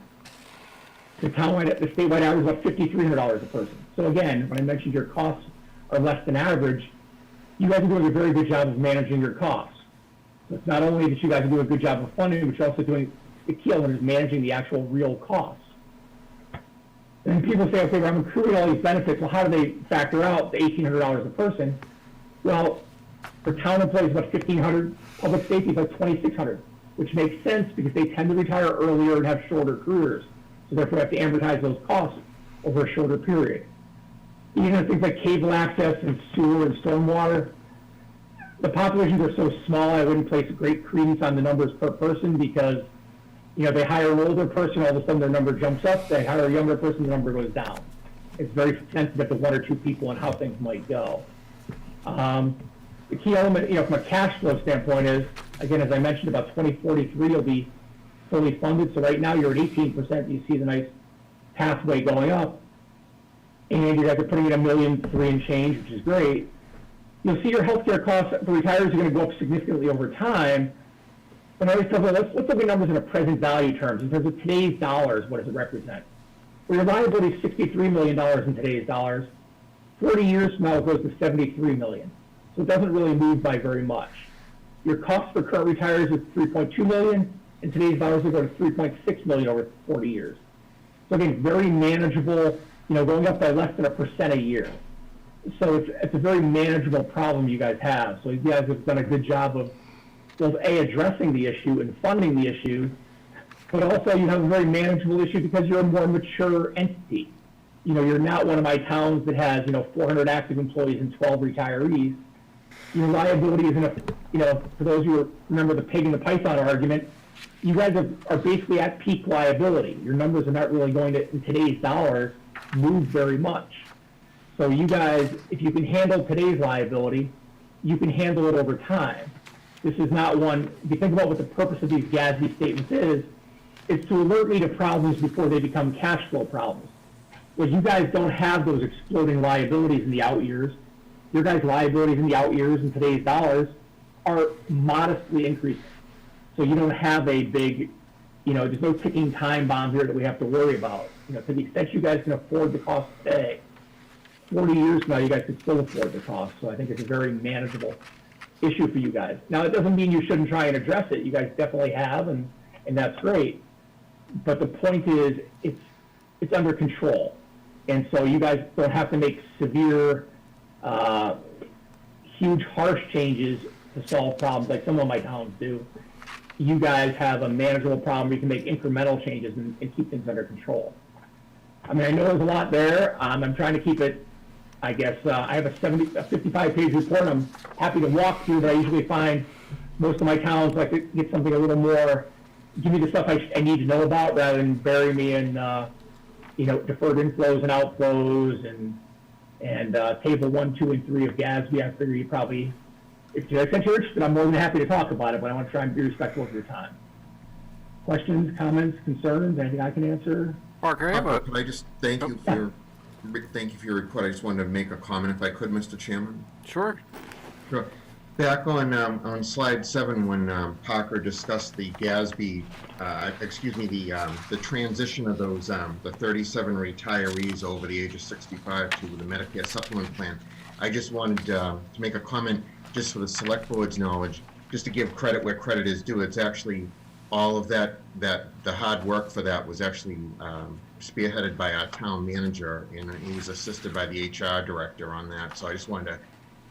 The statewide average is about $5,300 a person. So again, when I mentioned your costs are less than average, you guys are doing a very good job of managing your costs. So it's not only that you guys are doing a good job of funding, but you're also doing, the key element is managing the actual real costs. And people say, okay, well, I'm accruing all these benefits. Well, how do they factor out the $1,800 a person? Well, for town employees, about $1,500. Public safety is about $2,600, which makes sense because they tend to retire earlier and have shorter careers. So therefore, have to amortize those costs over a shorter period. Even things like cable access and sewer and stormwater, the populations are so small, I wouldn't place a great credence on the numbers per person because, they hire an older person, all of a sudden their number jumps up. They hire a younger person, the number goes down. It's very sensitive to 1 or 2 people and how things might go. The key element, from a cash flow standpoint is, again, as I mentioned, about 2043 you'll be fully funded. So right now you're at 18%. You see the nice pathway going up. And you guys are putting in $1.3 million and change, which is great. You'll see your healthcare costs for retirees are going to go up significantly over time. And I always tell them, let's look at numbers in a present value terms. In terms of today's dollars, what does it represent? Well, your liability is $63 million in today's dollars. 40 years from now, it goes to $73 million. So it doesn't really move by very much. Your cost for current retirees is $3.2 million. In today's dollars, will go to $3.6 million over 40 years. So again, very manageable, going up by less than 1% a year. So it's a very manageable problem you guys have. So you guys have done a good job of both addressing the issue and funding the issue, but also you have a very manageable issue because you're a more mature entity. You're not one of my towns that has, 400 active employees and 12 retirees. Your liability isn't for those who remember the pig and the python argument, you guys are basically at peak liability. Your numbers are not really going to, in today's dollars, move very much. So you guys, if you can handle today's liability, you can handle it over time. This is not one, if you think about what the purpose of these GASB statements is, it's to alert me to problems before they become cash flow problems. Well, you guys don't have those exploding liabilities in the out years. Your guys' liabilities in the out years in today's dollars are modestly increasing. So you don't have a big, there's no ticking time bomb here that we have to worry about. To the extent you guys can afford the cost today, 40 years from now, you guys can still afford the cost. So I think it's a very manageable issue for you guys. Now, it doesn't mean you shouldn't try and address it. You guys definitely have, and that's great. But the point is, it's under control. And so you guys don't have to make severe, huge, harsh changes to solve problems like some of my towns do. You guys have a manageable problem where you can make incremental changes and keep things under control. I mean, I know there's a lot there. I'm trying to keep it, I guess, I have a 55-page report I'm happy to walk through, but I usually find most of my towns like to get something a little more, give me the stuff I need to know about rather than bury me in, deferred inflows and outflows and table 1, 2, and 3 of GASB. I figure you probably, if you're interested, I'm more than happy to talk about it, but I want to try and be respectful of your time. Questions, comments, concerns, anything I can answer? Parker, Could I just thank you for your report. I just wanted to make a comment if I could, Mr. Chairman. Sure. Sure. Back on slide 7, when Parker discussed the GASB, the transition of those, the 37 retirees over the age of 65 to the Medicare supplement plan, I just wanted to make a comment just for the select board's knowledge, just to give credit where credit is due. It's actually all of that the hard work for that was actually spearheaded by our town manager, and he was assisted by the HR director on that. So I just wanted to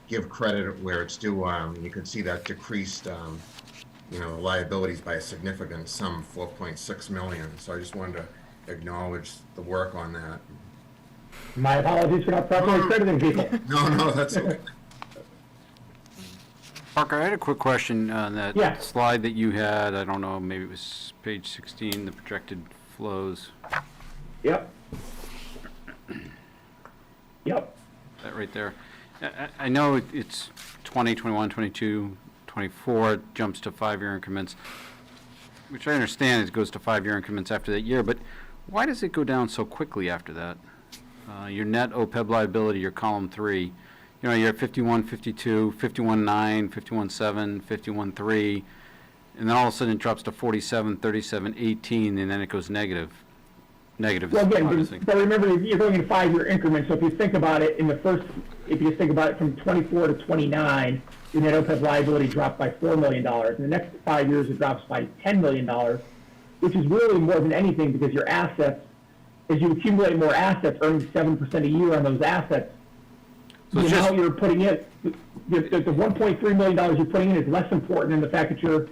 give credit where it's due. You could see that decreased, liabilities by a significant sum, 4.6 million. So I just wanted to acknowledge the work on that. My apologies for not properly crediting people. No, that's okay. Parker, I had a quick question on that Yeah. slide that you had. I don't know, maybe it was page 16, the projected flows. Yep. Yep. That right there. I know it's 20, 21, 22, 24, it jumps to 5-year increments, which I understand it goes to 5-year increments after that year, but why does it go down so quickly after that? Your net OPEB liability, your column 3, you're at 51, 52, 51.9, 51.7, 51.3, and then all of a sudden it drops to 47, 37, 18, and then it goes negative. Negative. Well, again, but remember, you're going in 5-year increments, so if you think about it if you just think about it from 24 to 29, your net OPEB liability dropped by $4 million. In the next 5 years, it drops by $10 million, which is really more than anything because your assets, as you accumulate more assets, earning 7% a year on those assets, so you're putting in, the $1.3 million you're putting in is less important than the fact that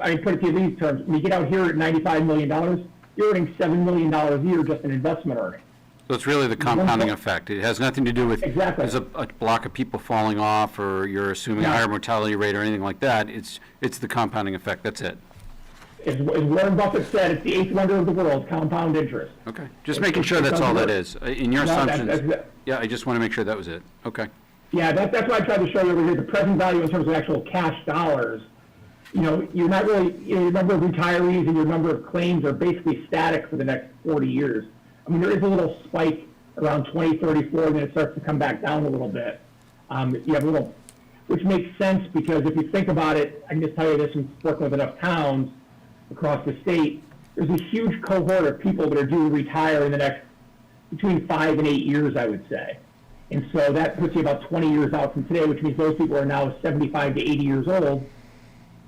I put it to you in these terms, when you get out here at $95 million, you're earning $7 million a year just in investment earnings. So it's really the compounding effect. It has nothing to do with Exactly. there's a block of people falling off or you're assuming a higher mortality rate or anything like that. It's the compounding effect. That's it. As Warren Buffett said, it's the 8th wonder of the world, compound interest. Okay. Just making sure that's all that is. In your No, assumptions, yeah, I just want to make sure that was it. Okay. Yeah, that's why I tried to show you over here, the present value in terms of actual cash dollars. You're not really, your number of retirees and your number of claims are basically static for the next 40 years. I mean, there is a little spike around 2034, and then it starts to come back down a little bit. You have a little, which makes sense because if you think about it, I can just tell you this from working with enough towns across the state, there's a huge cohort of people that are due to retire in the next between 5 and 8 years, I would say. And so that puts you about 20 years out from today, which means those people are now 75 to 80 years old.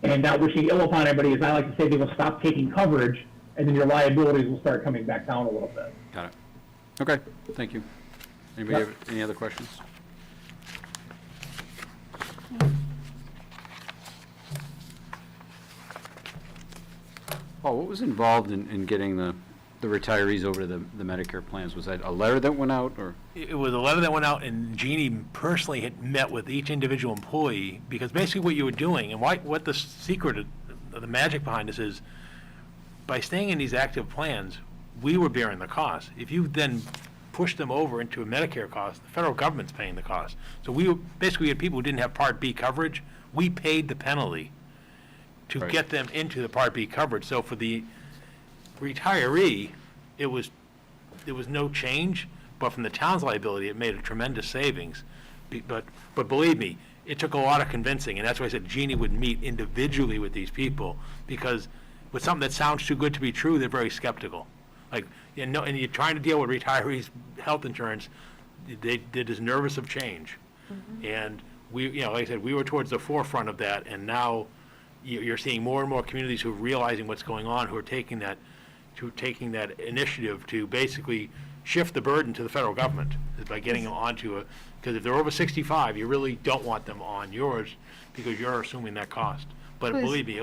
And not wishing ill upon anybody, as I like to say, they will stop taking coverage, and then your liabilities will start coming back down a little bit. Got it. Okay. Thank you. Anybody have any other questions? Paul, what was involved in getting the retirees over to the Medicare plans? Was that a letter that went out, or? It was a letter that went out, and Jeannie personally had met with each individual employee, because basically what you were doing, and what the secret of the magic behind this is, by staying in these active plans, we were bearing the cost. If you then push them over into a Medicare cost, the federal government's paying the cost. So we had people who didn't have Part B coverage. We paid the penalty to get them into the Part B coverage. So for the retiree, there was no change, but from the town's liability, it made a tremendous savings. But believe me, it took a lot of convincing, and that's why I said Jeannie would meet individually with these people, because with something that sounds too good to be true, they're very skeptical. And you're trying to deal with retirees' health insurance, they're just nervous of change. Mm-hmm. And like I said, we were towards the forefront of that, and now you're seeing more and more communities who are realizing what's going on, who are taking that initiative to basically shift the burden to the federal government by getting them onto because if they're over 65, you really don't want them on yours because you're assuming that cost. But believe me,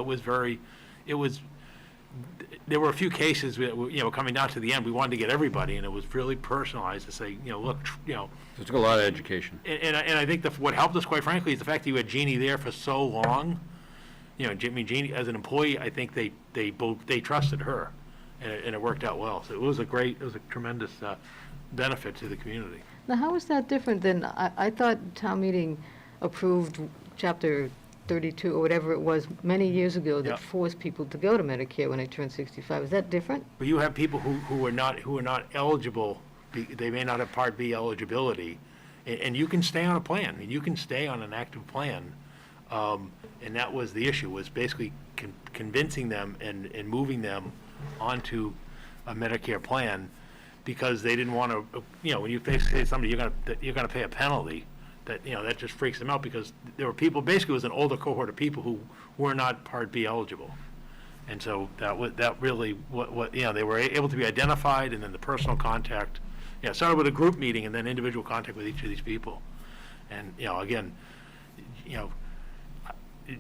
there were a few cases, coming down to the end, we wanted to get everybody, and it was really personalized to say, look, It took a lot of education. and I think what helped us, quite frankly, is the fact that you had Jeannie there for so long. Jeannie, as an employee, I think they trusted her, and it worked out well. So it was a tremendous benefit to the community. Now, how is that different than, I thought town meeting approved Chapter 32 or whatever it was many years ago that Yep. forced people to go to Medicare when they turned 65. Is that different? But you have people who are not eligible. They may not have Part B eligibility, and you can stay on a plan. I mean, you can stay on an active plan, and that was the issue. Was basically convincing them and moving them onto a Medicare plan because they didn't want to. When you say to somebody you're gonna pay a penalty, that just freaks them out because there were people. Basically, it was an older cohort of people who were not Part B eligible. And so that really they were able to be identified, and then the personal contact. It started with a group meeting and then individual contact with each of these people. And again,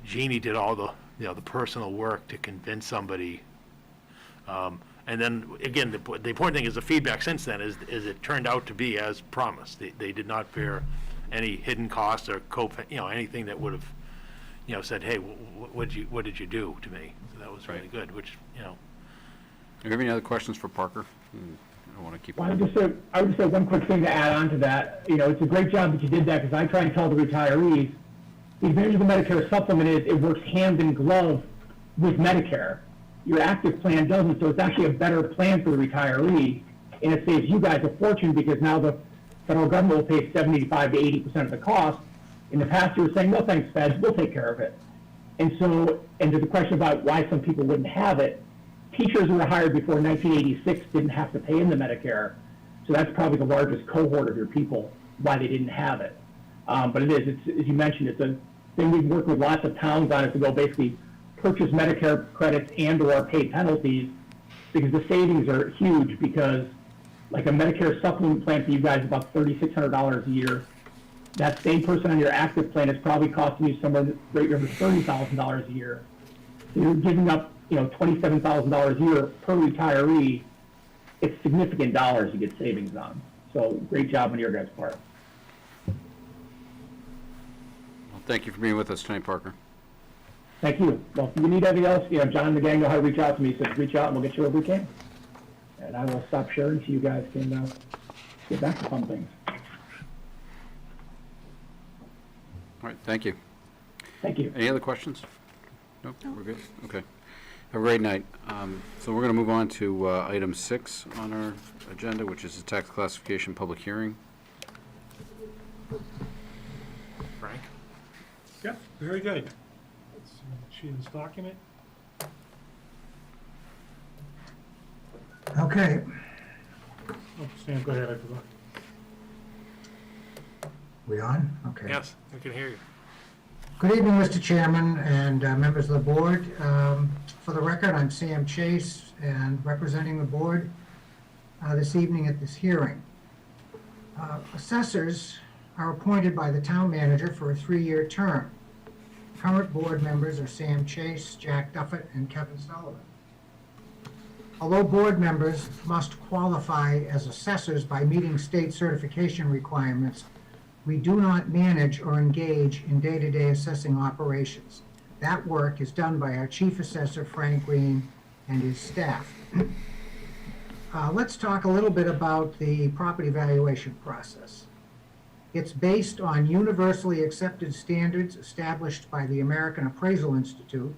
Jeannie did all the personal work to convince somebody. And then again, the important thing is the feedback since then is it turned out to be as promised. They did not bear any hidden costs or anything that would have said, hey, what did you do to me? So that was really good, which. Do you have any other questions for Parker? I don't want to keep. Well, I would just say one quick thing to add on to that. It's a great job that you did that because I try and tell the retirees, the advantage of the Medicare supplement is it works hand in glove with Medicare. Your active plan doesn't, so it's actually a better plan for the retiree, and it saves you guys a fortune because now the federal government will pay 75 to 80% of the cost. In the past, you were saying, no thanks, feds, we'll take care of it. And to the question about why some people wouldn't have it, teachers who were hired before 1986 didn't have to pay into Medicare, so that's probably the largest cohort of your people why they didn't have it. But it's as you mentioned, it's a thing we've worked with lots of towns on, is to go basically purchase Medicare credits and/or pay penalties, because the savings are huge. Because like a Medicare supplement plan for you guys is about $3,600 a year. That same person on your active plan is probably costing you somewhere right over $30,000 a year. So you're giving up, $27,000 a year per retiree. It's significant dollars you get savings on. So great job on your guys' part. Well, thank you for being with us tonight, Parker. Thank you. Well, if you need anything else, John and the gang know how to reach out to me, so reach out and we'll get you where we can. And I will stop sharing so you guys can get back to fun things. All right, thank you. Thank you. Any other questions? Nope, we're good? Okay. Have a great night. So we're going to move on to item 6 on our agenda, which is the tax classification public hearing. Frank? Yep, very good. Let's see this document. Okay. Oh, Sam, go ahead, I forgot. We on? Okay. Yes, we can hear you. Good evening, Mr. Chairman and members of the board. For the record, I'm Sam Chase, and representing the board this evening at this hearing. Assessors are appointed by the town manager for a 3-year term. Current board members are Sam Chase, Jack Duffett, and Kevin Sullivan. Although board members must qualify as assessors by meeting state certification requirements, we do not manage or engage in day-to-day assessing operations. That work is done by our chief assessor, Frank Green, and his staff. Let's talk a little bit about the property valuation process. It's based on universally accepted standards established by the American Appraisal Institute,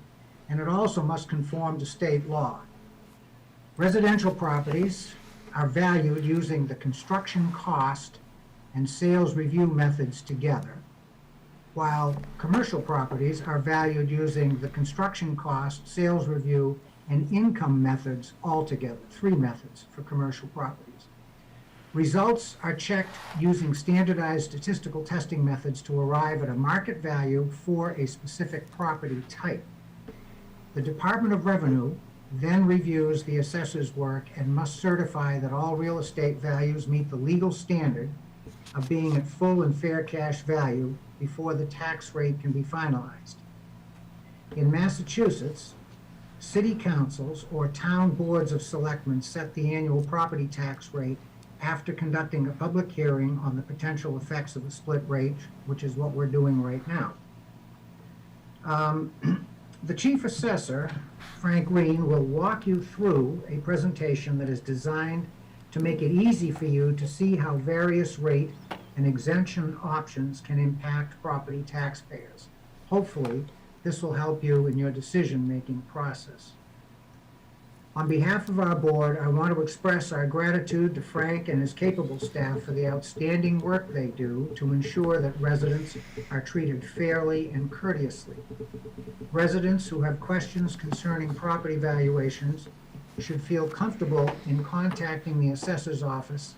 and it also must conform to state law. Residential properties are valued using the construction cost and sales review methods together, while commercial properties are valued using the construction cost, sales review, and income methods altogether, 3 methods for commercial properties. Results are checked using standardized statistical testing methods to arrive at a market value for a specific property type. The Department of Revenue then reviews the assessor's work and must certify that all real estate values meet the legal standard of being at full and fair cash value before the tax rate can be finalized. In Massachusetts, city councils or town boards of selectmen set the annual property tax rate after conducting a public hearing on the potential effects of a split rate, which is what we're doing right now. The chief assessor, Frank Green, will walk you through a presentation that is designed to make it easy for you to see how various rate and exemption options can impact property taxpayers. Hopefully, this will help you in your decision-making process. On behalf of our board, I want to express our gratitude to Frank and his capable staff for the outstanding work they do to ensure that residents are treated fairly and courteously. Residents who have questions concerning property valuations should feel comfortable in contacting the assessor's office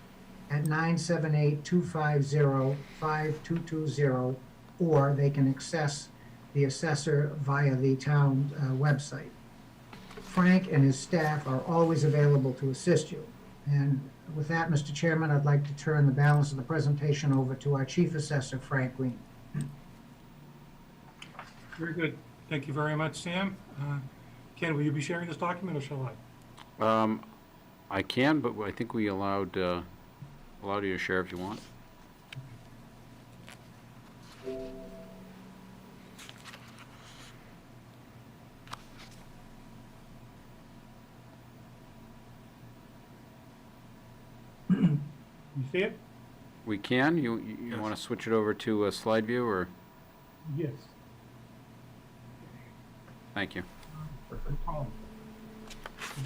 at 978-250-5220, or they can access the assessor via the town website. Frank and his staff are always available to assist you. And with that, Mr. Chairman, I'd like to turn the balance of the presentation over to our Chief Assessor, Frank Green. Very good. Thank you very much, Sam. Ken, will you be sharing this document, or shall I? I can, but I think we allowed you to share if you want. You see it? We can. You Yes. want to switch it over to slide view, or? Yes. Thank you. No problem.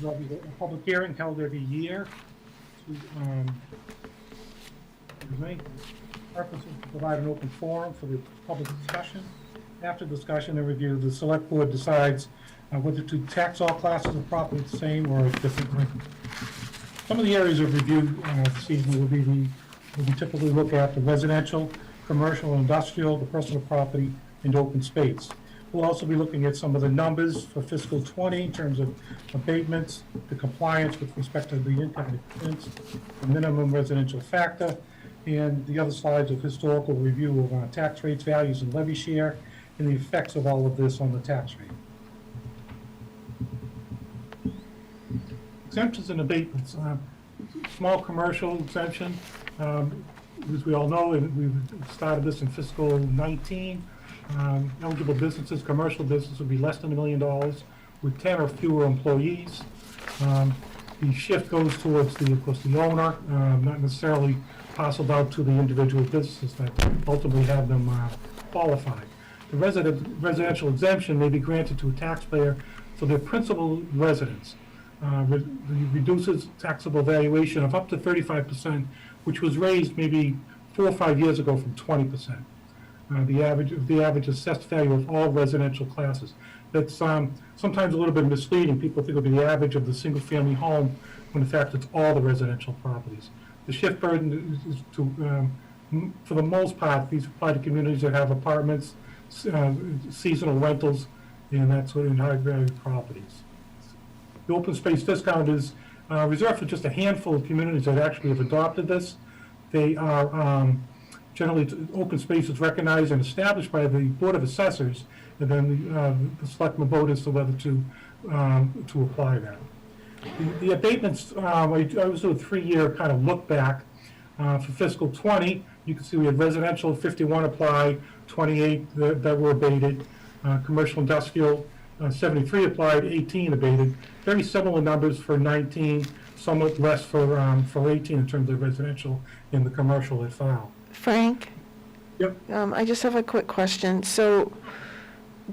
There'll be a public hearing held every year to, the main purpose is to provide an open forum for the public discussion. After discussion and review, the select board decides whether to tax all classes of property the same or differently. Some of the areas of review this evening will be typically look at the residential, commercial, industrial, the personal property, and open space. We'll also be looking at some of the numbers for fiscal 20 in terms of abatements, the compliance with respect to the income expense, the minimum residential factor, and the other slides of historical review of tax rates, values, and levy share, and the effects of all of this on the tax rate. Exemptions and abatements. Small commercial exemption, as we all know, and we've started this in fiscal 19. Eligible businesses, commercial business would be less than $1 million with 10 or fewer employees. The shift goes towards of course, the owner, not necessarily parceled out to the individual businesses that ultimately have them qualified. The residential exemption may be granted to a taxpayer for their principal residence. Reduces taxable valuation of up to 35%, which was raised maybe 4 or 5 years ago from 20%. The average assessed value of all residential classes. That's sometimes a little bit misleading. People think it'll be the average of the single-family home, when in fact it's all the residential properties. The shift burden is to, for the most part, these apply to communities that have apartments, seasonal rentals, and that sort of high-value properties. The open space discount is reserved for just a handful of communities that actually have adopted this. They are generally, open space is recognized and established by the Board of Assessors, and then the selectmen vote as to whether to apply that. The abatements, I was doing a 3-year kind of look back for fiscal 20. You can see we had residential 51 applied, 28 that were abated, commercial industrial 73 applied, 18 abated. Very similar numbers for 19, somewhat less for 18 in terms of residential and the commercial that filed. Frank? Yep. I just have a quick question. So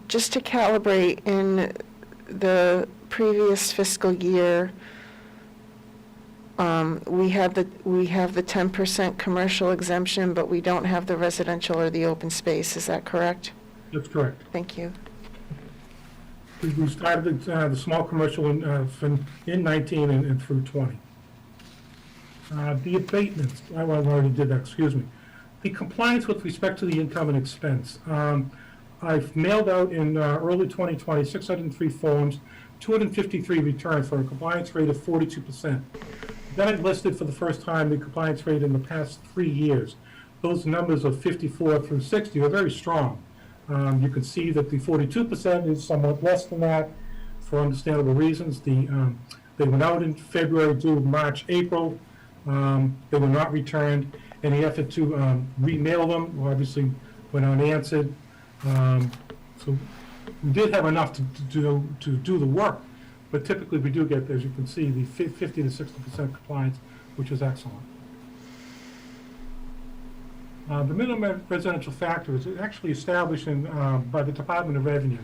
just to calibrate, in the previous fiscal year, we have the 10% commercial exemption, but we don't have the residential or the open space. Is that correct? That's correct. Thank you. We started the small commercial in 19 and through 20. The abatements, I already did that, excuse me. The compliance with respect to the income and expense. I've mailed out in early 2020, 603 forms, 253 returned for a compliance rate of 42%. Then I listed for the first time the compliance rate in the past 3 years. Those numbers of 54 through 60 are very strong. You can see that the 42% is somewhat less than that for understandable reasons. They went out in February, due March, April. They were not returned. Any effort to remail them obviously went unanswered. So we did have enough to do the work, but typically we do get, as you can see, the 50 to 60% compliance, which is excellent. The minimum residential factor is actually established by the Department of Revenue.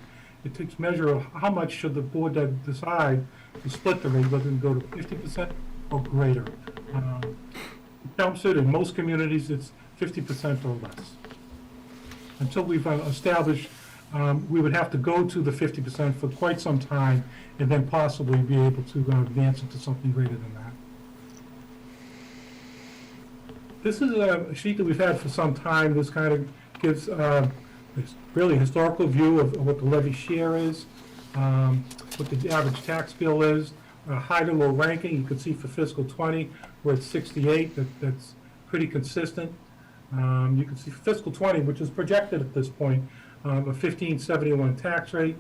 It takes measure of how much should the board decide to split the rate, whether to go to 50% or greater. Chelmsford, in most communities, it's 50% or less. Until we've established, we would have to go to the 50% for quite some time and then possibly be able to advance it to something greater than that. This is a sheet that we've had for some time. This kind of gives really a historical view of what the levy share is, what the average tax bill is, high to low ranking. You can see for fiscal 20, we're at 68. That's pretty consistent. You can see fiscal 20, which is projected at this point, a 1571 tax rate.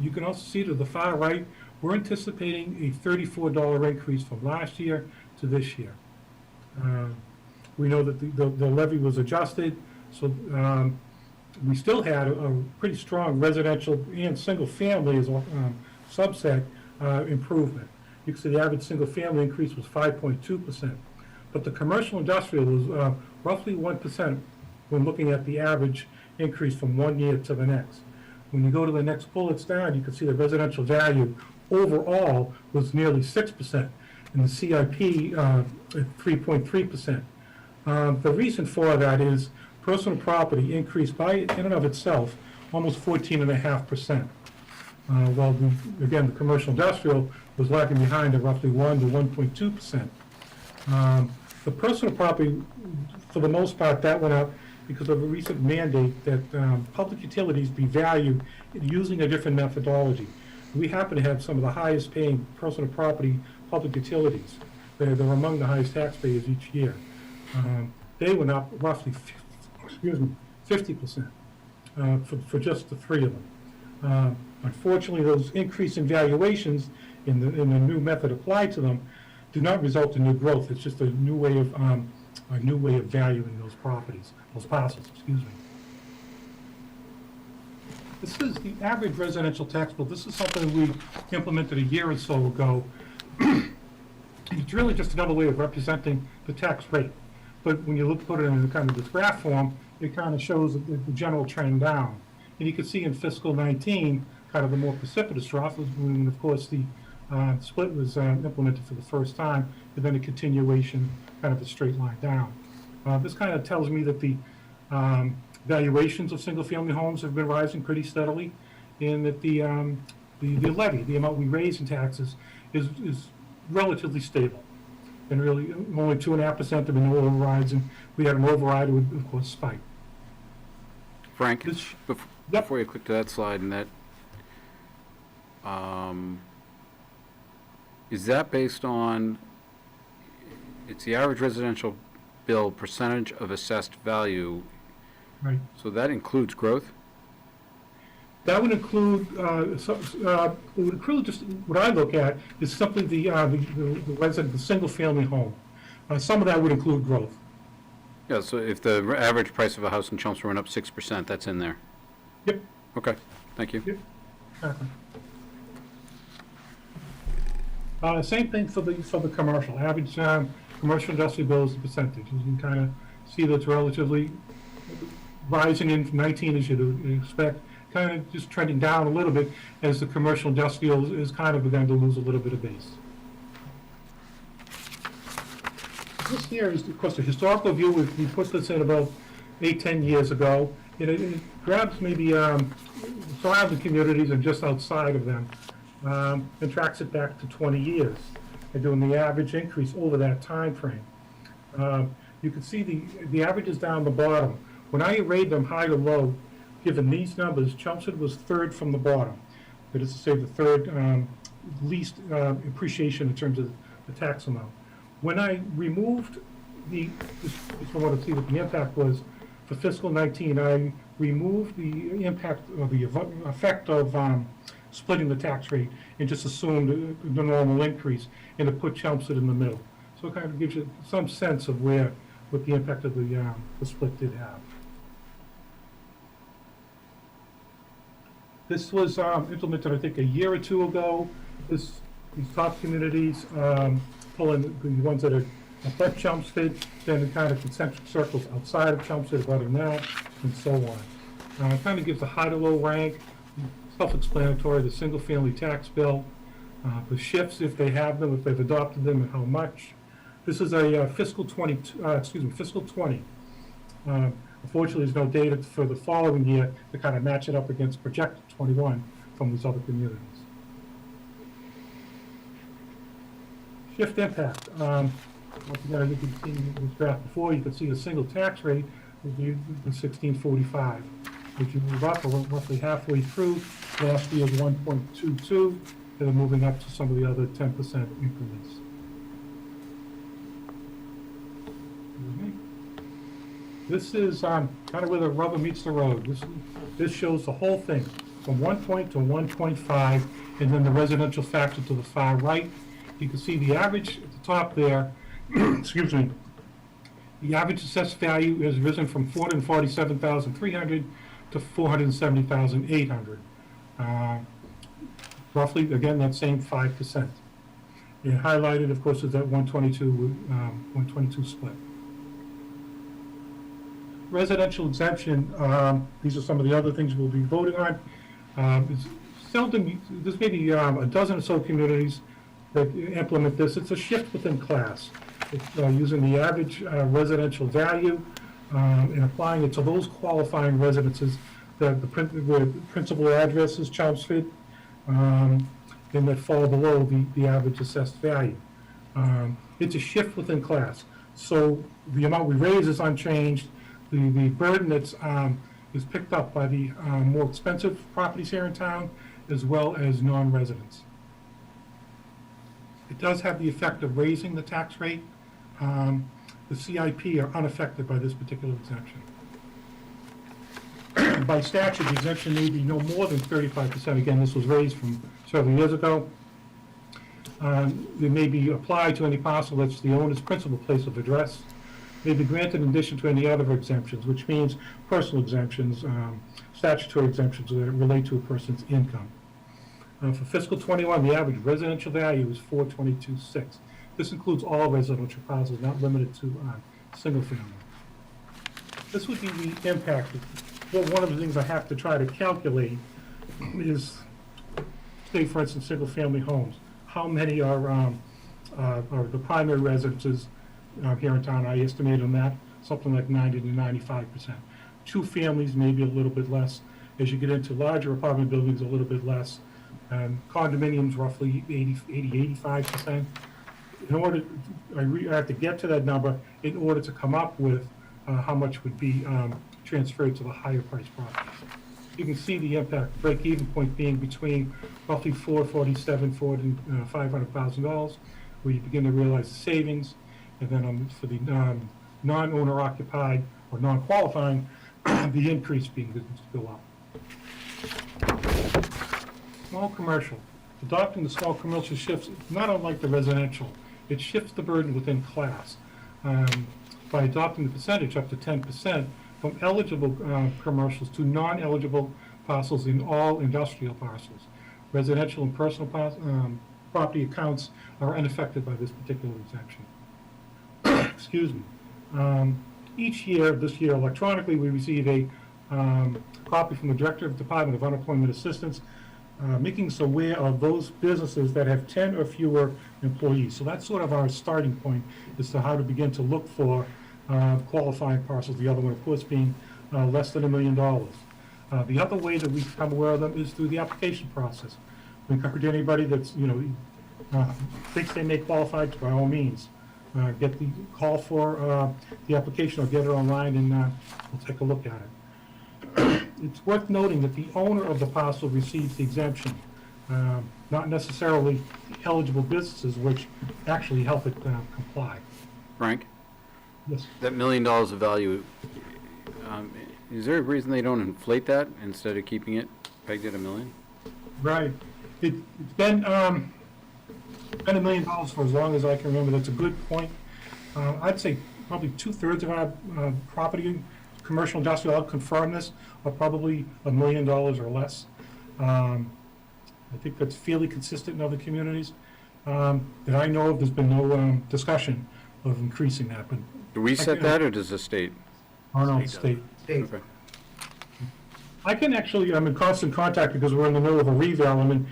You can also see to the far right, we're anticipating a $34 increase from last year to this year. We know that the levy was adjusted, so we still had a pretty strong residential and single family as a subset improvement. You can see the average single family increase was 5.2%, but the commercial industrial was roughly 1% when looking at the average increase from 1 year to the next. When you go to the next bullets down, you can see the residential value overall was nearly 6%, and the CIP at 3.3%. The reason for that is personal property increased by, in and of itself, almost 14.5%. While, again, the commercial industrial was lagging behind at roughly 1 to 1.2%. The personal property, for the most part, that went up because of a recent mandate that public utilities be valued using a different methodology. We happen to have some of the highest paying personal property public utilities. They're among the highest taxpayers each year. They went up roughly 50% for just the three of them. Unfortunately, those increase in valuations in the new method applied to them do not result in new growth. It's just a new way of valuing those properties, those parcels. Excuse me. This is the average residential tax bill. This is something we implemented a year or so ago. It's really just another way of representing the tax rate. But when you put it in kind of this graph form, it kind of shows the general trend down. And you can see in fiscal 19, kind of the more precipitous drop was when, of course, the split was implemented for the first time, and then a continuation, kind of a straight line down. This kind of tells me that the valuations of single-family homes have been rising pretty steadily, and that the levy, the amount we raise in taxes, is relatively stable. And really, only 2.5% have been no overrides, and we had an override, it would, of course, spike. Frank, before you click to that slide, and that, is that based on, it's the average residential bill percentage of assessed value? Right. So that includes growth? That would include, just what I look at is simply the resident, the single-family home. Some of that would include growth. Yeah, so if the average price of a house in Chelmsford went up 6%, that's in there? Yep. Okay, thank you. Yep. Same thing for the commercial. Average commercial industrial bill is the percentage. You can kind of see that's relatively rising in 19 as you'd expect, kind of just trending down a little bit as the commercial industrial is kind of begun to lose a little bit of base. This here is, of course, a historical view. We put this in about 8-10 years ago. It grabs maybe surrounding communities and just outside of them, and tracks it back to 20 years. and doing the average increase over that time frame. You can see the averages down the bottom. When I arrayed them high to low, given these numbers, Chelmsford was third from the bottom. That is to say, the third least appreciation in terms of the tax amount. When I removed just want to see what the impact was for fiscal 19, I removed the impact or the effect of splitting the tax rate and just assumed the normal increase, and it put Chelmsford in the middle. So it kind of gives you some sense of what the impact of the split did have. This was implemented, I think, a year or two ago. These top communities, pulling the ones that are above Chelmsford, then in kind of concentric circles outside of Chelmsford, above that, and so on. It kind of gives a high to low rank, self-explanatory, the single-family tax bill, the shifts if they have them, if they've adopted them, and how much. This is a fiscal 20. Unfortunately, there's no data for the following year to kind of match it up against projected 21 from these other communities. Shift impact. Once again, I think you've seen this graph before. You can see a single tax rate would be 1645. If you move up roughly halfway through, last year's 1.22, then moving up to some of the other 10% increments. This is kind of where the rubber meets the road. This shows the whole thing from 1 point to 1.5, and then the residential factor to the far right. You can see the average at the top there. Excuse me. The average assessed value has risen from 447,300 to 470,800. Roughly, again, that same 5%. And highlighted, of course, is that 122 split. Residential exemption, these are some of the other things we'll be voting on. It's seldom, there's maybe a dozen or so communities that implement this. It's a shift within class. It's using the average residential value and applying it to those qualifying residences that the principal address is Chelmsford, and that fall below the average assessed value. It's a shift within class. So the amount we raise is unchanged. The burden that's is picked up by the more expensive properties here in town, as well as non-residents. It does have the effect of raising the tax rate. The CIP are unaffected by this particular exemption. By statute, the exemption may be no more than 35%. Again, this was raised from several years ago. It may be applied to any parcel that's the owner's principal place of address. May be granted in addition to any other exemptions, which means personal exemptions, statutory exemptions that relate to a person's income. For fiscal 21, the average residential value is 422.6. This includes all residential parcels, not limited to single family. This would be the impact. Well, one of the things I have to try to calculate is, say, for instance, single family homes. How many are the primary residences here in town? I estimate on that something like 90 to 95%. Two families, maybe a little bit less. As you get into larger apartment buildings, a little bit less. Condominiums, roughly 85%. In order, I have to get to that number in order to come up with how much would be transferred to the higher priced properties. You can see the impact, break-even point being between roughly $447,000 and $500,000, where you begin to realize the savings, and then for the non-owner occupied or non-qualifying, the increase being to go up. Small commercial. Adopting the small commercial shifts, not unlike the residential, it shifts the burden within class. By adopting the percentage up to 10% from eligible commercials to non-eligible parcels in all industrial parcels. Residential and personal property accounts are unaffected by this particular exemption. Excuse me. Each year, this year electronically, we receive a copy from the Director of the Department of Unemployment Assistance, making us aware of those businesses that have 10 or fewer employees. So that's sort of our starting point as to how to begin to look for qualifying parcels. The other one, of course, being less than $1 million. The other way that we become aware of them is through the application process. We encourage anybody that's, thinks they may qualify, by all means, get the call for the application or get it online and we'll take a look at it. It's worth noting that the owner of the parcel receives the exemption, not necessarily eligible businesses, which actually help it comply. Frank? Yes. That $1 million of value, is there a reason they don't inflate that instead of keeping it pegged at $1 million? Right. It's been $1 million for as long as I can remember. That's a good point. I'd say probably 2/3 of our property, commercial industrial, I'll confirm this, are probably $1 million or less. I think that's fairly consistent in other communities. That I know of, there's been no discussion of increasing that. But Do we set that, or does the state? Oh, no, state. Okay. I can actually, I'm in constant contact because we're in the middle of a revale. I'm in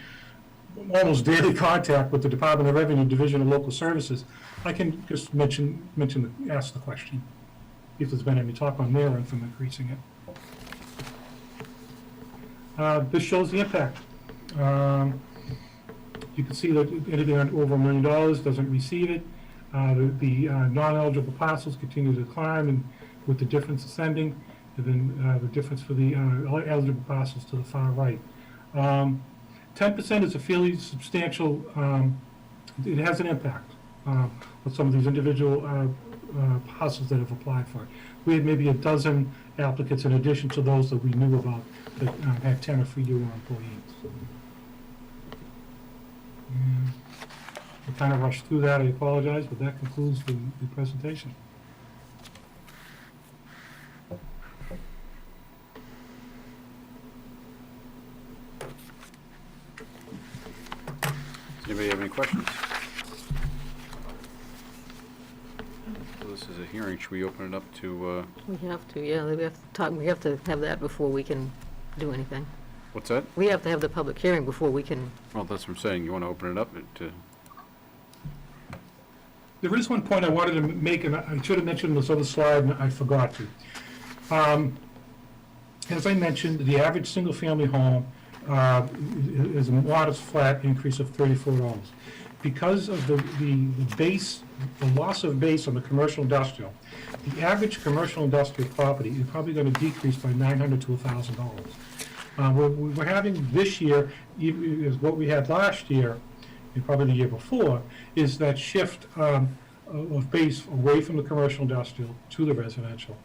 almost daily contact with the Department of Revenue Division of Local Services. I can just ask the question, if there's been any talk on their end from increasing it. This shows the impact. You can see that anything over $1 million doesn't receive it. The non-eligible parcels continue to climb, and with the difference ascending, and then the difference for the eligible parcels to the far right. 10% is a fairly substantial, it has an impact with some of these individual parcels that have applied for it. We had maybe a dozen applicants in addition to those that we knew about that had 10 or fewer employees. I kind of rushed through that, I apologize, but that concludes the presentation. Does anybody have any questions? So this is a hearing. Should we open it up to, We have to, yeah, we have to talk, we have to have that before we can do anything. what's that? We have to have the public hearing before we can, Well, that's what I'm saying. You want to open it up to, There is one point I wanted to make, and I should have mentioned this other slide, and I forgot to. As I mentioned, the average single-family home is a modest flat increase of $34. Because of the base, the loss of base on the commercial industrial, the average commercial industrial property is probably going to decrease by $900 to $1,000. We're having this year, is what we had last year, and probably the year before, is that shift of base away from the commercial industrial to the residential.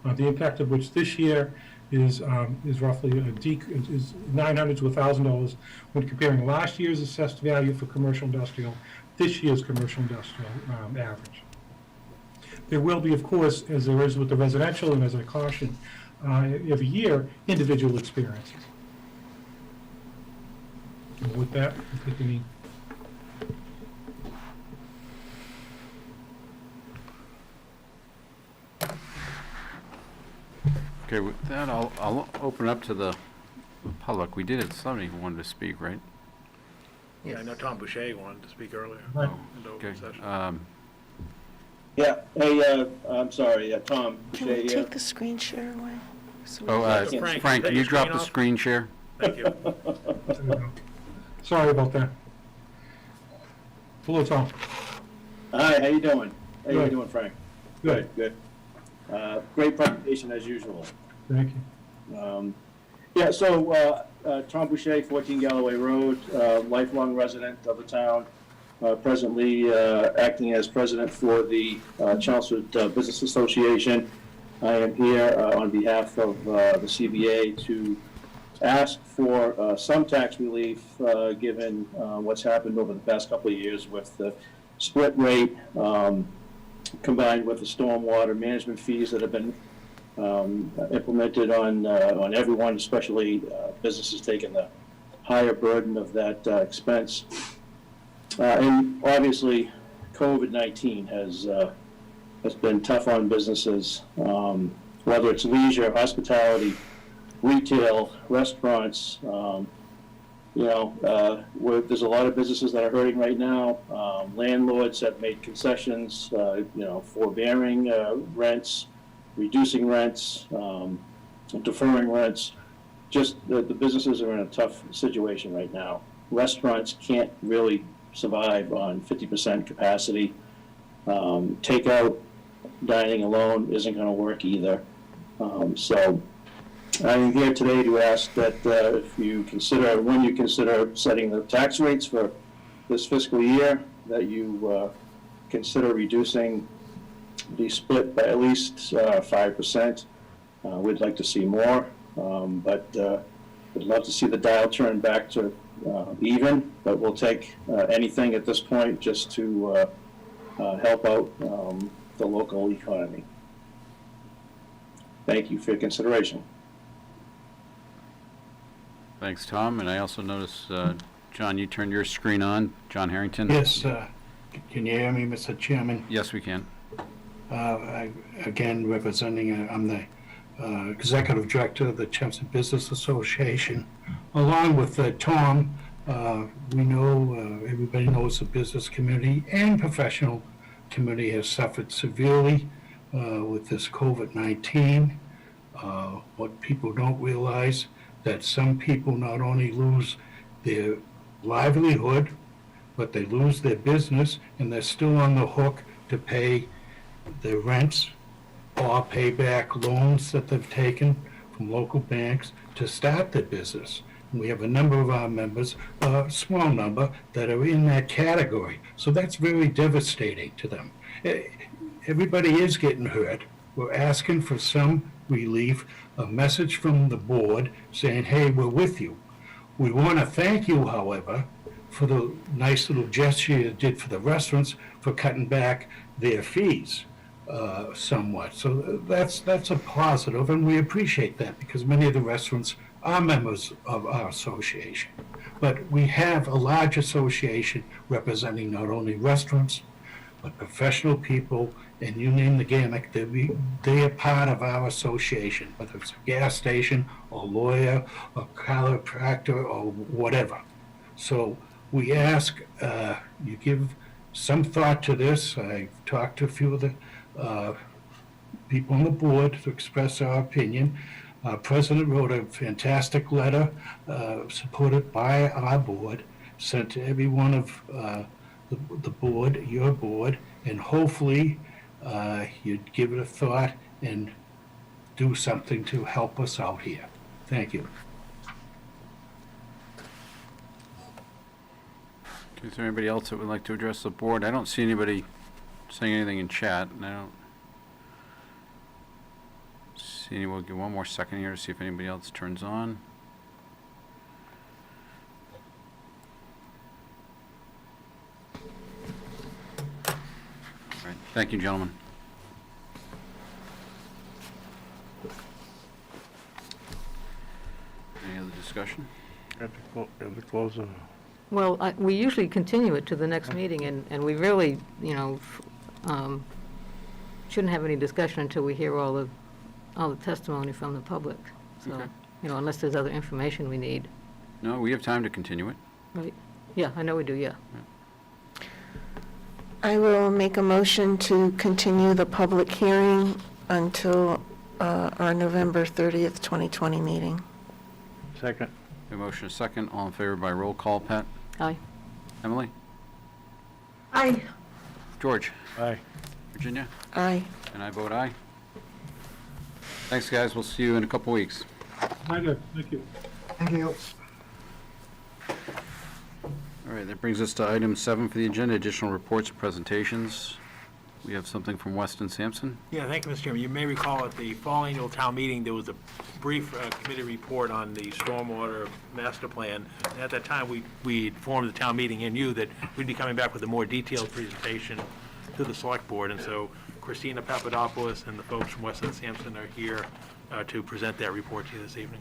The impact of which this year is roughly is $900 to $1,000 when comparing last year's assessed value for commercial industrial, this year's commercial industrial average. There will be, of course, as there is with the residential, and as I caution every year, individual experiences. And with that, I think we need. okay, with that, I'll open up to the public. We did have somebody who wanted to speak, right? Yeah, I know Tom Boucher wanted to speak earlier. Right. In the open Okay. session. Yeah, hey, I'm sorry, Tom. Can we take the screen share away? So we Frank, take can your you drop screen the off? screen share? Thank you. Sorry about that. Hello, Tom. Hi, how you doing? How you Good. doing, Frank? Good. Good. Great presentation as usual. Thank you. Yeah, so Tom Boucher, 14 Galloway Road, lifelong resident of the town, presently acting as president for the Chelmsford Business Association. I am here on behalf of the CBA to ask for some tax relief given what's happened over the past couple of years with the split rate combined with the stormwater management fees that have been implemented on everyone, especially businesses taking the higher burden of that expense. And obviously, COVID-19 has been tough on businesses, whether it's leisure, hospitality, retail, restaurants. There's a lot of businesses that are hurting right now. Landlords have made concessions, forbearing rents, reducing rents, deferring rents. Just the businesses are in a tough situation right now. Restaurants can't really survive on 50% capacity. Takeout dining alone isn't going to work either. So I'm here today to ask that if you consider, when you consider setting the tax rates for this fiscal year, that you consider reducing the split by at least 5%. We'd like to see more, but we'd love to see the dial turn back to even, but we'll take anything at this point just to help out the local economy. Thank you for your consideration. Thanks, Tom. And I also noticed, John, you turned your screen on. John Harrington? Yes, can you hear me, Mr. Chairman? Yes, we can. Again, representing, I'm the Executive Director of the Chelmsford Business Association. Along with Tom, we know, everybody knows the business community and professional community has suffered severely with this COVID-19. What people don't realize, that some people not only lose their livelihood, but they lose their business, and they're still on the hook to pay their rents or pay back loans that they've taken from local banks to start their business. And we have a number of our members, a small number, that are in that category. So that's very devastating to them. Everybody is getting hurt. We're asking for some relief, a message from the board saying, hey, we're with you. We want to thank you, however, for the nice little gesture you did for the restaurants for cutting back their fees somewhat. So that's a positive, and we appreciate that because many of the restaurants are members of our association. But we have a large association representing not only restaurants, but professional people, and you name the gamut, they are part of our association, whether it's a gas station, or lawyer, or chiropractor, or whatever. So we ask you give some thought to this. I've talked to a few of the people on the board to express our opinion. Our president wrote a fantastic letter supported by our board, sent to every one of the board, your board, and hopefully you'd give it a thought and do something to help us out here. Thank you. Is there anybody else that would like to address the board? I don't see anybody saying anything in chat, and I don't see any. We'll give one more second here to see if anybody else turns on. All right. Thank you, gentlemen. Any other discussion? At the close of. Well, we usually continue it to the next meeting, and we really, shouldn't have any discussion until we hear all the testimony from the public. So, Okay. Unless there's other information we need. No, we have time to continue it. Right? Yeah, I know we do, yeah. I will make a motion to continue the public hearing until our November 30th, 2020 meeting. Second. A motion, a second. All in favor by roll call. Pat? Aye. Emily? Aye. George? Aye. Virginia? Aye. And I vote aye. Thanks, guys. We'll see you in a couple weeks. Thank you. Thank you. All right, that brings us to item 7 for the agenda, additional reports and presentations. We have something from Weston Sampson. Yeah, thank you, Mr. Chairman. You may recall at the fall annual town meeting, there was a brief committee report on the stormwater master plan. And at that time, we informed the town meeting and you that we'd be coming back with a more detailed presentation to the select board. And so Christina Papadopoulos and the folks from Weston Sampson are here to present that report to you this evening.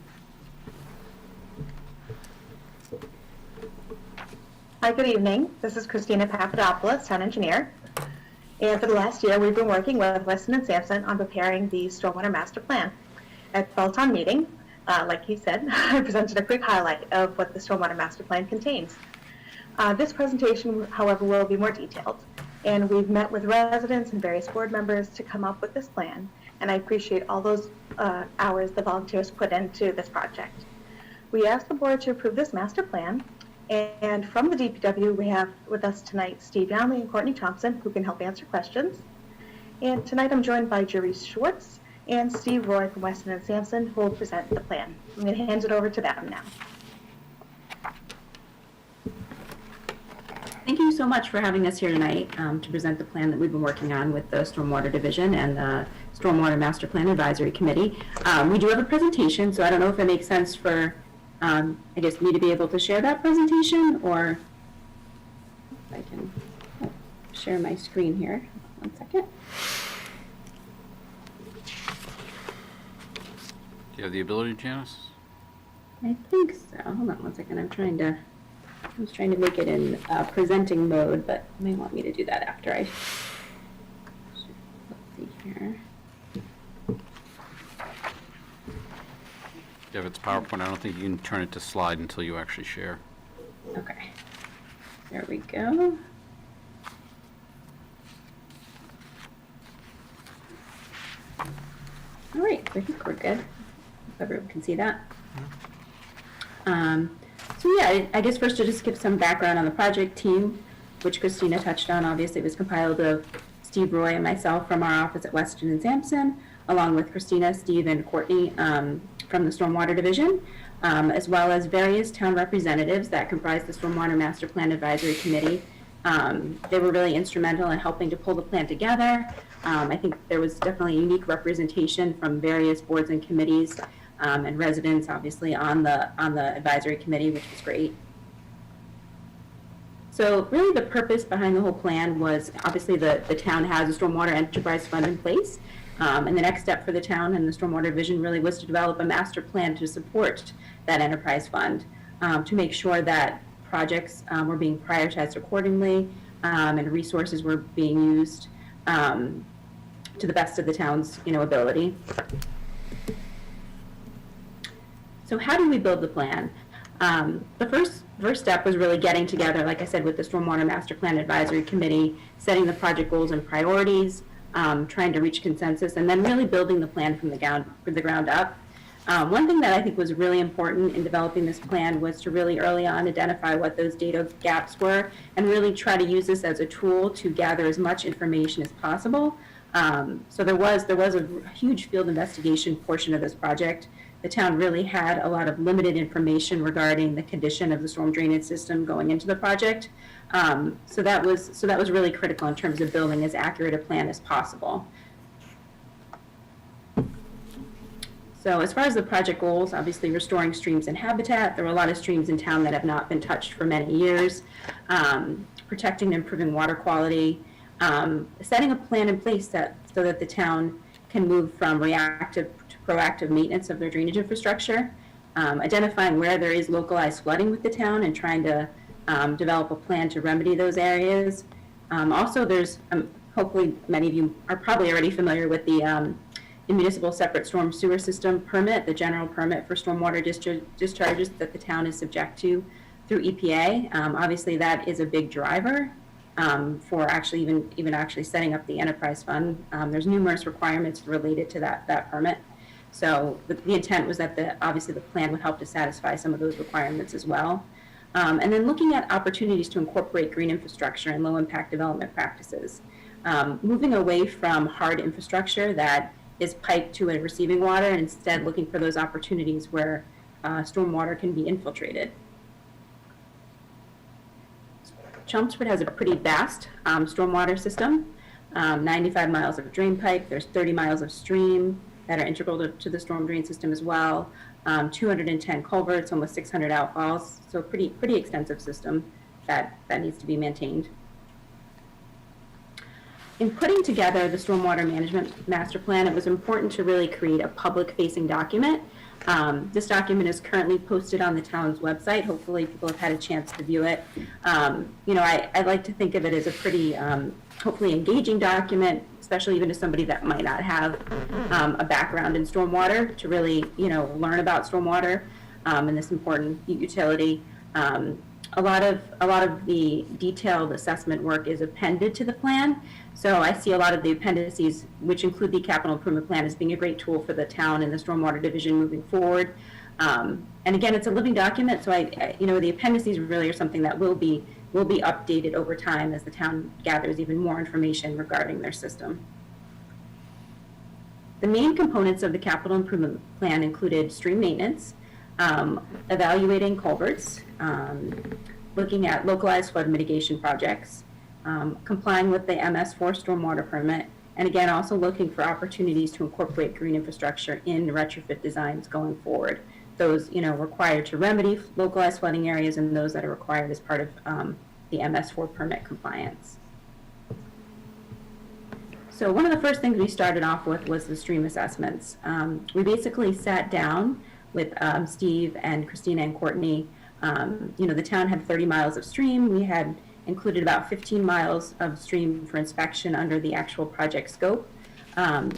Hi, good evening. This is Christina Papadopoulos, town engineer. And for the last year, we've been working with Weston and Sampson on preparing the stormwater master plan. At the fall town meeting, like he said, I presented a quick highlight of what the stormwater master plan contains. This presentation, however, will be more detailed. And we've met with residents and various board members to come up with this plan. And I appreciate all those hours the volunteers put into this project. We asked the board to approve this master plan And from the DPW, we have with us tonight Steve Youngley and Courtney Thompson, who can help answer questions. And tonight I'm joined by Jerry Schwartz and Steve Roy from Weston and Sampson, who will present the plan. I'm going to hand it over to them now. Thank you so much for having us here tonight to present the plan that we've been working on with the Stormwater Division and the Stormwater Master Plan Advisory Committee. We do have a presentation, so I don't know if it makes sense for, I guess, me to be able to share that presentation, or if I can share my screen here. 1 second. Do you have the ability, Janice? I think so. Hold on 1 second. I was trying to make it in presenting mode, but you may want me to do that after I. Let's see here. Yeah, if it's PowerPoint, I don't think you can turn it to slide until you actually share. Okay. There we go. All right, I think we're good. If everyone can see that. So yeah, I guess first to just give some background on the project team, which Christina touched on. Obviously, it was compiled of Steve Roy and myself from our office at Weston and Sampson, along with Christina, Steve, and Courtney from the Stormwater Division, as well as various town representatives that comprise the Stormwater Master Plan Advisory Committee. They were really instrumental in helping to pull the plan together. I think there was definitely unique representation from various boards and committees and residents, obviously, on the advisory committee, which was great. So really the purpose behind the whole plan was, obviously, the town has a stormwater enterprise fund in place. And the next step for the town and the Stormwater Division really was to develop a master plan to support that enterprise fund, to make sure that projects were being prioritized accordingly, and resources were being used to the best of the town's ability. So how do we build the plan? The first step was really getting together, like I said, with the Stormwater Master Plan Advisory Committee, setting the project goals and priorities, trying to reach consensus, and then really building the plan from the ground up. One thing that I think was really important in developing this plan was to really early on identify what those data gaps were and really try to use this as a tool to gather as much information as possible. So there was a huge field investigation portion of this project. The town really had a lot of limited information regarding the condition of the storm drainage system going into the project. So that was really critical in terms of building as accurate a plan as possible. So as far as the project goals, obviously restoring streams and habitat. There were a lot of streams in town that have not been touched for many years. Protecting and improving water quality. Setting a plan in place so that the town can move from reactive to proactive maintenance of their drainage infrastructure. Identifying where there is localized flooding with the town and trying to develop a plan to remedy those areas. Also, there's, hopefully many of you are probably already familiar with the municipal separate storm sewer system permit, the general permit for stormwater discharges that the town is subject to through EPA. Obviously, that is a big driver for actually even actually setting up the enterprise fund. There's numerous requirements related to that permit. So the intent was that obviously the plan would help to satisfy some of those requirements as well. And then looking at opportunities to incorporate green infrastructure and low impact development practices. Moving away from hard infrastructure that is piped to a receiving water and instead looking for those opportunities where stormwater can be infiltrated. Chelmsford has a pretty vast stormwater system, 95 miles of drain pipe. There's 30 miles of stream that are integral to the storm drain system as well. 210 culverts, almost 600 outfalls. So pretty extensive system that needs to be maintained. In putting together the Stormwater Management Master Plan, it was important to really create a public-facing document. This document is currently posted on the town's website. Hopefully people have had a chance to view it. I like to think of it as a pretty, hopefully engaging document, especially even to somebody that might not have a background in stormwater, to really, learn about stormwater and this important utility. A lot of the detailed assessment work is appended to the plan. So I see a lot of the appendices, which include the capital improvement plan, as being a great tool for the town and the Stormwater Division moving forward. And again, it's a living document, so the appendices really are something that will be updated over time as the town gathers even more information regarding their system. The main components of the capital improvement plan included stream maintenance, evaluating culverts, looking at localized flood mitigation projects, complying with the MS4 stormwater permit, and again, also looking for opportunities to incorporate green infrastructure in retrofit designs going forward. Those, required to remedy localized flooding areas and those that are required as part of the MS4 permit compliance. So one of the first things we started off with was the stream assessments. We basically sat down with Steve and Christina and Courtney. The town had 30 miles of stream. We had included about 15 miles of stream for inspection under the actual project scope.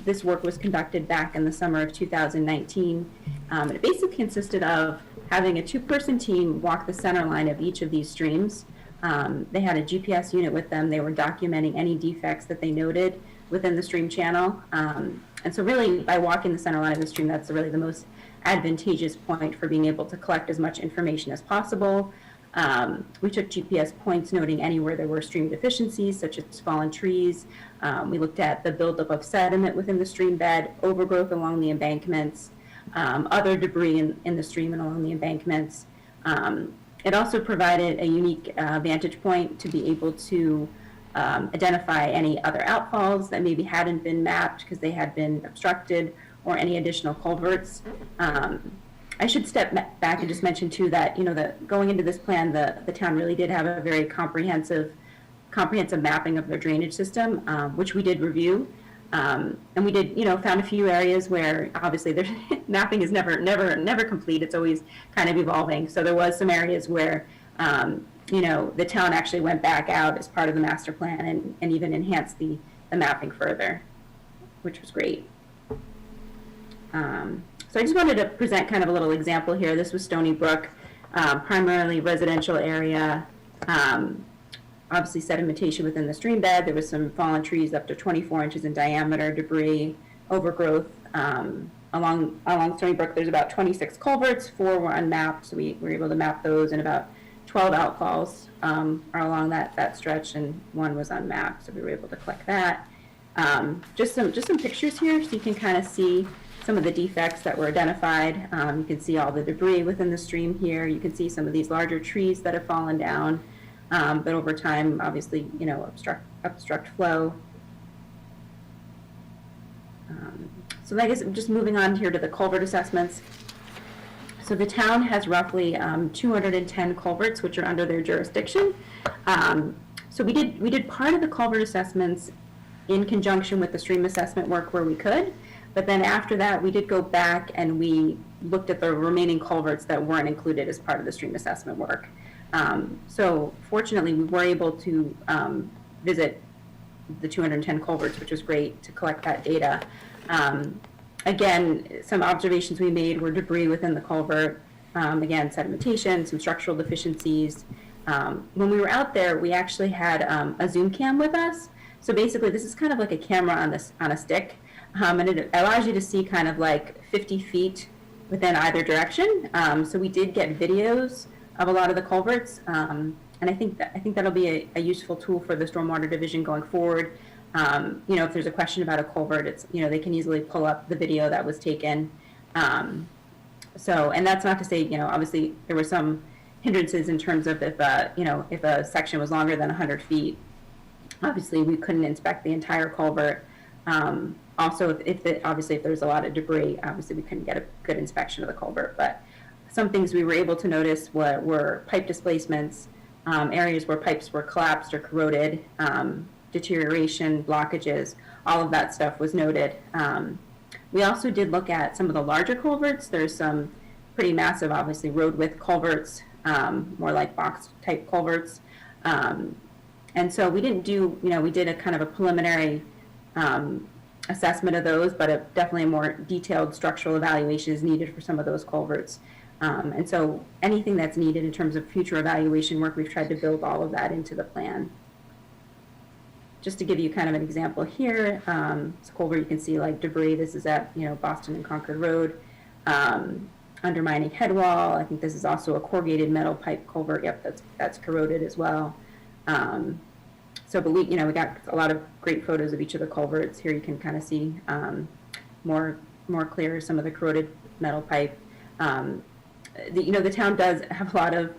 This work was conducted back in the summer of 2019. It basically consisted of having a 2-person team walk the center line of each of these streams. They had a GPS unit with them. They were documenting any defects that they noted within the stream channel. And so really, by walking the center line of the stream, that's really the most advantageous point for being able to collect as much information as possible. We took GPS points noting anywhere there were stream deficiencies, such as fallen trees. We looked at the buildup of sediment within the stream bed, overgrowth along the embankments, other debris in the stream and along the embankments. It also provided a unique vantage point to be able to identify any other outfalls that maybe hadn't been mapped because they had been obstructed, or any additional culverts. I should step back and just mention too that, going into this plan, the town really did have a very comprehensive mapping of their drainage system, which we did review. And we did, found a few areas where obviously their mapping is never complete. It's always kind of evolving. So there was some areas where, the town actually went back out as part of the master plan and even enhanced the mapping further, which was great. So I just wanted to present kind of a little example here. This was Stony Brook, primarily residential area. Obviously sedimentation within the stream bed. There was some fallen trees up to 24 inches in diameter, debris, overgrowth. Along Stony Brook, there's about 26 culverts, 4 were unmapped, so we were able to map those, and about 12 outfalls are along that stretch, and 1 was unmapped, so we were able to collect that. Just some pictures here, so you can kind of see some of the defects that were identified. You can see all the debris within the stream here. You can see some of these larger trees that have fallen down, but over time, obviously, obstruct flow. So I guess just moving on here to the culvert assessments. So the town has roughly 210 culverts which are under their jurisdiction. So we did part of the culvert assessments in conjunction with the stream assessment work where we could, but then after that we did go back and we looked at the remaining culverts that weren't included as part of the stream assessment work. So fortunately we were able to visit the 210 culverts, which was great to collect that data. Again, some observations we made were debris within the culvert, again, sedimentation, some structural deficiencies. When we were out there, we actually had a zoom cam with us. So basically, this is kind of like a camera on a stick, and it allows you to see kind of like 50 feet within either direction. So we did get videos of a lot of the culverts, and I think that'll be a useful tool for the Stormwater Division going forward. If there's a question about a culvert, it's, they can easily pull up the video that was taken. And that's not to say, obviously there were some hindrances in terms of if a section was longer than 100 feet, obviously we couldn't inspect the entire culvert. Also, if there's a lot of debris, obviously we couldn't get a good inspection of the culvert. But some things we were able to notice were pipe displacements, areas where pipes were collapsed or corroded, deterioration, blockages, all of that stuff was noted. We also did look at some of the larger culverts. There's some pretty massive, obviously, road width culverts, more like box type culverts. And so we didn't do, we did a kind of a preliminary assessment of those, but definitely a more detailed structural evaluation is needed for some of those culverts. And so anything that's needed in terms of future evaluation work, we've tried to build all of that into the plan. Just to give you kind of an example here, it's a culvert you can see like debris. This is at, Boston and Concord Road. undermining head wall. I think this is also a corrugated metal pipe culvert. Yep, that's corroded as well. But we got a lot of great photos of each of the culverts. Here you can kind of see more clear some of the corroded metal pipe. The town does have a lot of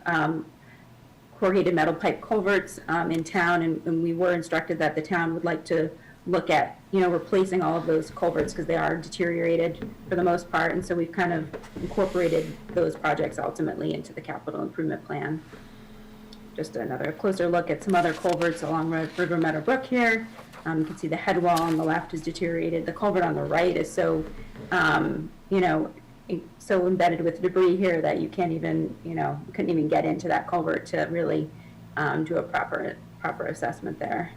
corrugated metal pipe culverts in town, and we were instructed that the town would like to look at, replacing all of those culverts because they are deteriorated for the most part, and so we've kind of incorporated those projects ultimately into the capital improvement plan. Just another closer look at some other culverts along River Meadow Brook here. You can see the head wall on the left is deteriorated. The culvert on the right is so, so embedded with debris here that you can't even, couldn't even get into that culvert to really do a proper assessment there.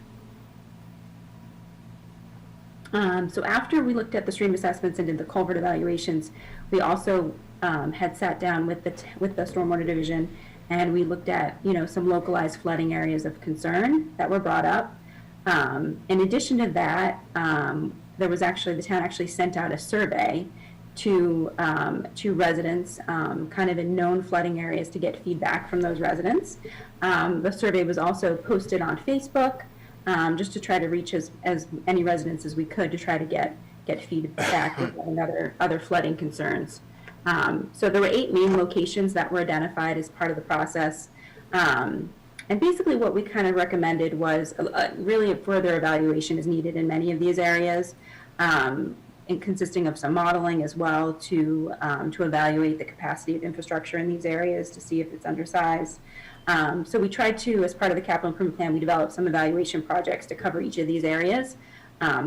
So after we looked at the stream assessments and did the culvert evaluations, we also had sat down with the Stormwater Division, and we looked at, some localized flooding areas of concern that were brought up. In addition to that, the town actually sent out a survey to residents, kind of in known flooding areas, to get feedback from those residents. The survey was also posted on Facebook, just to try to reach as many residents as we could to try to get feedback regarding other flooding concerns. So there were 8 main locations that were identified as part of the process. And basically what we kind of recommended was really a further evaluation is needed in many of these areas, and consisting of some modeling as well to evaluate the capacity of infrastructure in these areas to see if it's undersized. So we tried to, as part of the capital improvement plan, we developed some evaluation projects to cover each of these areas.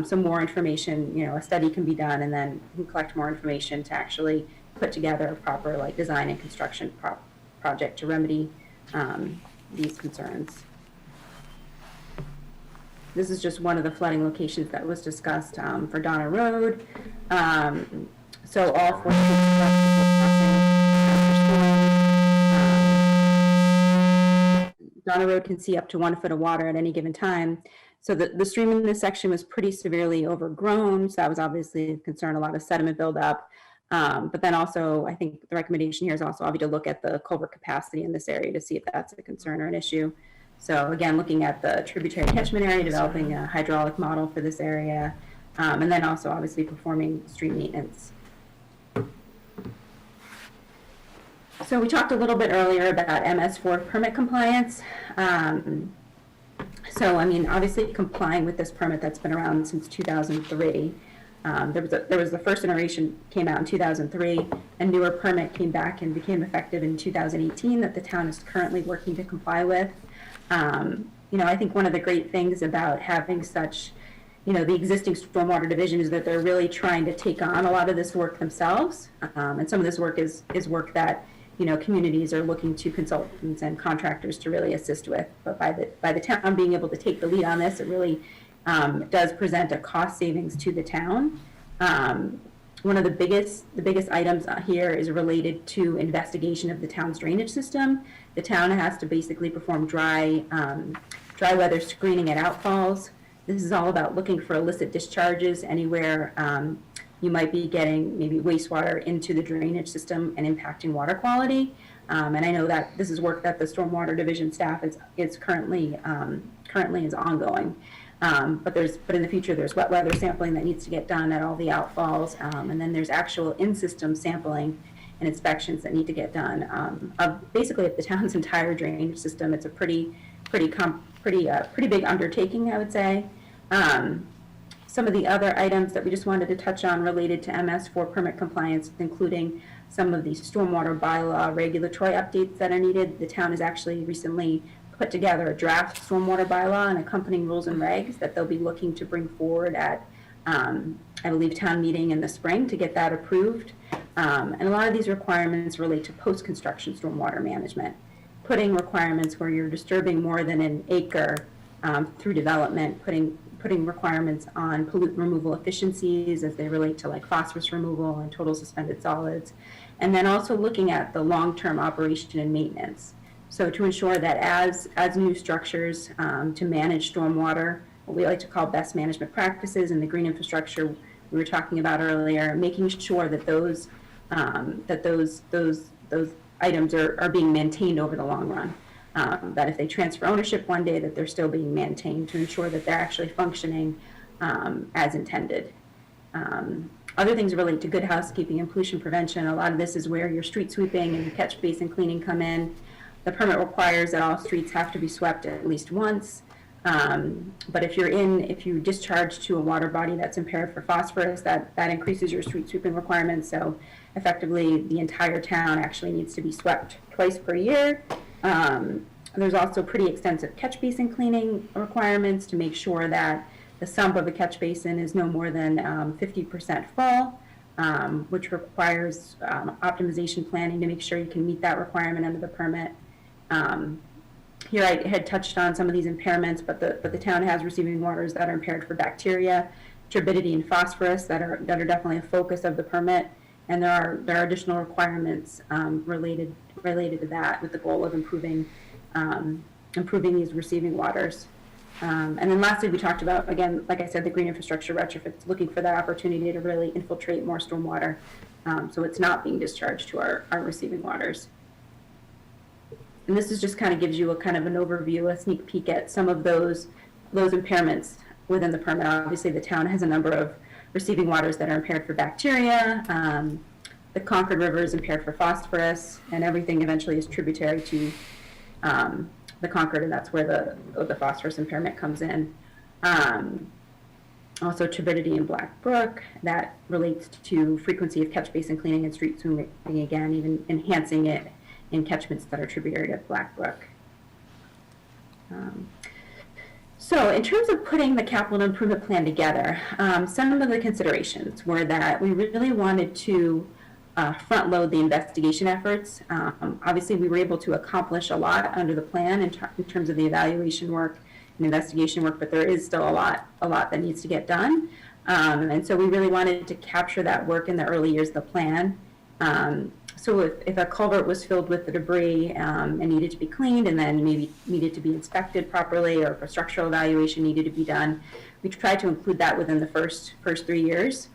So more information, a study can be done, and then we collect more information to actually put together a proper design and construction project to remedy these concerns. This is just one of the flooding locations that was discussed for Donna Road. So all 4 Donna Road can see up to 1 foot of water at any given time. So the stream in this section was pretty severely overgrown. So that was obviously a concern, a lot of sediment buildup. But then also, I think the recommendation here is also obviously to look at the culvert capacity in this area to see if that's a concern or an issue. So again, looking at the tributary catchment area, developing a hydraulic model for this area, and then also obviously performing stream maintenance. So we talked a little bit earlier about MS4 permit compliance. So, obviously complying with this permit that's been around since 2003. There was the first iteration came out in 2003. A newer permit came back and became effective in 2018 that the town is currently working to comply with. I think one of the great things about having such, the existing stormwater division is that they're really trying to take on a lot of this work themselves. And some of this work is work that, communities are looking to consultants and contractors to really assist with. But by the town being able to take the lead on this, it really does present a cost savings to the town. One of the biggest items here is related to investigation of the town's drainage system. The town has to basically perform dry weather screening at outfalls. This is all about looking for illicit discharges anywhere you might be getting maybe wastewater into the drainage system and impacting water quality. And I know that this is work that the Stormwater Division staff is currently is ongoing. But in the future, there's wet weather sampling that needs to get done at all the outfalls, and then there's actual in-system sampling and inspections that need to get done of basically the town's entire drainage system. It's a pretty big undertaking, I would say. Some of the other items that we just wanted to touch on related to MS4 permit compliance, including some of the stormwater bylaw regulatory updates that are needed. The town has actually recently put together a draft stormwater bylaw and accompanying rules and regs that they'll be looking to bring forward at, I believe, town meeting in the spring to get that approved. And a lot of these requirements relate to post-construction stormwater management, putting requirements where you're disturbing more than an acre through development, putting requirements on pollutant removal efficiencies as they relate to phosphorus removal and total suspended solids, and then also looking at the long-term operation and maintenance. So to ensure that as new structures to manage stormwater, what we like to call best management practices in the green infrastructure we were talking about earlier, making sure that those that those items are being maintained over the long run. That if they transfer ownership one day, that they're still being maintained to ensure that they're actually functioning as intended. Other things relate to good housekeeping and pollution prevention. A lot of this is where your street sweeping and your catch basin cleaning come in. The permit requires that all streets have to be swept at least once. But if you discharge to a water body that's impaired for phosphorus, that increases your street sweeping requirements. So effectively, the entire town actually needs to be swept twice per year. There's also pretty extensive catch basin cleaning requirements to make sure that the sump of the catch basin is no more than 50% full, which requires optimization planning to make sure you can meet that requirement under the permit. Here I had touched on some of these impairments, but the town has receiving waters that are impaired for bacteria, turbidity, and phosphorus that are definitely a focus of the permit. And there are additional requirements related to that, with the goal of improving these receiving waters. And then lastly, we talked about, again, like I said, the green infrastructure retrofits, looking for that opportunity to really infiltrate more stormwater, so it's not being discharged to our receiving waters. And this is just kind of gives you a kind of an overview, a sneak peek at some of those impairments within the permit. Obviously, the town has a number of receiving waters that are impaired for bacteria. The Concord River is impaired for phosphorus, and everything eventually is tributary to the Concord, and that's where the phosphorus impairment comes in. Also turbidity in Black Brook, that relates to frequency of catch basin cleaning and street sweeping, again, even enhancing it in catchments that are tributary to Black Brook. So in terms of putting the capital improvement plan together, some of the considerations were that we really wanted to front load the investigation efforts. Obviously, we were able to accomplish a lot under the plan in terms of the evaluation work and investigation work, but there is still a lot that needs to get done. And so we really wanted to capture that work in the early years of the plan. So if a culvert was filled with the debris and needed to be cleaned, and then maybe needed to be inspected properly, or if a structural evaluation needed to be done, we tried to include that within the first 3 years.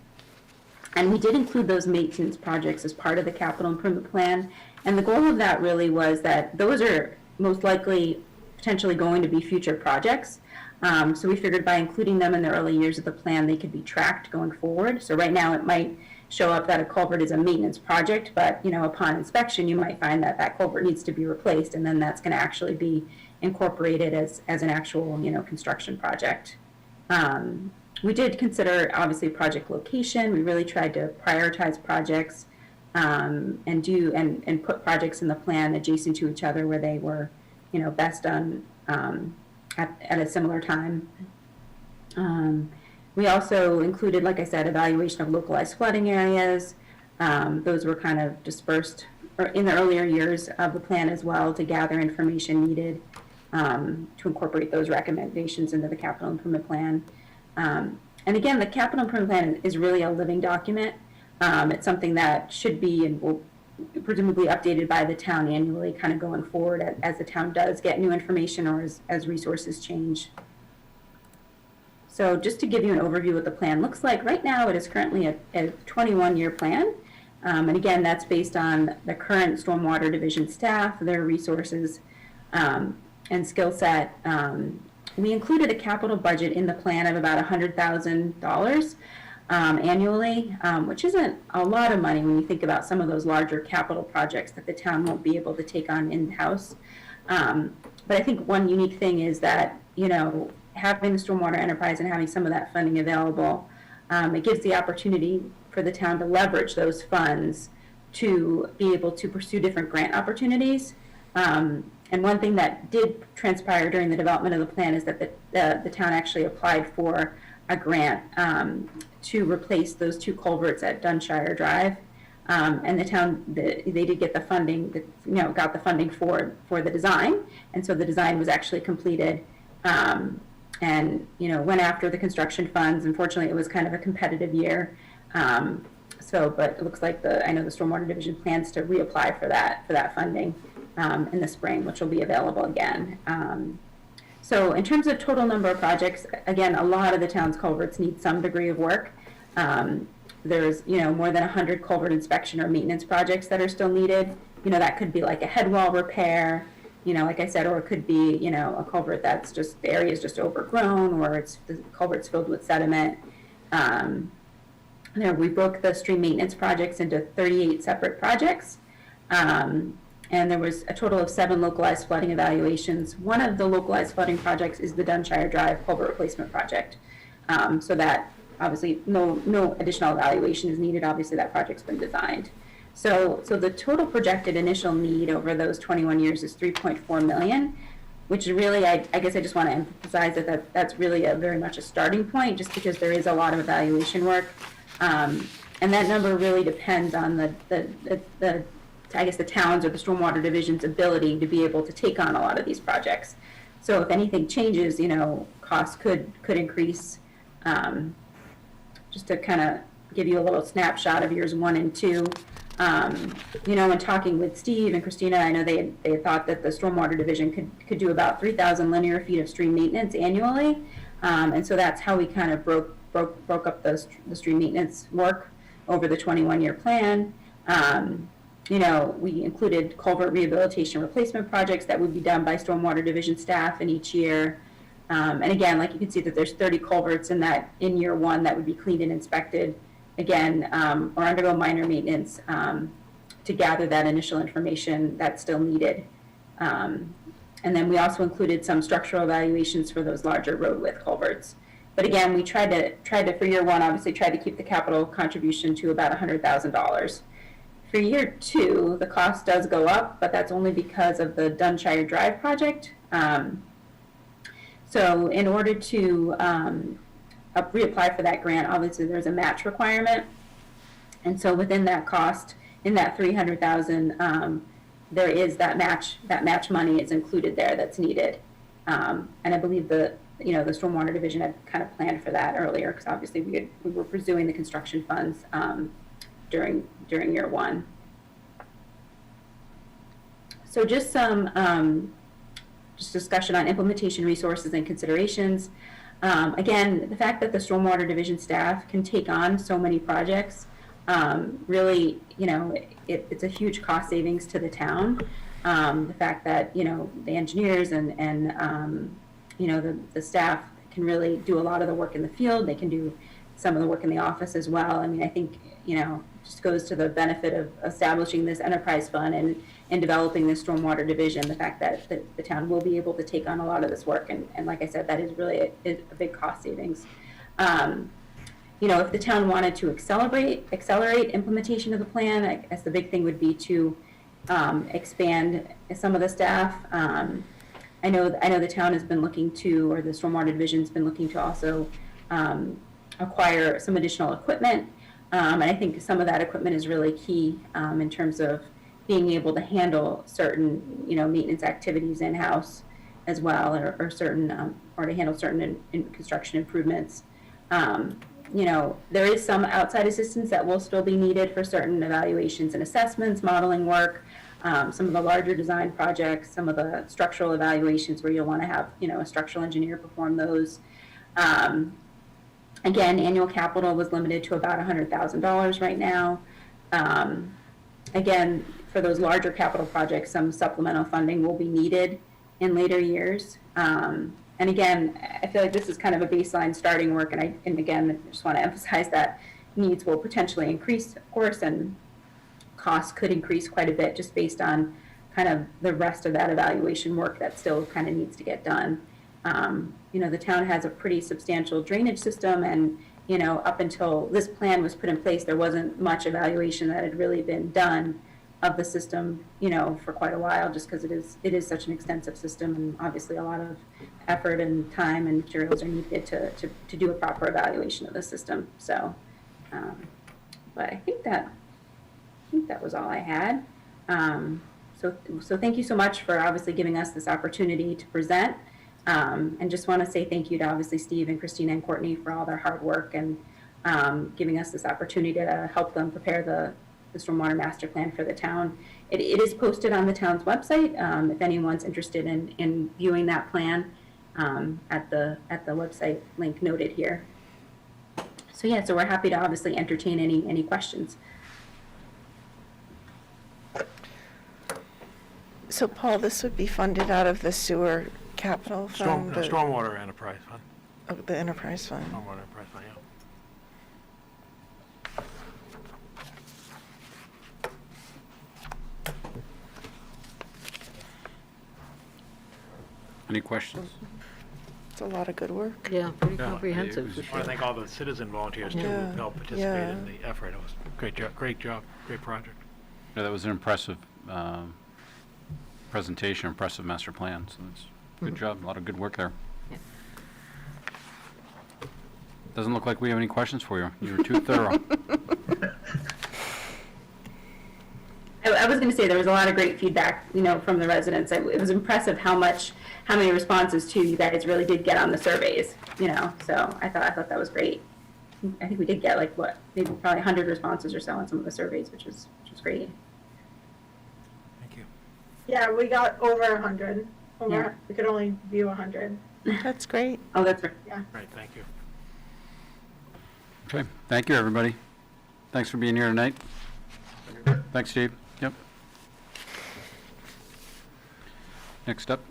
And we did include those maintenance projects as part of the capital improvement plan. And the goal of that really was that those are most likely potentially going to be future projects. So we figured by including them in the early years of the plan, they could be tracked going forward. So right now it might show up that a culvert is a maintenance project, but upon inspection, you might find that that culvert needs to be replaced, and then that's going to actually be incorporated as an actual construction project. We did consider, obviously, project location. We really tried to prioritize projects and put projects in the plan adjacent to each other where they were, best done at a similar time. We also included, like I said, evaluation of localized flooding areas. Those were kind of dispersed in the earlier years of the plan as well, to gather information needed to incorporate those recommendations into the capital improvement plan. And again, the capital improvement plan is really a living document. It's something that should be and will presumably updated by the town annually, kind of going forward as the town does get new information or as resources change. So just to give you an overview of what the plan looks like, right now it is currently a 21-year plan. And again, that's based on the current stormwater division staff, their resources, and skill set. We included a capital budget in the plan of about $100,000 annually, which isn't a lot of money when you think about some of those larger capital projects that the town won't be able to take on in-house. But I think one unique thing is that, having the stormwater enterprise and having some of that funding available, it gives the opportunity for the town to leverage those funds to be able to pursue different grant opportunities. And one thing that did transpire during the development of the plan is that the town actually applied for a grant to replace those 2 culverts at Dunshire Drive. And the town, they did get the funding, got the funding for the design. And so the design was actually completed. And went after the construction funds. Unfortunately, it was kind of a competitive year. But it looks like I know the Stormwater Division plans to reapply for that funding in the spring, which will be available again. So in terms of total number of projects, again, a lot of the town's culverts need some degree of work. there's, more than 100 culvert inspection or maintenance projects that are still needed. That could be like a head wall repair, like I said, or it could be, a culvert that's just, the area is just overgrown, or the culvert's filled with sediment. We broke the stream maintenance projects into 38 separate projects. And there was a total of 7 localized flooding evaluations. One of the localized flooding projects is the Dunshire Drive culvert replacement project. So that obviously no additional evaluation is needed. Obviously that project's been designed. So the total projected initial need over those 21 years is $3.4 million, which really, I guess I just want to emphasize that's really very much a starting point, just because there is a lot of evaluation work. And that number really depends on the towns or the stormwater division's ability to be able to take on a lot of these projects. So if anything changes, costs could increase. Just to kind of give you a little snapshot of years 1 and 2, when talking with Steve and Christina, I know they thought that the stormwater division could do about 3,000 linear feet of stream maintenance annually, and so that's how we kind of broke up the stream maintenance work over the 21-year plan. We included culvert rehabilitation replacement projects that would be done by stormwater division staff in each year. And again, like you can see that there's 30 culverts in year 1 that would be cleaned and inspected again, or undergo minor maintenance to gather that initial information that's still needed. And then we also included some structural evaluations for those larger road width culverts. But again, we tried to for year 1, obviously tried to keep the capital contribution to about $100,000. For year 2, the cost does go up, but that's only because of the Dunshire Drive project. So in order to reapply for that grant, obviously there's a match requirement. And so within that cost, in that $300,000, there is that match money is included there that's needed. And I believe the stormwater division had kind of planned for that earlier, because obviously we were pursuing the construction funds during year 1. So just some discussion on implementation resources and considerations. Again, the fact that the stormwater division staff can take on so many projects, really, it's a huge cost savings to the town. The fact that, the engineers and the staff can really do a lot of the work in the field. They can do some of the work in the office as well. I mean, I think, just goes to the benefit of establishing this enterprise fund and developing this stormwater division, the fact that the town will be able to take on a lot of this work. And like I said, that is really a big cost savings. If the town wanted to accelerate implementation of the plan, I guess the big thing would be to expand some of the staff. I know the town has been looking to, or the stormwater division's been looking to also acquire some additional equipment. And I think some of that equipment is really key in terms of being able to handle certain, maintenance activities in-house as well, or certain, or to handle certain construction improvements. There is some outside assistance that will still be needed for certain evaluations and assessments, modeling work, some of the larger design projects, some of the structural evaluations where you'll want to have, a structural engineer perform those. Again, annual capital was limited to about $100,000 right now. Again, for those larger capital projects, some supplemental funding will be needed in later years. And again, I feel like this is kind of a baseline starting work, and again, I just want to emphasize that needs will potentially increase, of course, and costs could increase quite a bit just based on kind of the rest of that evaluation work that still kind of needs to get done. The town has a pretty substantial drainage system, and, up until this plan was put in place, there wasn't much evaluation that had really been done of the system, for quite a while, just because it is such an extensive system, and obviously a lot of effort and time and materials are needed to do a proper evaluation of the system. So, but I think that was all I had. So thank you so much for obviously giving us this opportunity to present. And just want to say thank you to obviously Steve and Christina and Courtney for all their hard work and giving us this opportunity to help them prepare the stormwater master plan for the town. It is posted on the town's website if anyone's interested in viewing that plan at the website link noted here. So yeah, so we're happy to obviously entertain any questions. So Paul, this would be funded out of the sewer capital fund? the- Stormwater enterprise fund, Oh, the enterprise fund. stormwater enterprise fund, yeah. Any questions? It's a lot of good work. Yeah, pretty Yeah, comprehensive, it for was- I want sure. to thank all the citizen volunteers too Yeah, who helped participate yeah. in the effort. It was a great job, great project. Yeah, that was an impressive presentation, impressive master plan, so that's good job, a lot of good work there. Yeah. Doesn't look like we have any questions for you. You were too thorough. I was going to say there was a lot of great feedback, you know, from the residents. It was impressive how many responses too you guys really did get on the surveys, you know. So I thought that was great. I think we did get like maybe probably 100 responses or so on some of the surveys, which was great. Thank you. Yeah, we got over 100. Yeah. We could only view 100. That's great. Oh, that's right. Yeah. Right, thank you. Okay, thank you, everybody. Thanks for being here tonight. Thanks, Steve. Yep. Next up,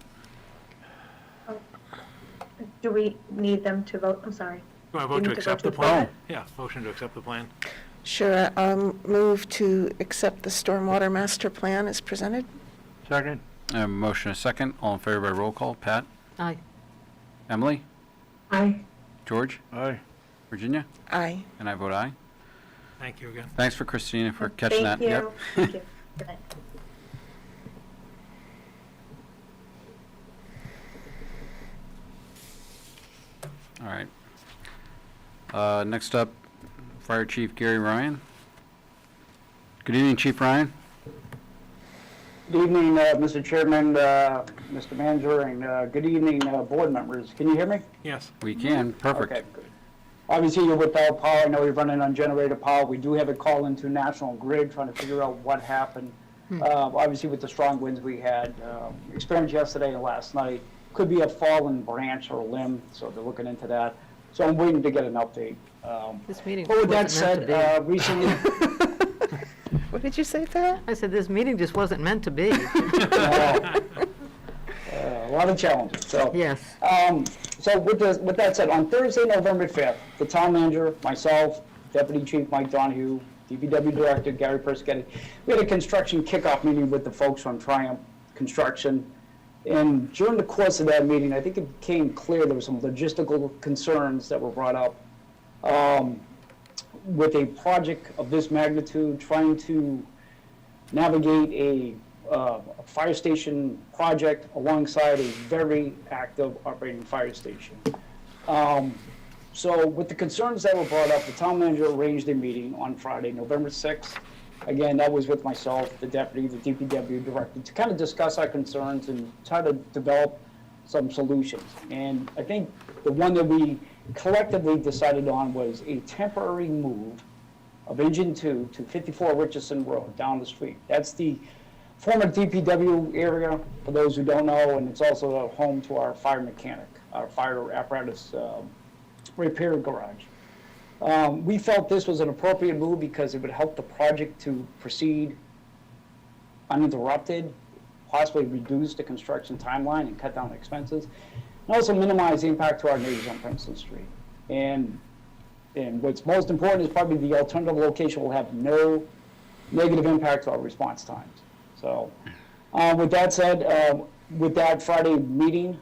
Do we need them to vote? I'm sorry. You want Do to vote you to need accept the vote plan? Yeah, motion to accept the plan. Sure, move to accept the stormwater master plan as presented. Second. I have a motion, a second. All in favor by roll call. Pat? Aye. Emily? Aye. George? Aye. Virginia? Aye. And I vote aye. Thank you again. Thanks for Christina for catching that. Thank Yep. you. Thank you. Good night. All right. Next up, Fire Chief Gary Ryan. Good evening, Chief Ryan. Good evening, Mr. Chairman, Mr. Manager, and good evening, board members. Can you hear me? Yes. We can. Perfect. Okay, good. Obviously, you're without power. I know you're running on generator power. We do have a call into National Grid trying to figure out what happened. Obviously, with the strong winds we had, experienced yesterday and last night, could be a fallen branch or limb, so they're looking into that. So I'm waiting to get an update. This meeting But with that wasn't meant to said, be. recently, What did you say, Pat? I said, this meeting just wasn't meant to be. a lot of challenges, so. Yes. So with that said, on Thursday, November 5th, the town manager, myself, Deputy Chief Mike Donahue, DPW Director Gary Persichetti, we had a construction kickoff meeting with the folks from Triumph Construction. And during the course of that meeting, I think it became clear there were some logistical concerns that were brought up with a project of this magnitude, trying to navigate a fire station project alongside a very active operating fire station. So with the concerns that were brought up, the town manager arranged a meeting on Friday, November 6th. Again, that was with myself, the deputy, the DPW director, to kind of discuss our concerns and try to develop some solutions. And I think the one that we collectively decided on was a temporary move of Engine 2 to 54 Richardson Road, down the street. That's the former DPW area, for those who don't know, and it's also a home to our fire mechanic, our fire apparatus repair garage. We felt this was an appropriate move because it would help the project to proceed uninterrupted, possibly reduce the construction timeline and cut down expenses, and also minimize the impact to our neighbors on Princeton Street. And what's most important is probably the alternative location will have no negative impact to our response times. So with that said, with that Friday meeting,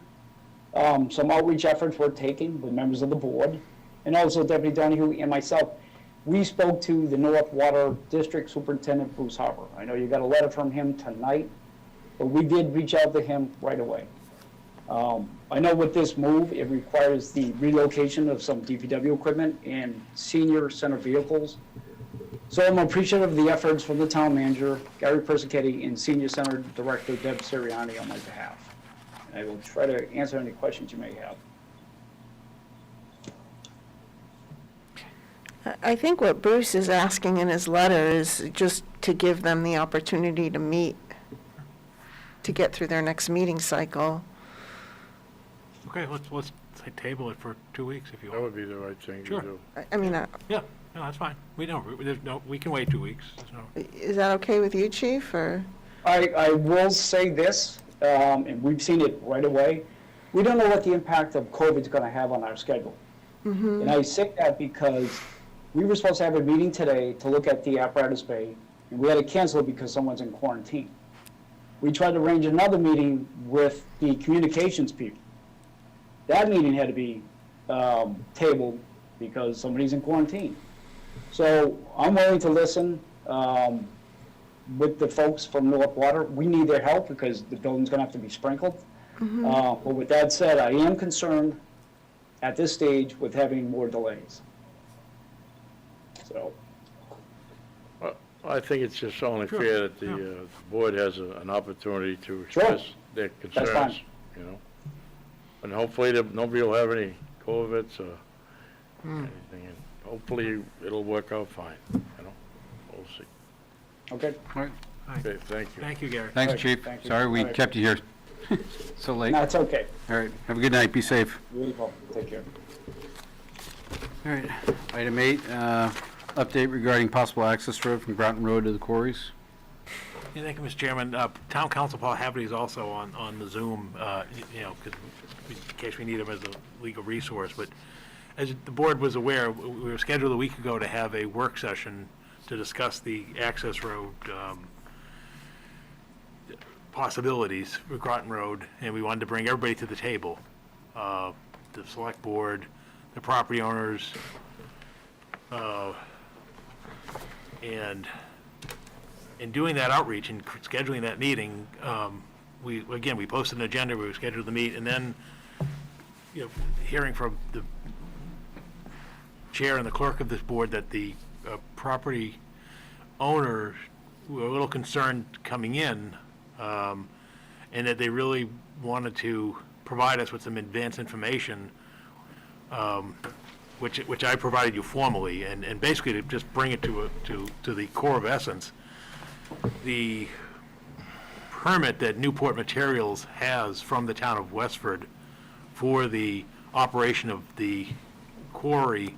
some outreach efforts were taken with members of the board, and also Deputy Donahue and myself. We spoke to the North Water District Superintendent, Bruce Harper. I know you got a letter from him tonight, but we did reach out to him right away. I know with this move, it requires the relocation of some DPW equipment and senior center vehicles. So I'm appreciative of the efforts from the town manager, Gary Persichetti, and Senior Center Director Deb Sirianni on my behalf. And I will try to answer any questions you may have. I think what Bruce is asking in his letter is just to give them the opportunity to meet, to get through their next meeting cycle. Okay, let's say table it for 2 weeks if you That want. would be the right thing to Sure. do. I mean, Yeah, no, that's fine. We can wait 2 weeks. There's no. is that okay with you, chief, or? I will say this, and we've seen it right away. We don't know what the impact of COVID is going to have on our schedule. And I say that because we were supposed to have a meeting today to look at the apparatus bay, and we had to cancel it because someone's in quarantine. We tried to arrange another meeting with the communications people. That meeting had to be tabled because somebody's in quarantine. So I'm willing to listen with the folks from North Water. We need their help because the building's going to have to be sprinkled. But with that said, I am concerned at this stage with having more delays. So. I think it's just only Sure. fair that the board has an opportunity to Sure. express their That's concerns, fine. you know? And hopefully nobody will have any COVIDs or anything, and hopefully it'll work out fine, you know? We'll see. Okay. All right. Okay, thank you. Thank you, Gary. Thanks, All right, chief. thank you. Sorry we All right. kept you here so late. No, it's okay. All right, have a good night, be safe. Really well. Take care. All right, item 8, update regarding possible access road from Groton Road to the quarries. Yeah, thank you, Mr. Chairman. Town Council Paul Haverty is also on the Zoom, you know, 'cause in case we need him as a legal resource. But as the board was aware, we were scheduled a week ago to have a work session to discuss the access road possibilities for Groton Road, and we wanted to bring everybody to the table. The select board, the property owners, and in doing that outreach and scheduling that meeting, we posted an agenda, we were scheduled to meet, and then, you know, hearing from the chair and the clerk of this board that the property owners were a little concerned coming in, and that they really wanted to provide us with some advance information, which I provided you formally, and basically to just bring it to the core of essence. The permit that Newport Materials has from the town of Westford for the operation of the quarry,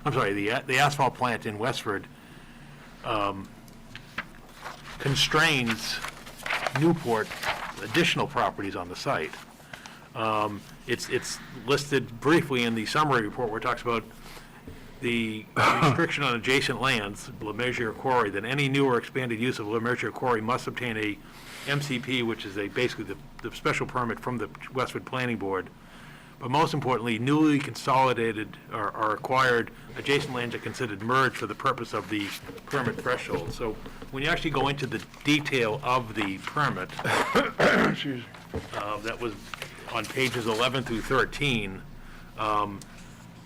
the asphalt plant in Westford, constrains Newport additional properties on the site. It's listed briefly in the summary report where it talks about the restriction on adjacent lands, Le Mesurier Quarry, that any new or expanded use of Le Mesurier Quarry must obtain a MCP, which is basically the special permit from the Westford Planning Board. But most importantly, newly consolidated or acquired adjacent lands are considered merged for the purpose of the permit threshold. So when you actually go into the detail of the permit, that was on pages 11 through 13,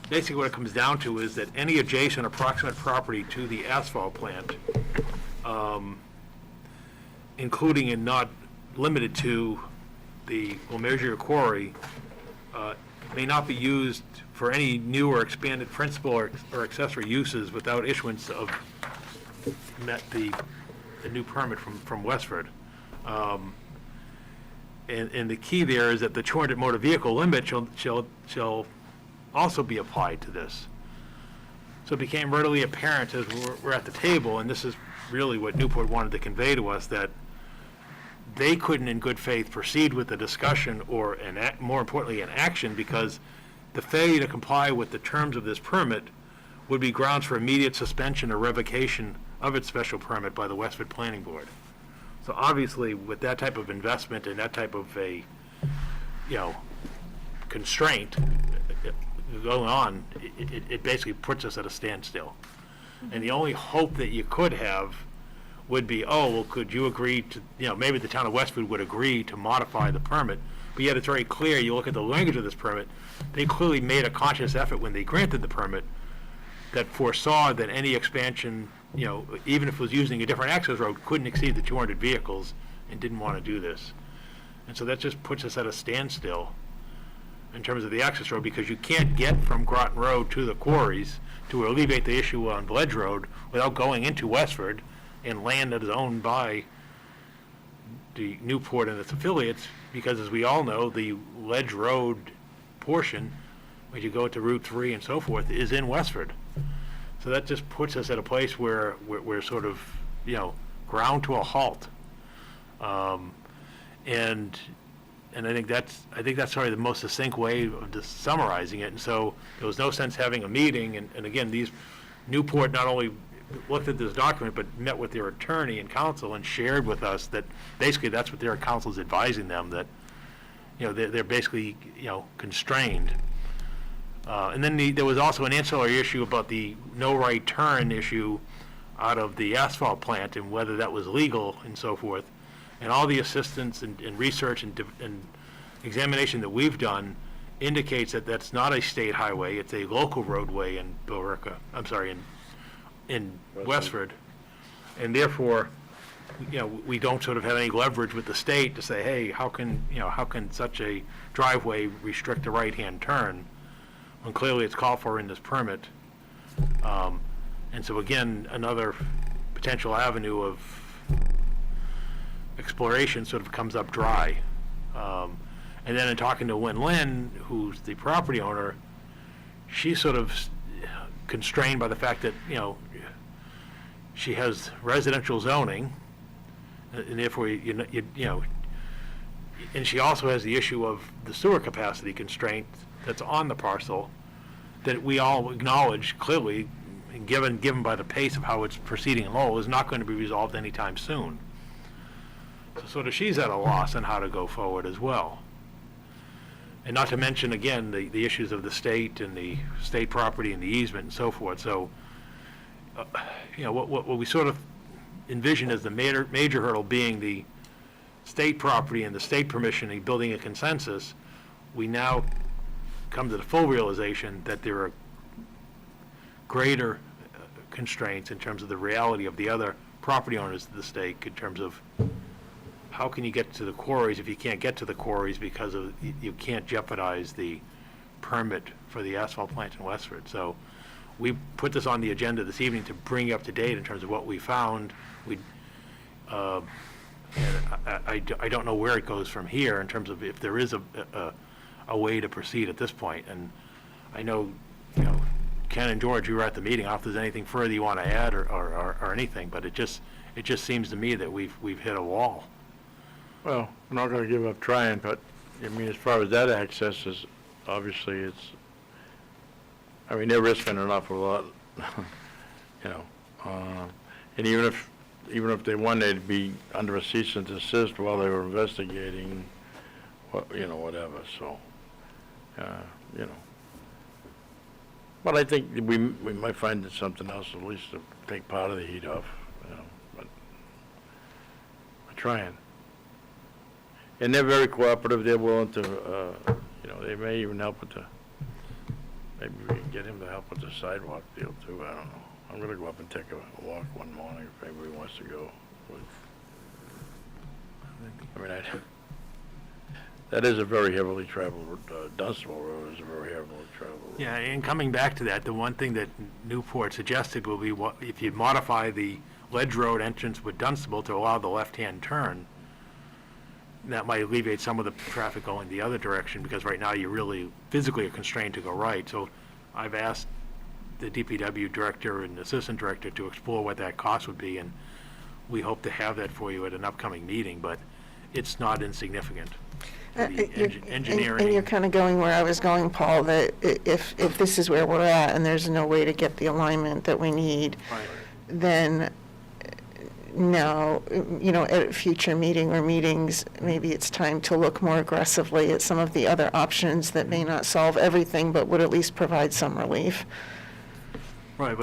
basically what it comes down to is that any adjacent approximate property to the asphalt plant, including and not limited to the Le Mesurier Quarry, may not be used for any new or expanded principal or accessory uses without issuance of the new permit from Westford. And the key there is that the 200 motor vehicle limit shall also be applied to this. So it became readily apparent as we're at the table, and this is really what Newport wanted to convey to us, that they couldn't in good faith proceed with the discussion or, more importantly, an action, because the failure to comply with the terms of this permit would be grounds for immediate suspension or revocation of its special permit by the Westford Planning Board. So obviously, with that type of investment and that type of a, constraint going on, it basically puts us at a standstill. And the only hope that you could have would be, could you agree to, maybe the town of Westford would agree to modify the permit, but yet it's very clear, you look at the language of this permit, they clearly made a conscious effort when they granted the permit that foresaw that any expansion, even if it was using a different access road, couldn't exceed the 200 vehicles and didn't want to do this. And so that just puts us at a standstill in terms of the access road, because you can't get from Groton Road to the quarries to alleviate the issue on Ledge Road without going into Westford and land that is owned by the Newport and its affiliates, because as we all know, the Ledge Road portion when you go to Route 3 and so forth, is in Westford. So that just puts us at a place where we're sort of, ground to a halt. And I think that's sort of the most succinct way of just summarizing it. And so there was no sense having a meeting. And again, Newport not only looked at this document, but met with their attorney and counsel and shared with us that basically that's what their counsel is advising them, that, they're basically, constrained. And then there was also an ancillary issue about the no right turn issue out of the asphalt plant and whether that was legal and so forth. And all the assistance and research and examination that we've done indicates that that's not a state highway, it's a local roadway in in Westford. And therefore, we don't sort of have any leverage with the state to say, hey, how can such a driveway restrict a right-hand turn when clearly it's called for in this permit. And so again, another potential avenue of exploration sort of comes up dry. And then in talking to Wen Lin, who's the property owner, she's sort of constrained by the fact that, she has residential zoning, and therefore, and she also has the issue of the sewer capacity constraint that's on the parcel that we all acknowledge clearly, and given by the pace of how it's proceeding in Lowell, is not going to be resolved anytime soon. So sort of she's at a loss on how to go forward as well. And not to mention, again, the issues of the state and the state property and the easement and so forth. So, what we sort of envision as the major hurdle being the state property and the state permission and building a consensus, we now come to the full realization that there are greater constraints in terms of the reality of the other property owners of the state in terms of how can you get to the quarries if you can't get to the quarries because of you can't jeopardize the permit for the asphalt plant in Westford. So we put this on the agenda this evening to bring you up to date in terms of what we found. And I don't know where it goes from here in terms of if there is a way to proceed at this point. And I know, Ken and George, you were at the meeting. I don't know if there's anything further you want to add or anything, but it just seems to me that we've hit a wall. Well, I'm not gonna give up trying, but, as far as that access is, obviously, they're risking an awful lot, and even if they won, they'd be under a cease and desist while they were investigating, whatever, so, But I think we might find something else at least to take part of the heat off, but we're trying. And they're very cooperative, they're willing to, they may even help with maybe we can get him to help with the sidewalk deal too, I don't know. I'm gonna go up and take a walk one morning if anybody wants to go. That is a very heavily traveled, Dunstable Road is a very heavily traveled road. Yeah, and coming back to that, the one thing that Newport suggested will be if you modify the Ledge Road entrance with Dunstable to allow the left-hand turn, that might alleviate some of the traffic going the other direction, because right now you really physically are constrained to go right. So I've asked the DPW director and assistant director to explore what that cost would be, and we hope to have that for you at an upcoming meeting, but it's not insignificant. Engineering. And you're kind of going where I was going, Paul, that if this is where we're at and there's no way to get the alignment that we need, then now, at a future meeting or meetings, maybe it's time to look more aggressively at some of the other options that may not solve everything, but would at least provide some relief. Right,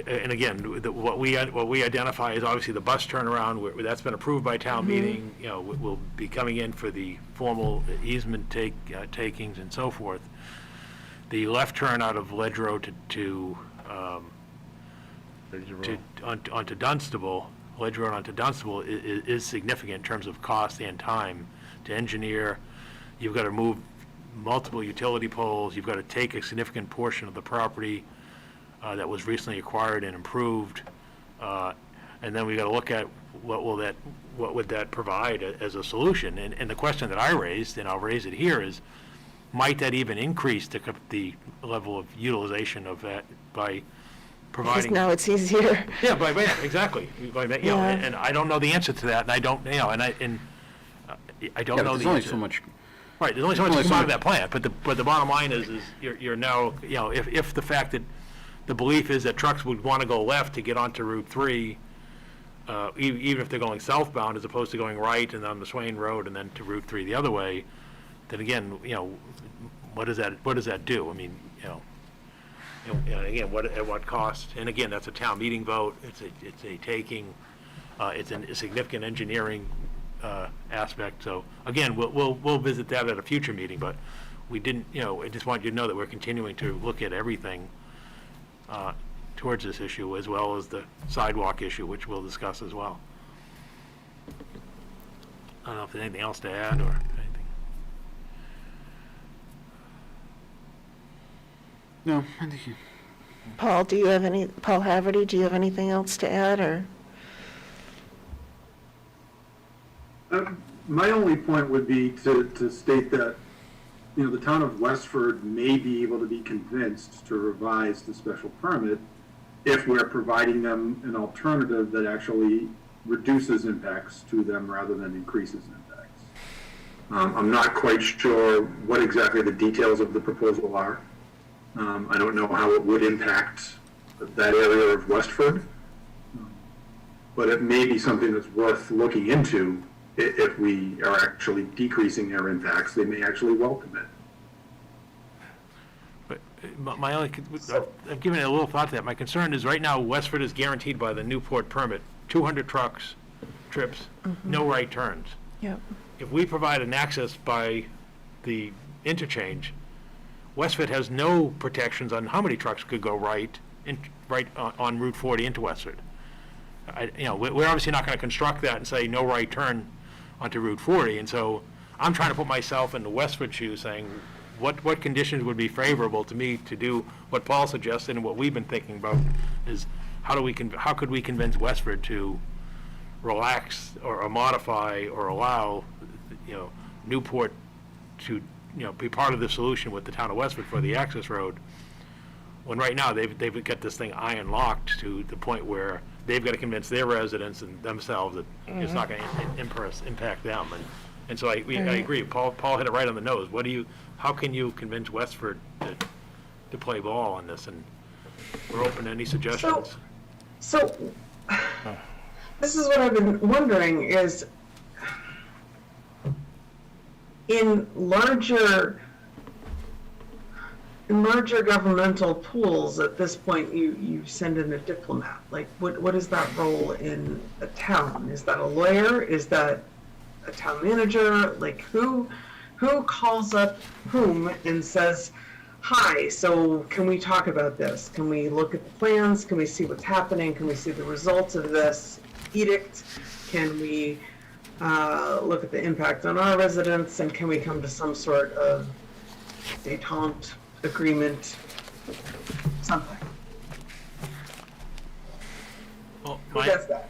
and again, what we identify is obviously the bus turnaround, that's been approved by town meeting, will be coming in for the formal easement takings and so forth. The left turn out of Ledge Road onto Dunstable, Ledge Road onto Dunstable is significant in terms of cost and time to engineer. You've got to move multiple utility poles, you've got to take a significant portion of the property that was recently acquired and improved, and then we got to look at what would that provide as a solution. And the question that I raised, and I'll raise it here, is might that even increase the level of utilization of that by Because providing? now it's easier. Yeah, exactly. And I don't know the answer to that, and I don't, I don't know There's the only answer. so much. Right, there's only so much to come out of that plant, but the bottom line is you're now, if the fact that the belief is that trucks would want to go left to get onto Route 3, even if they're going southbound as opposed to going right and on the Swain Road and then to Route 3 the other way, then again, what does that do? I mean, again, at what cost? And again, that's a town meeting vote. It's a taking. It's a significant engineering aspect. So again, we'll visit that at a future meeting. But we didn't. I just want you to know that we're continuing to look at everything towards this issue, as well as the sidewalk issue, which we'll discuss as well. I don't know if there's anything else to add or anything. No, I think you. Paul Haverty, do you have anything else to add, or? My only point would be to state that, the town of Westford may be able to be convinced to revise the special permit if we're providing them an alternative that actually reduces impacts to them rather than increases impacts. I'm not quite sure what exactly the details of the proposal are. I don't know how it would impact that area of Westford, but it may be something that's worth looking into. If we are actually decreasing their impacts, they may actually welcome it. But my only, I've given it a little thought to that. My concern is right now Westford is guaranteed by the Newport permit, 200 trips, no right turns. Yep. If we provide an access by the interchange, Westford has no protections on how many trucks could go right on Route 40 into Westford. We're obviously not going to construct that and say no right turn onto Route 40, and so I'm trying to put myself in the Westford shoes, saying what conditions would be favorable to me to do what Paul suggested, and what we've been thinking about is how could we convince Westford to relax or modify or allow Newport to be part of the solution with the town of Westford for the access road, when right now they've got this thing iron locked to the point where they've got to convince their residents and themselves that it's not going to impact them. And so I agree. Paul hit it right on the nose. How can you convince Westford to play ball on this? And we're open to any suggestions. So this is what I've been wondering is, in larger governmental pools, at this point, you send in a diplomat. Like, what is that role in a town? Is that a lawyer? Is that a town manager? Like, who calls up whom and says, hi, so can we talk about this? Can we look at the plans? Can we see what's happening? Can we see the results of this edict? Can we look at the impact on our residents? And can we come to some sort of détente agreement, something? Well, Who does that?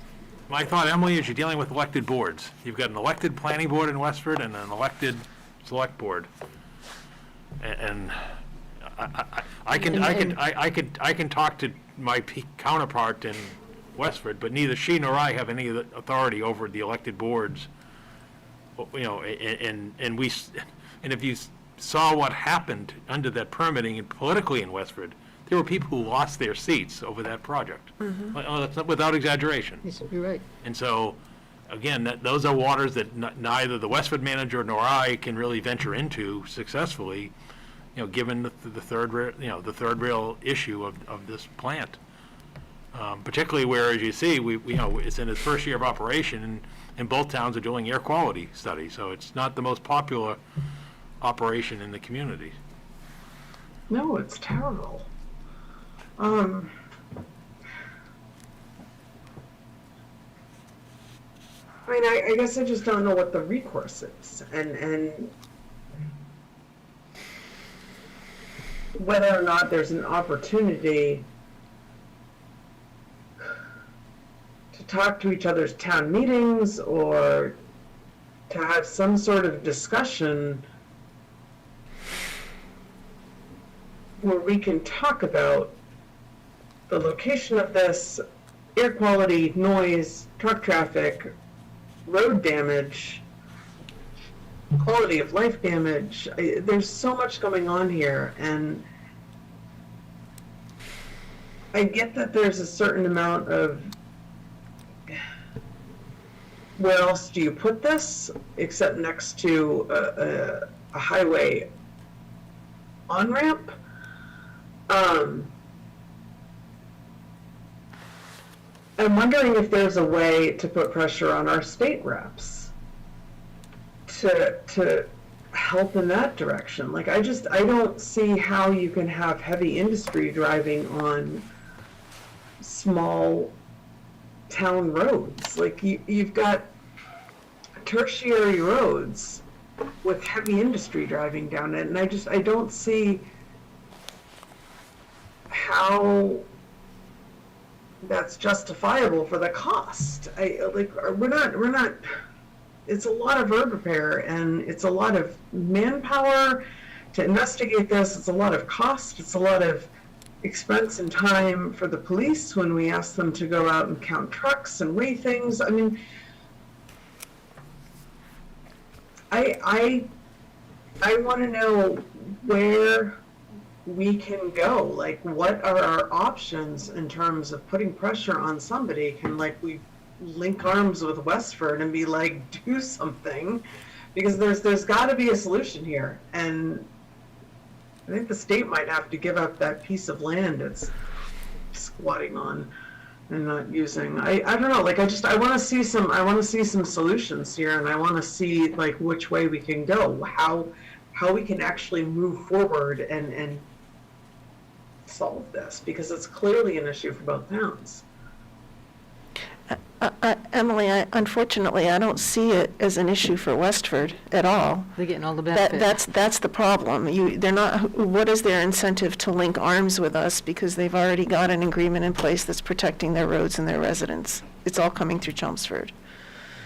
My thought, Emily, is you're dealing with elected boards. You've got an elected planning board in Westford and an elected select board. And I can talk to my counterpart in Westford, but neither she nor I have any authority over the elected boards. And if you saw what happened under that permitting and politically in Westford, there were people who lost their seats over that project. That's not without exaggeration. Yes, you're right. And so, again, those are waters that neither the Westford manager nor I can really venture into successfully, given the third rail issue of this plant. Particularly where, as you see, it's in its first year of operation, and both towns are doing air quality studies, so it's not the most popular operation in the community. No, it's terrible. I guess I just don't know what the recourse is, and whether or not there's an opportunity to talk to each other's town meetings or to have some sort of discussion where we can talk about the location of this, air quality, noise, truck traffic, road damage, quality of life damage. There's so much going on here, and I get that there's a certain amount of where else do you put this except next to a highway on-ramp? I'm wondering if there's a way to put pressure on our state reps to help in that direction. Like, I don't see how you can have heavy industry driving on small town roads. Like, you've got tertiary roads with heavy industry driving down it, and I don't see how that's justifiable for the cost. We're not, it's a lot of road repair, and it's a lot of manpower to investigate this. It's a lot of cost. It's a lot of expense and time for the police when we ask them to go out and count trucks and weigh things. I mean, I want to know where we can go. Like, what are our options in terms of putting pressure on somebody? Can, like, we link arms with Westford and be like, do something? Because there's got to be a solution here, and I think the state might have to give up that piece of land it's squatting on and not using. I don't know. Like, I want to see some solutions here, and I want to see, like, which way we can go, how we can actually move forward and solve this, because it's clearly an issue for both towns. Emily, unfortunately, I don't see it as an issue for Westford at all. They're getting all the benefits. That's the problem. They're not. What is their incentive to link arms with us, because they've already got an agreement in place that's protecting their roads and their residents? It's all coming through Chelmsford.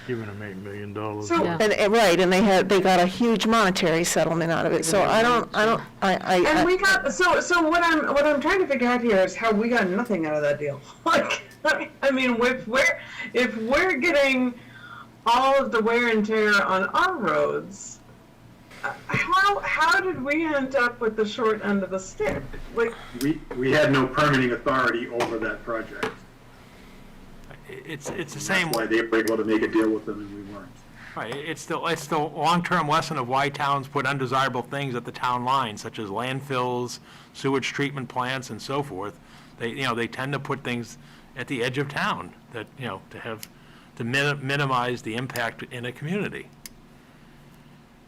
Giving them $8 million. So, right, and they got a huge monetary settlement out of it. So And we got so what I'm trying to figure out here is how we got nothing out of that deal. Like, I mean, if we're getting all of the wear and tear on our roads, how did we end up with the short end of the stick? Like, we had no permitting authority over that project. It's the same. That's why they were able to make a deal with them and we weren't. Right, it's the long-term lesson of why towns put undesirable things at the town line, such as landfills, sewage treatment plants, and so forth. They tend to put things at the edge of town that, to minimize the impact in a community.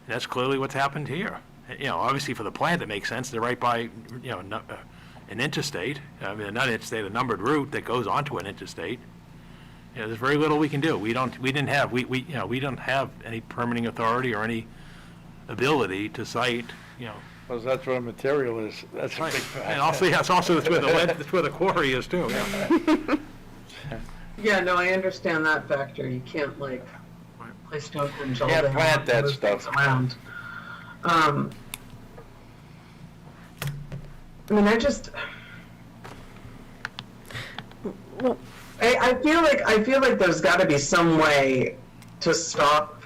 And that's clearly what's happened here. Obviously for the plant, it makes sense. They're right by, an interstate. I mean, not interstate, a numbered route that goes onto an interstate. There's very little we can do. We don't have any permitting authority or any ability to cite, Well, that's where the material is. That's right. big. And also, that's where the quarry is too. Yeah. yeah, no, I understand that factor. You can't, like, place Stonehenge all day long plant that and move stuff things around. I mean, Well, I feel like there's got to be some way to stop.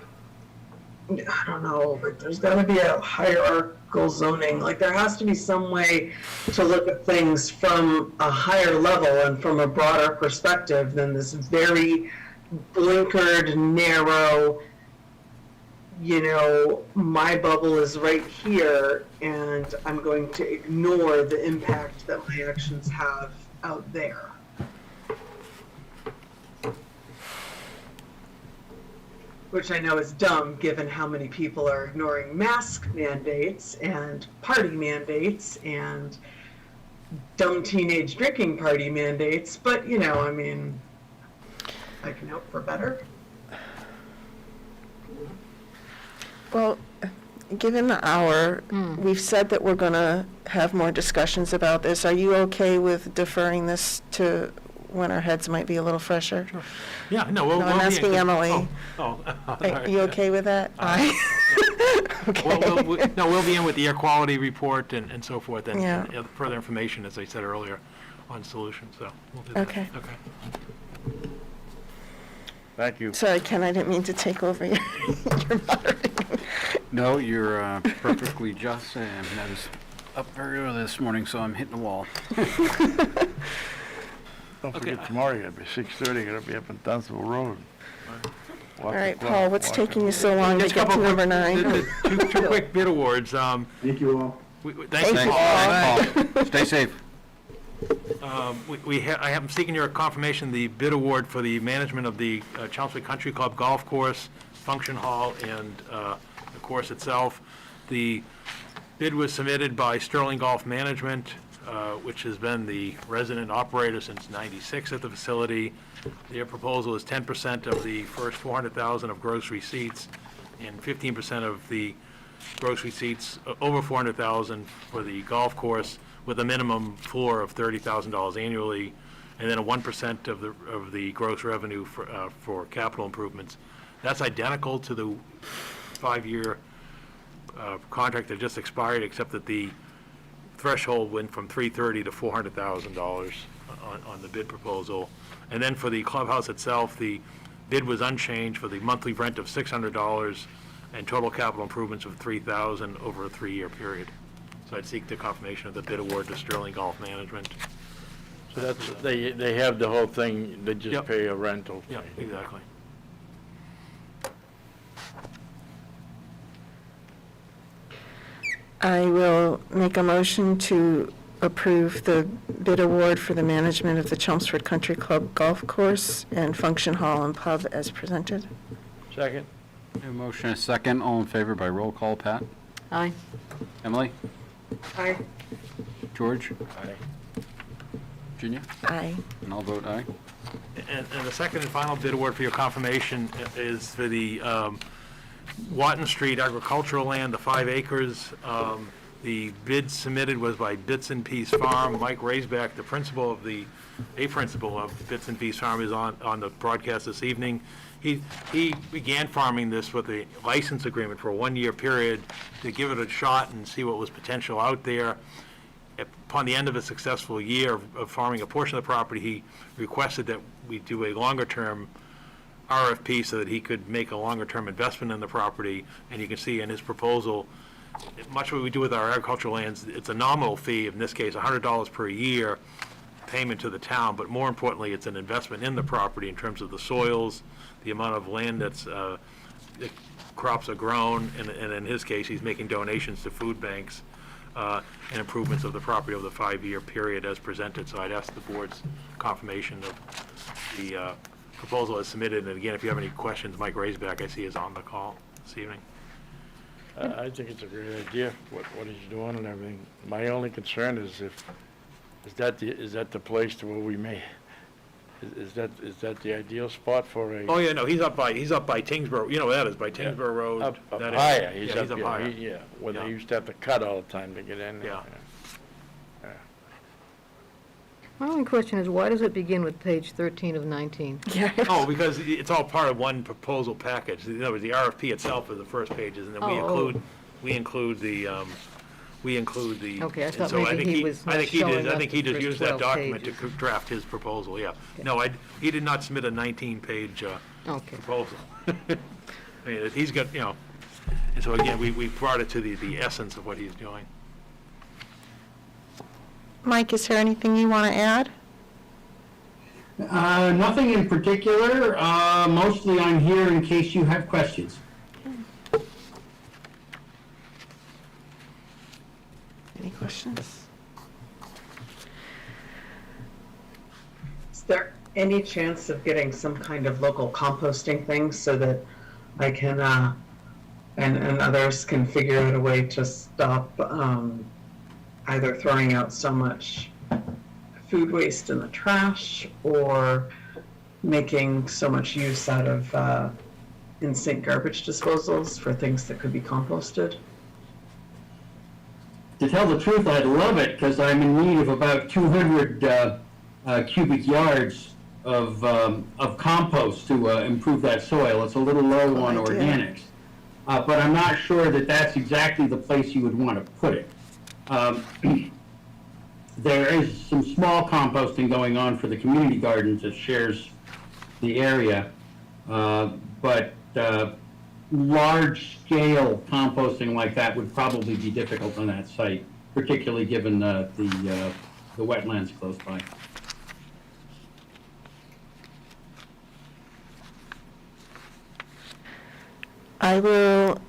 I don't know. Like, there's got to be a hierarchical zoning. Like, there has to be some way to look at things from a higher level and from a broader perspective than this very blinkered, narrow. My bubble is right here, and I'm going to ignore the impact that my actions have out there. Which I know is dumb, given how many people are ignoring mask mandates and party mandates and dumb teenage drinking party mandates. But, I mean, I can hope for better. Well, given the hour, we've said that we're going to have more discussions about this. Are you okay with deferring this to when our heads might be a little fresher? Yeah, no, I'm asking Emily. Oh, Are you okay with that? Aye. We'll be in with the air quality report and so forth, and Yeah. further information, as I said earlier, on solutions, so we'll do that. Okay. Okay. Thank you. Sorry, Ken, I didn't mean to take over your moderating. No, you're perfectly just, and I was up very early this morning, so I'm hitting the wall. Don't forget, tomorrow you gotta be 6:30, you gotta be up on Dunstable Road. All right, Paul, what's taking you so long to Just a get to couple number 9? Two quick bid awards. Thank you all. Thanks, Thank you, Paul. Paul. Stay safe. I am seeking your confirmation, the bid award for the management of the Chelmsford Country Club Golf Course, Function Hall, and the course itself. The bid was submitted by Sterling Golf Management, which has been the resident operator since '96 at the facility. Their proposal is 10% of the first $400,000 of gross receipts and 15% of the gross receipts over $400,000 for the golf course, with a minimum floor of $30,000 annually, and then a 1% of the gross revenue for capital improvements. That's identical to the 5-year contract that just expired, except that the threshold went from $330,000 to $400,000 on the bid proposal. And then for the clubhouse itself, the bid was unchanged for the monthly rent of $600 and total capital improvements of $3,000 over a 3-year period. So I'd seek the confirmation of the bid award to Sterling Golf Management. So that's, they have the whole thing, they just Yep. pay a rental. Yeah, exactly. I will make a motion to approve the bid award for the management of the Chelmsford Country Club Golf Course and Function Hall and Pub as presented. Second? A motion and a second. All in favor by roll call. Pat? Aye. Emily? Aye. George? Aye. Virginia? Aye. And I'll vote aye. And the second and final bid award for your confirmation is for the Watton Street agricultural land, the 5 acres. The bid submitted was by Bits and Peace Farm. Mike Raisback, the principal of Bits and Peace Farm, is on the broadcast this evening. He began farming this with a license agreement for a 1-year period to give it a shot and see what was potential out there. Upon the end of a successful year of farming a portion of the property, he requested that we do a longer-term RFP so that he could make a longer-term investment in the property. And you can see in his proposal, much what we do with our agricultural lands, it's a nominal fee, in this case, $100 per year payment to the town, but more importantly, it's an investment in the property in terms of the soils, the amount of land that crops are grown, and in his case, he's making donations to food banks and improvements of the property over the 5-year period as presented. So I'd ask the board's confirmation of the proposal as submitted. And again, if you have any questions, Mike Raisback, I see, is on the call this evening. I think it's a great idea, what he's doing and everything. My only concern is is that the place to where we may, is that the ideal spot for a? Oh, yeah, no, he's up by Tingsboro, you know where that is, by Tingsboro Road. Up that area. higher, he's Yeah, up higher. here, yeah, where Yeah. they used to have to cut all the time to get in. Yeah. My only question is, why does it begin with page 13 of 19? Yeah. Oh, because it's all part of one proposal package. In other words, the RFP itself is the first pages, and then we include the. Okay, I thought and so maybe he was not showing I think he us the just first used that 12 document to pages. draft his proposal, yeah. No, he did not submit a 19-page Okay. proposal. I mean, he's got, and so again, we brought it to the essence of what he's doing. Mike, is there anything you want to add? Nothing in particular. Mostly I'm here in case you have questions. Any questions? Is there any chance of getting some kind of local composting thing so that I can, and others can figure out a way to stop either throwing out so much food waste in the trash or making so much use out of in-sink garbage disposals for things that could be composted? To tell the truth, I'd love it because I'm in need of about 200 cubic yards of compost to improve that soil. It's a little low on idea. organics. but I'm not sure that that's exactly the place you would want to put it. There is some small composting going on for the community gardens that shares the area, but large-scale composting like that would probably be difficult on that site, particularly given the wetlands close by. I will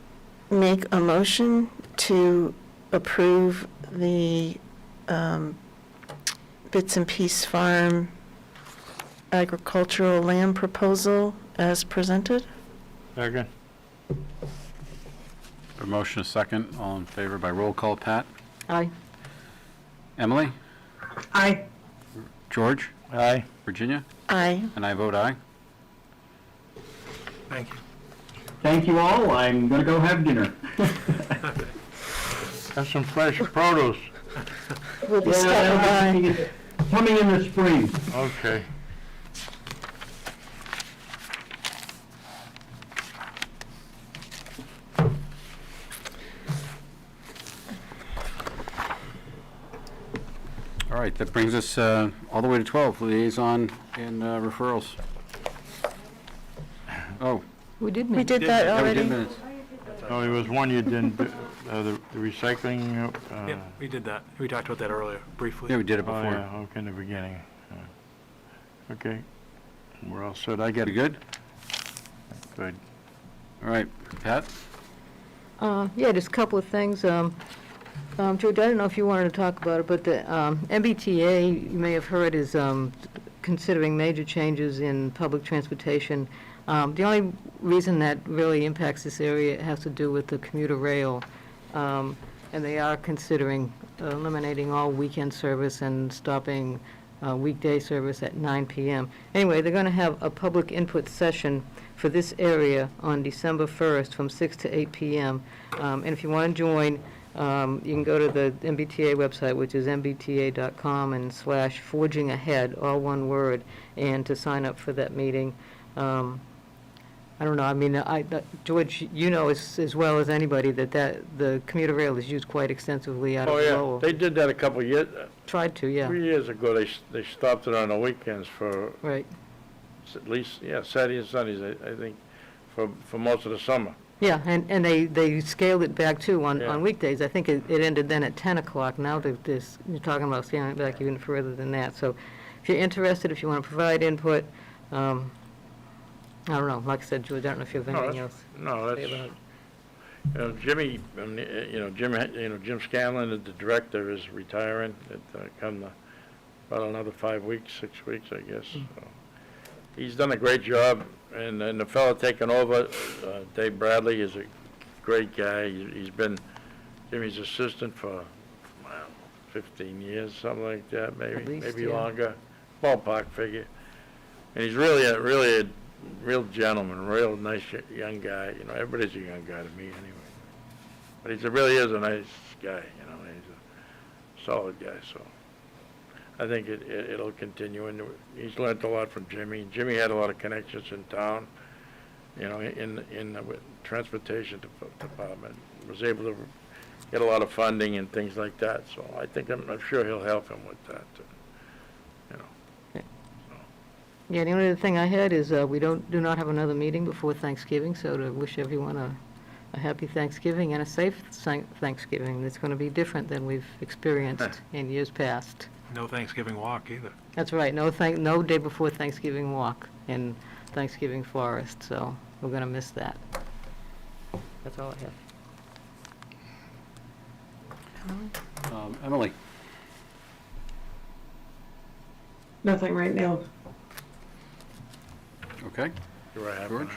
make a motion to approve the Bits and Peace Farm agricultural land proposal as presented. Second. A motion, a second. All in favor by roll call. Pat? Aye. Emily? Aye. George? Aye. Virginia? Aye. And I vote aye. Thank you. Thank you all. I'm going to go have dinner. That's some fresh produce. We'll be stopping by. Coming in the spring. Okay. All right, that brings us all the way to 12, liaison and referrals. Oh. We did We minutes. did that Yeah, we did already. minutes. Oh, there was one you didn't, the recycling. Yeah, we did that. We talked about that earlier, briefly. Yeah, we did it Oh, before. yeah, okay, in the beginning. Okay, we're all set. I get You it. good? Good. All right, Pat? Yeah, just a couple of things. George, I don't know if you wanted to talk about it, but the MBTA, you may have heard, is considering major changes in public transportation. The only reason that really impacts this area has to do with the commuter rail, and they are considering eliminating all weekend service and stopping weekday service at 9 p.m. Anyway, they're going to have a public input session for this area on December 1st from 6 to 8 p.m. And if you want to join, you can go to the MBTA website, which is mbta.com and /forging ahead, all one word, and to sign up for that meeting. I don't know, I mean, George, you know as well as anybody that the commuter rail is used quite extensively out of Oh, yeah, Lowell. they did that a couple of years, Tried to, yeah. 3 years ago, they stopped it on the weekends for Right. at least, yeah, Saturday and Sundays, I think, for most of the summer. Yeah, and they scaled it back too Yeah. on weekdays. I think it ended then at 10 o'clock. Now you're talking about scaling it back even further than that. So if you're interested, if you want to provide input, I don't know, like I said, George, I don't know if you have anything else. No, to say about it. Jimmy, Jim Scanlon, the director, is retiring. Come about another 5 weeks, 6 weeks, I guess. So he's done a great job, and the fellow taking over, Dave Bradley, is a great guy. He's been Jimmy's assistant for 15 years, something like that, maybe yeah. longer, ballpark figure. And he's really a real gentleman, real nice young guy. Everybody's a young guy to me anyway. But he really is a nice guy. He's a solid guy. So I think it'll continue, and he's learned a lot from Jimmy. Jimmy had a lot of connections in town, in the transportation department. Was able to get a lot of funding and things like that. So I'm sure he'll help him with that. Yeah, the only other thing I had is we do not have another meeting before Thanksgiving, so to wish everyone a happy Thanksgiving and a safe Thanksgiving. It's going to be different than we've experienced in years past. No Thanksgiving walk either. That's right, no day before Thanksgiving walk in Thanksgiving Forest, so we're going to miss that. That's all I have. Emily? Nothing right now. Okay. George?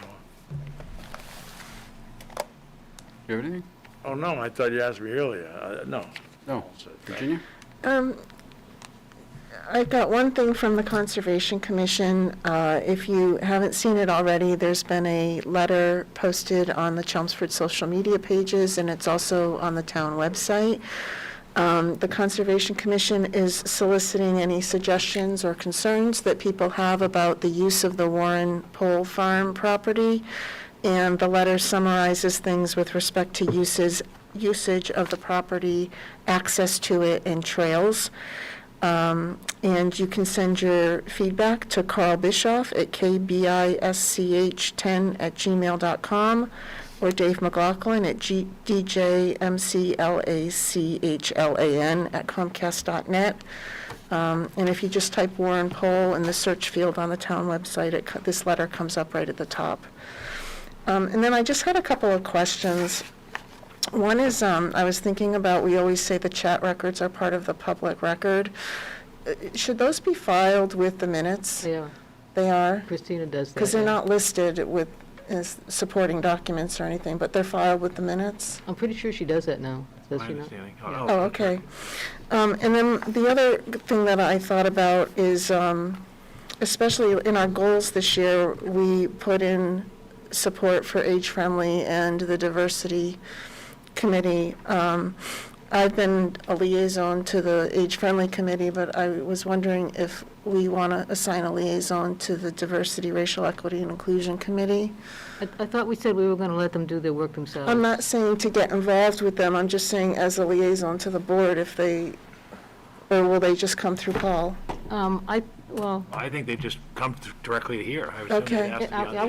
You have anything? Oh, no, I thought you asked me earlier. No. No. Virginia? I've got one thing from the Conservation Commission. If you haven't seen it already, there's been a letter posted on the Chelmsford social media pages, and it's also on the town website. The Conservation Commission is soliciting any suggestions or concerns that people have about the use of the Warren Pole Farm property. And the letter summarizes things with respect to usage of the property, access to it, and trails. And you can send your feedback to Carl Bischoff at kbisch10@gmail.com or Dave McLaughlin at djmclachlan@comcast.net. And if you just type Warren Poll in the search field on the town website, this letter comes up right at the top. And then I just had a couple of questions. One is, I was thinking about, we always say the chat records are part of the public record. Should those be filed with the minutes? They are. They are? Christina does that. Because they're yeah. not listed as supporting documents or anything, but they're filed with the minutes? I'm pretty sure she does that now, does My she not? understanding. Yeah. Oh, okay. And then the other thing that I thought about is, especially in our goals this year, we put in support for age-friendly and the diversity committee. I've been a liaison to the age-friendly committee, but I was wondering if we want to assign a liaison to the diversity, racial equity, and inclusion committee. I thought we said we were going to let them do their work themselves. I'm not saying to get involved with them, I'm just saying as a liaison to the board, if they, or will they just come through Paul? I think they just come directly to here. I would Okay. assume they'd ask to be on the agenda. I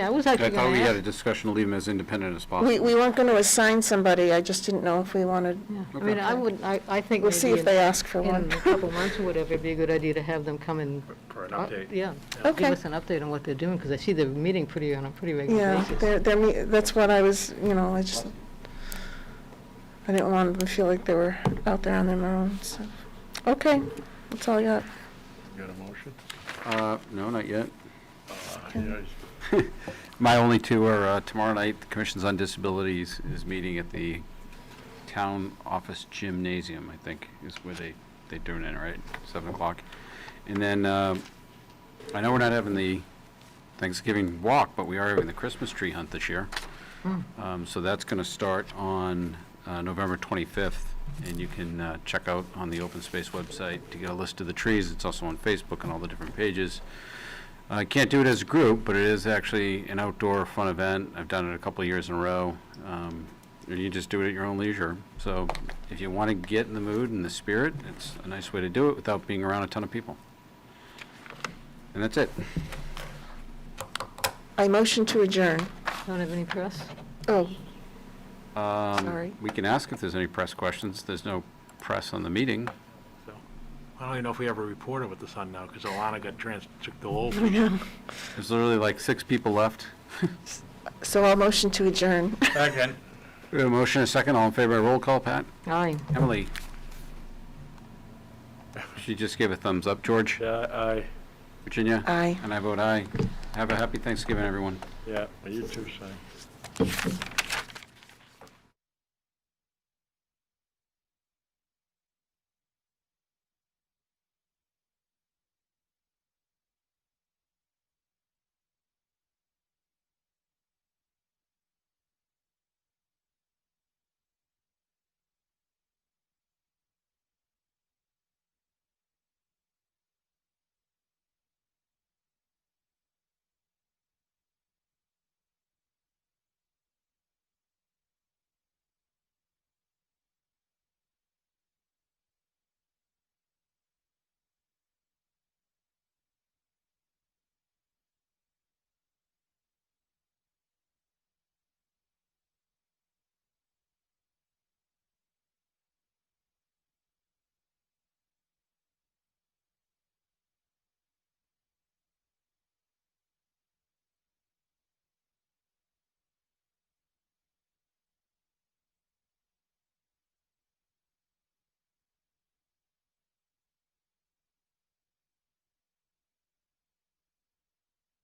was I actually thought going we to had a ask. discussion to leave them as independent as possible. We weren't going to assign somebody, I just didn't know if we wanted. I mean, I think We'll see maybe if they ask for in one. a couple months or whatever, it'd be a good idea to have them come and. For an update. Yeah. Okay. Give us an update on what they're doing, because I see they're meeting on a pretty regular Yeah, basis. that's what I was, I didn't want them to feel like they were out there on their own, so. Okay, that's all I got. Got a motion? No, not yet. Yeah, My only two are, tomorrow night, the Commissions on Disabilities is meeting at the Town Office Gymnasium, I think, is where they doing it, right? 7 o'clock. And then, I know we're not having the Thanksgiving walk, but we are having the Christmas tree hunt this year. So that's going to start on November 25th, and you can check out on the Open Space website to get a list of the trees. It's also on Facebook and all the different pages. I can't do it as a group, but it is actually an outdoor fun event. I've done it a couple of years in a row. And you just do it at your own leisure. So if you want to get in the mood and the spirit, it's a nice way to do it without being around a ton of people. And that's it. I motion to adjourn. Don't have any press? Oh, Sorry. We can ask if there's any press questions. There's no press on the meeting. So, I don't even know if we ever reported with the Sun now, because Alana took the whole. I know. There's literally like 6 people left. So I'll motion to adjourn. Second. We have a motion and a second. All in favor, roll call, Pat? Aye. Emily? She just gave a thumbs up. George? Aye. Virginia? Aye. And I vote aye. Have a happy Thanksgiving, everyone. Yeah, you too, son.